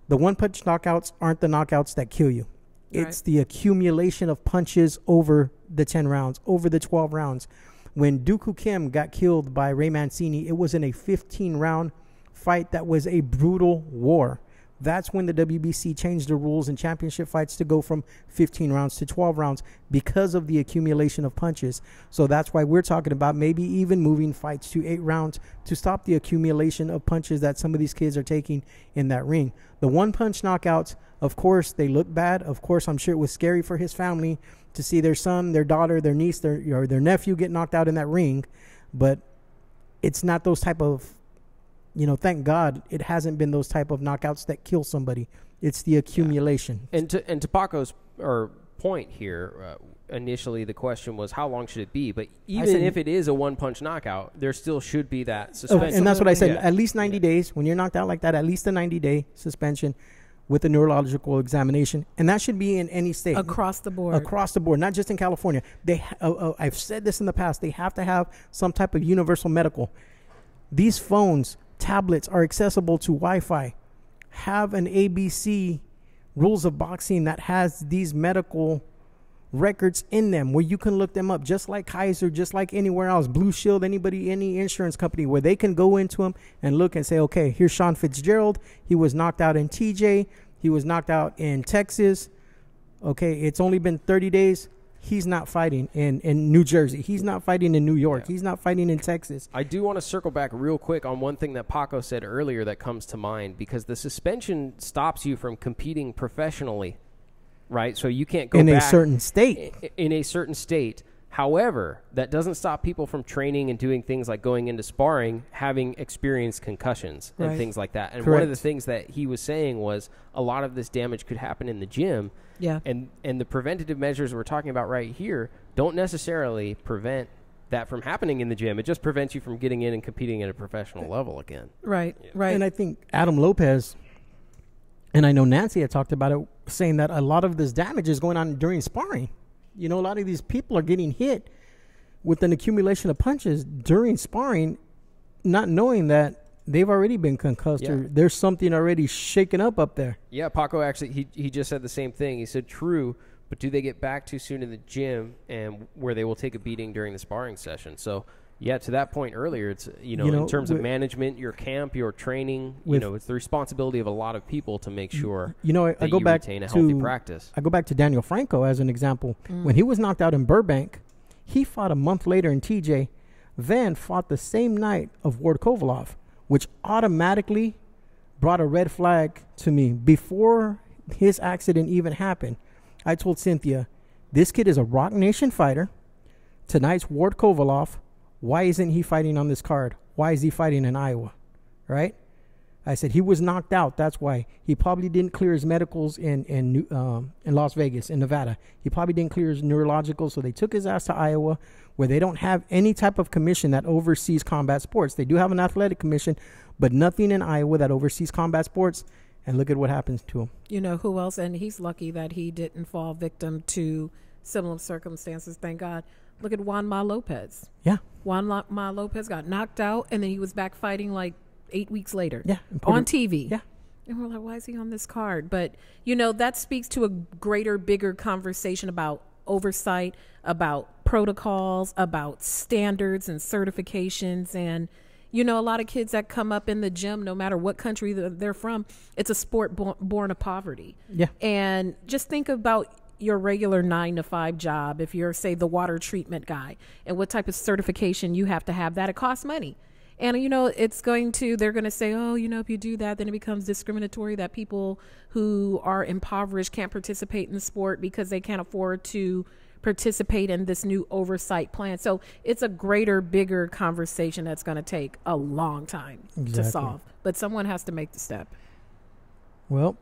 The one-punch knockouts aren't the knockouts that kill you. It's the accumulation of punches over the 10 rounds, over the 12 rounds. When Dooku Kim got killed by Ray Mancini, it was in a 15-round fight that was a brutal war. That's when the WBC changed the rules in championship fights to go from 15 rounds to 12 rounds because of the accumulation of punches. So that's why we're talking about maybe even moving fights to 8 rounds to stop the accumulation of punches that some of these kids are taking in that ring. The one-punch knockouts, of course, they look bad. Of course, I'm sure it was scary for his family to see their son, their daughter, their niece, their nephew get knocked out in that ring. But it's not those type of, thank God it hasn't been those type of knockouts that kill somebody. It's the accumulation. Yeah. And to Paco's point here, initially the question was how long should it be? But even if it is a one-punch knockout, there still should be that suspension. And that's what I said. Yeah. At least 90 days. When you're knocked out like that, at least a 90-day suspension with a neurological examination. And that should be in any state. Across the board. Across the board, not just in California. I've said this in the past. They have to have some type of universal medical. These phones, tablets are accessible to Wi-Fi. Have an ABC rules of boxing that has these medical records in them where you can look them up, just like Kaiser, just like anywhere else, Blue Shield, anybody, any insurance company, where they can go into them and look and say, okay, here's Sean Fitzgerald. He was knocked out in TJ. He was knocked out in Texas. Okay, it's only been 30 days. He's not fighting in New Jersey. He's not fighting in New York. Yeah. He's not fighting in Texas. I do want to circle back real quick on one thing that Paco said earlier that comes to mind, because the suspension stops you from competing professionally, right? So you can't go in back a certain state. In a certain state. However, that doesn't stop people from training and doing things like going into sparring, having experienced concussions and things like that. And Correct. One of the things that he was saying was a lot of this damage could happen in the gym. Yeah. And the preventative measures we're talking about right here don't necessarily prevent that from happening in the gym. It just prevents you from getting in and competing at a professional level again. Right, Yeah. right. And I think Adam Lopez, and I know Nancy had talked about it, saying that a lot of this damage is going on during sparring. You know, a lot of these people are getting hit with an accumulation of punches during sparring, not knowing that they've already been concussed or there's something already shaken up there. Yeah, Paco actually, he just said the same thing. He said, true, but do they get back too soon in the gym and where they will take a beating during the sparring session? So, yeah, to that point earlier, it's, in terms of management, your camp, your training, it's the responsibility of a lot of people to make sure I go back retain a healthy practice. I go back to Daniel Franco as an example. When he was knocked out in Burbank, he fought a month later in TJ, then fought the same night of Ward Kovalev, which automatically brought a red flag to me. Before his accident even happened, I told Cynthia, this kid is a Rock Nation fighter. Tonight's Ward Kovalev. Why isn't he fighting on this card? Why is he fighting in Iowa? Right? I said he was knocked out. That's why. He probably didn't clear his medicals in Las Vegas, in Nevada. He probably didn't clear his neurological, so they took his ass to Iowa, where they don't have any type of commission that oversees combat sports. They do have an athletic commission, but nothing in Iowa that oversees combat sports. And look at what happens to him. You know who else? And he's lucky that he didn't fall victim to similar circumstances, thank God. Look at Juan Ma Lopez. Yeah. Juan Ma Lopez got knocked out, and then he was back fighting like 8 weeks later. Yeah. On TV. Yeah. And we're like, why is he on this card? But, that speaks to a greater, bigger conversation about oversight, about protocols, about standards and certifications. And, a lot of kids that come up in the gym, no matter what country they're from, it's a sport born of poverty. Yeah. And just think about your regular 9-to-5 job. If you're, say, the water treatment guy, and what type of certification you have to have, that it costs money. And, they're going to say, if you do that, then it becomes discriminatory, that people who are impoverished can't participate in the sport because they can't afford to participate in this new oversight plan. So it's a greater, bigger conversation that's going to take a long time to solve. But someone has to make the step. Well,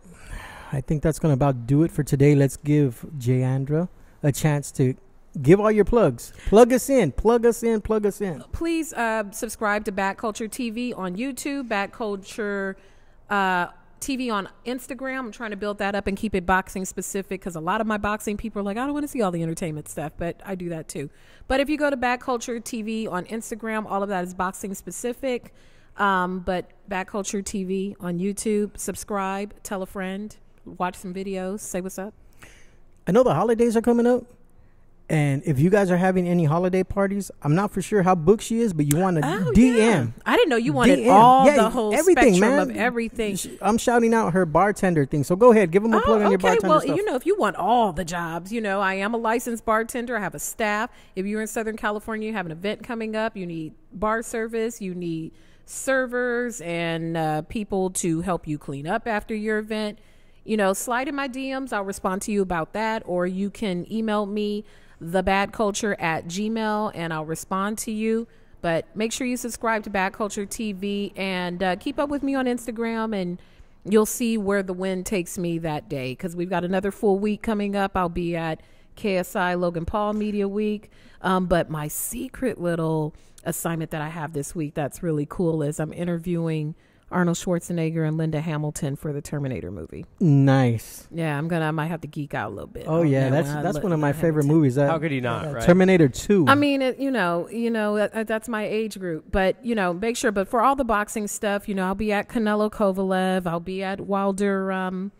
I think that's going to about do it for today. Let's give Jeandra a chance to give all your plugs. Plug us in. Please subscribe to Bad Culture TV on YouTube, Bad Culture TV on Instagram. I'm trying to build that up and keep it boxing specific, because a lot of my boxing people are like, I don't want to see all the entertainment stuff, but I do that too. But if you go to Bad Culture TV on Instagram, all of that is boxing specific. But Bad Culture TV on YouTube, subscribe, tell a friend, watch some videos, say what's up. I know the holidays are coming up, and if you guys are having any holiday parties, I'm not for sure how booked she is, but you want to DM. Yeah. I didn't know you wanted DM. the whole everything, spectrum man. of everything. I'm shouting out her bartender thing, so go ahead, give them a plug on your bartender stuff. Well, if you want all the jobs, I am a licensed bartender. I have a staff. If you're in Southern California, you have an event coming up, you need bar service, you need servers and people to help you clean up after your event. Slide in my DMs. I'll respond to you about that. Or you can email me, thebadculture@gmail.com, and I'll respond to you. But make sure you subscribe to Bad Culture TV and keep up with me on Instagram, and you'll see where the wind takes me that day, because we've got another full week coming up. I'll be at KSI Logan Paul Media Week. But my secret little assignment that I have this week that's really cool is I'm interviewing Arnold Schwarzenegger and Linda Hamilton for the Terminator movie. Nice. Yeah, I might have to geek out a little bit. Oh yeah, that's one of my favorite movies. How could he not? Right? Terminator 2. I mean, that's my age group. But make sure. But for all the boxing stuff, I'll be at Canelo Kovalev. I'll be at Wilder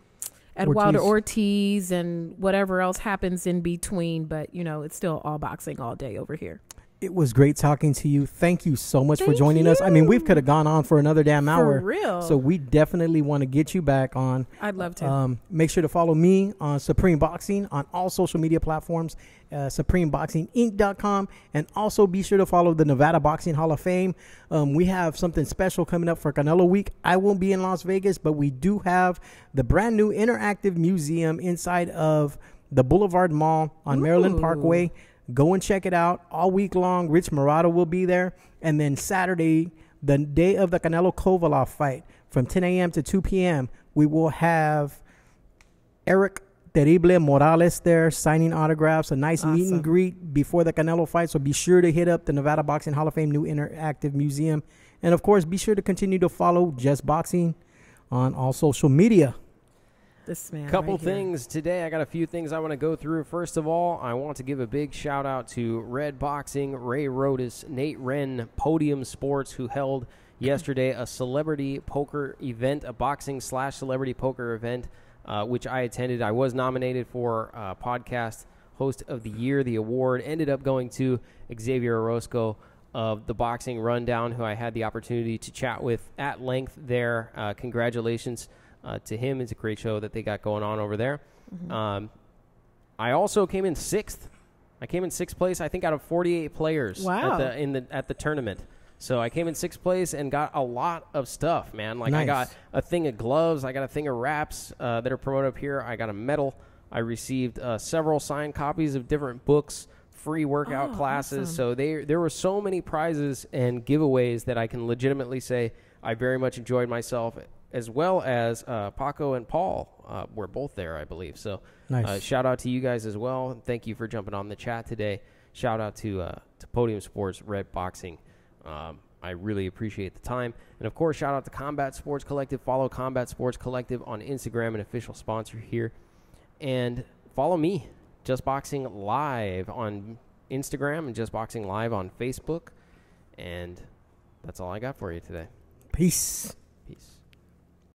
Wilder Ortiz and whatever else happens in between. But, it's still all boxing all day over here. It was great talking to you. Thank you so much for joining us. I mean, we could have gone on for another damn hour. For real. So we definitely want to get you back on. I'd love to. Make sure to follow me on Supreme Boxing on all social media platforms, SupremeBoxingInc.com, and also be sure to follow the Nevada Boxing Hall of Fame. We have something special coming up for Canelo Week. I won't be in Las Vegas, but we do have the brand new interactive museum inside of the Boulevard Mall on Maryland Parkway. Go and check it out all week long. Rich Murata will be there. And then Saturday, the day of the Canelo Kovalev fight, from 10 a.m. to 2 p.m., we will have Eric Terrible Morales there signing autographs, a nice meet and greet before the Canelo fight. So be sure to hit up the Nevada Boxing Hall of Fame new interactive museum. And, of course, be sure to continue to follow Just Boxing on all social media. This man Couple things today. I got a few things I want to go through. First of all, I want to give a big shout out to Red Boxing, Ray Rodas, Nate Wren, Podium Sports, who held yesterday a celebrity poker event, a boxing/celebrity poker event, which I attended. I was nominated for Podcast Host of the Year. The award ended up going to Xavier Orozco of the Boxing Rundown, who I had the opportunity to chat with at length there. Congratulations to him. It's a great show that they got going on over there. I also came in sixth. I came in sixth place, I think, out of 48 players at the tournament. So I came in sixth place and got a lot of stuff, man. Like, nice. I got a thing of gloves. I got a thing of wraps that are promoted up here. I got a medal. I received several signed copies of different books, free workout classes. Awesome. So there were so many prizes and giveaways that I can legitimately say I very much enjoyed myself, as well as Paco and Paul were both there, I believe. So nice. Shout out to you guys as well. Thank you for jumping on the chat today. Shout out to Podium Sports, Red Boxing. I really appreciate the time. And, of course, shout out to Combat Sports Collective. Follow Combat Sports Collective on Instagram, an official sponsor here. And follow me, Just Boxing Live on Instagram and Just Boxing Live on Facebook. And that's all I got for you today. Peace. Peace.